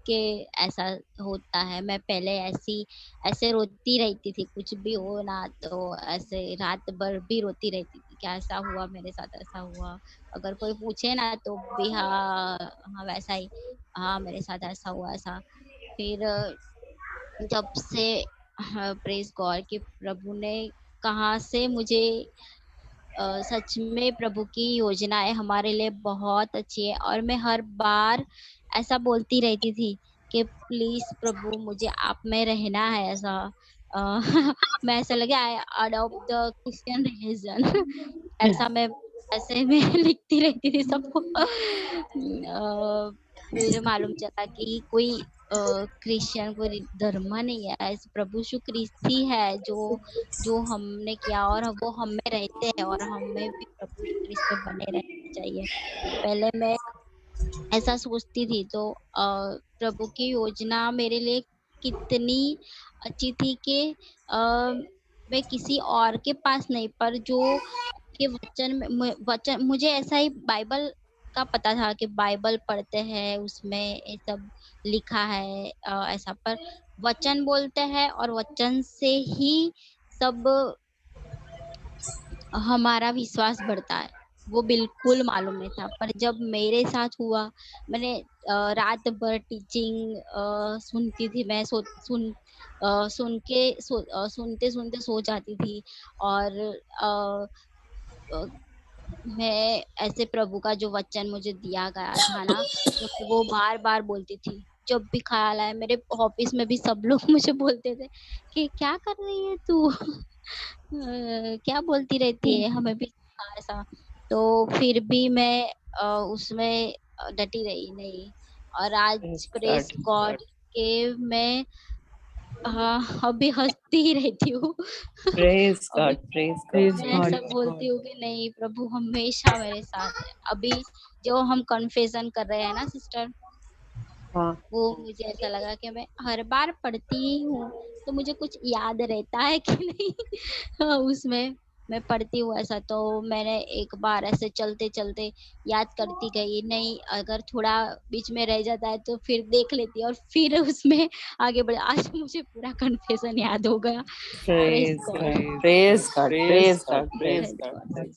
कि ऐसा होता है। मैं पहले ऐसे रोती रहती थी, कुछ भी हो ना तो ऐसे रात भर भी रोती रहती थी कि ऐसा हुआ मेरे साथ, ऐसा हुआ। अगर कोई पूछे ना तो भी हाँ हाँ वैसा ही, हाँ मेरे साथ ऐसा हुआ ऐसा। फिर जब से प्रेज गॉड कि प्रभु ने कहाँ से मुझे सच में प्रभु की योजनाएं हमारे लिए बहुत अच्छी है। और मैं हर बार ऐसा बोलती रहती थी कि प्लीज प्रभु मुझे आप में रहना है ऐसा। अ, मैं ऐसा लगे आई अडॉप्ट द क्रिश्चियन रिलीजन ऐसा मैं ऐसे में लिखती रहती थी सबको। फिर मालूम चला कि कोई क्रिश्चियन कोई धर्म नहीं है, ऐसे प्रभु यीशु ख्रिस्त ही है जो जो हमने किया, और वो हम में रहते हैं और हमें भी प्रभु यीशु ख्रिस्त में बने रहना चाहिए। पहले मैं ऐसा सोचती थी, तो प्रभु की योजना मेरे लिए कितनी अच्छी थी कि अ, मैं किसी और के पास नहीं, पर जो के वचन मुझे ऐसा ही बाइबल का पता था कि बाइबल पढ़ते हैं उसमें ये सब लिखा है ऐसा। पर वचन बोलते हैं और वचन से ही सब हमारा विश्वास बढ़ता है, वो बिल्कुल मालूम नहीं था। पर जब मेरे साथ हुआ, मैंने रात भर टीचिंग सुनती थी मैं, सुनते सुनते सो जाती थी। और अ, मैं ऐसे प्रभु का जो वचन मुझे दिया गया था ना, तो मैं वो बार बार बोलती थी। जब भी ख्याल आए, मेरे ऑफिस में भी सब लोग मुझे बोलते थे कि क्या कर रही है तू क्या बोलती रहती है, हमें भी सिखा ऐसा। तो फिर भी मैं उसमें डटी रही नहीं। और आज प्रेज प्रेस गॉड। गॉड के मैं अभी हंसती ही रहती हूँ। प्रेज अभी गॉड। प्रेज प्रेज मैं गॉड। गॉड। ऐसा बोलती हूँ कि नहीं प्रभु हमेशा मेरे साथ है। अभी जो हम कन्फेशन कर रहे हैं ना सिस्टर, हाँ। वो मुझे ऐसा लगा कि मैं हर बार पढ़ती ही हूँ, तो मुझे कुछ याद रहता है कि नहीं। हाँ, उसमें मैं पढ़ती हूँ ऐसा। तो मैंने एक बार ऐसे चलते चलते याद करती गई, नहीं अगर थोड़ा बीच में रह जाता है तो फिर देख लेती और फिर उसमें आगे बढ़। आज मुझे पूरा कन्फेशन याद हो गया। Praise praise God. God. Praise God. Praise God. Praise praise God.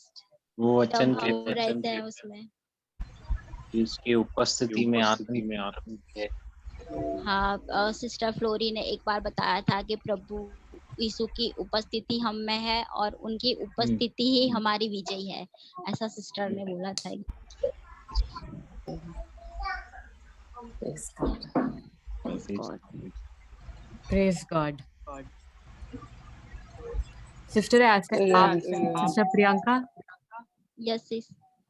वो जब वचन हम कहते हैं रहते हैं उसमें। कि उसकी उपस्थिति में आनंद है। हाँ, सिस्टर फ्लोरी ने एक बार बताया था कि प्रभु यीशु की उपस्थिति हम में है और उनकी उपस्थिति ही हमारी विजय है, ऐसा सिस्टर ने बोला था। Praise God. Praise God. Praise God. Sister ऐसे आप, सिस्टर प्रियंका, Yes, sis.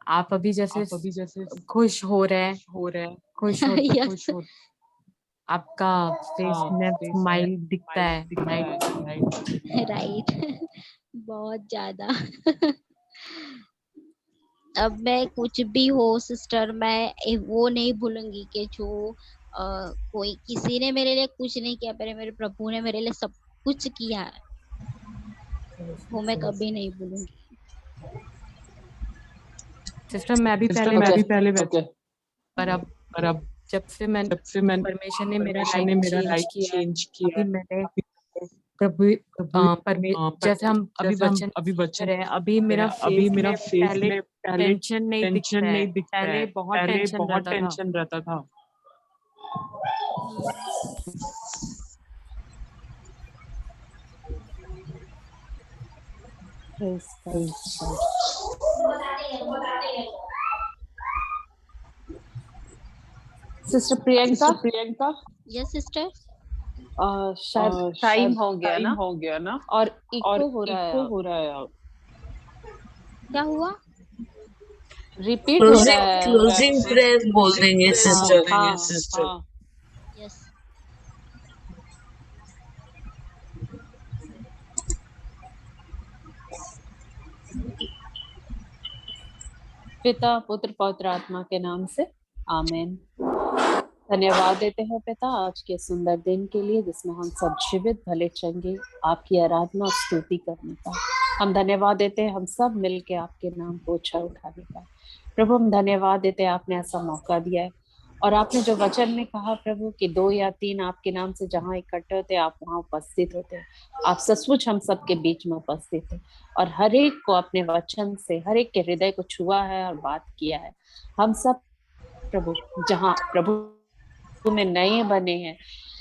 आप अभी जैसे खुश हो रहे हैं, खुश हो, Yes. आपका फेस में स्माइल दिखता है, राइट? राइट। बहुत ज्यादा। अब मैं कुछ भी हो सिस्टर, मैं वो नहीं भूलूंगी कि जो कोई किसी ने मेरे लिए कुछ नहीं किया, पहले मेरे प्रभु ने मेरे लिए सब कुछ किया है, वो मैं कभी नहीं भूलूंगी। सिस्टर मैं भी पहले Okay. पर अब जब से मैं परमेश्वर ने मेरा लाइफ चेंज किया, अभी मैंने प्रभु जैसे हम अभी वचन सीख रहे हैं, अभी मेरा फेस में पहले टेंशन नहीं दिखता है, पहले बहुत टेंशन रहता था। Praise God. Sister Priyanka, yes sister. शायद टाइम हो गया ना और इको हो रहा है। क्या हुआ? रिपीट हो रहा है। क्लोजिंग प्रेयर बोल देंगे सिस्टर। हाँ। यस। पिता पुत्र पवित्र आत्मा के नाम से आमीन। धन्यवाद देते हैं पिता आज के सुंदर दिन के लिए जिसमें हम सब जीवित भले चंगे आपकी आराधना और स्तुति करने का हम धन्यवाद देते हैं, हम सब मिलके आपके नाम को ऊंचा उठाने का। प्रभु हम धन्यवाद देते हैं, आपने ऐसा मौका दिया है और आपने जो वचन में कहा प्रभु कि 2 या 3 आपके नाम से जहाँ इकट्ठे होते आप वहाँ उपस्थित होते हैं। आप सचमुच हम सबके बीच में उपस्थित है और हर एक को अपने वचन से हर एक के हृदय को छुआ है और बात किया है। हम सब प्रभु जहाँ प्रभु में नए बने हैं,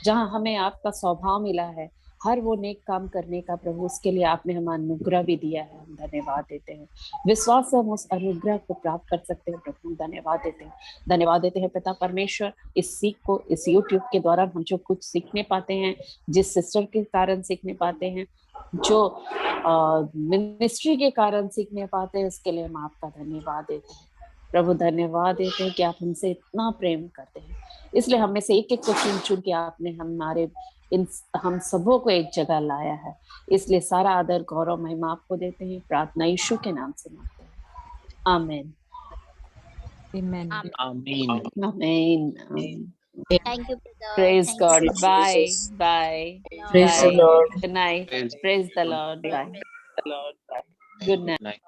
जहाँ हमें आपका स्वभाव मिला है, हर वो नेक काम करने का प्रभु उसके लिए आपने हमें अनुग्रह भी दिया है। हम धन्यवाद देते हैं, विश्वास से हम उस अनुग्रह को प्राप्त कर सकते हैं प्रभु। धन्यवाद देते हैं पिता परमेश्वर इस सीख को इस YouTube के द्वारा हम जो कुछ सीखने पाते हैं, जिस सिस्टर के कारण सीखने पाते हैं, जो मिनिस्ट्री के कारण सीखने पाते हैं, उसके लिए हम आपका धन्यवाद देते हैं प्रभु। धन्यवाद देते हैं कि आप हमसे इतना प्रेम करते हैं, इसलिए हमें से एक एक को चुन चुन के आपने हम सबों को एक जगह लाया है। इसलिए सारा आदर गौरव महिमा आपको देते हैं, प्रार्थना यीशु के नाम से मांगते हैं, आमीन आमीन। आमीन। Thank you brother. Praise Thank you, God. brother. Bye. Praise the Lord. Good night. Praise the Lord. Bye. Good night.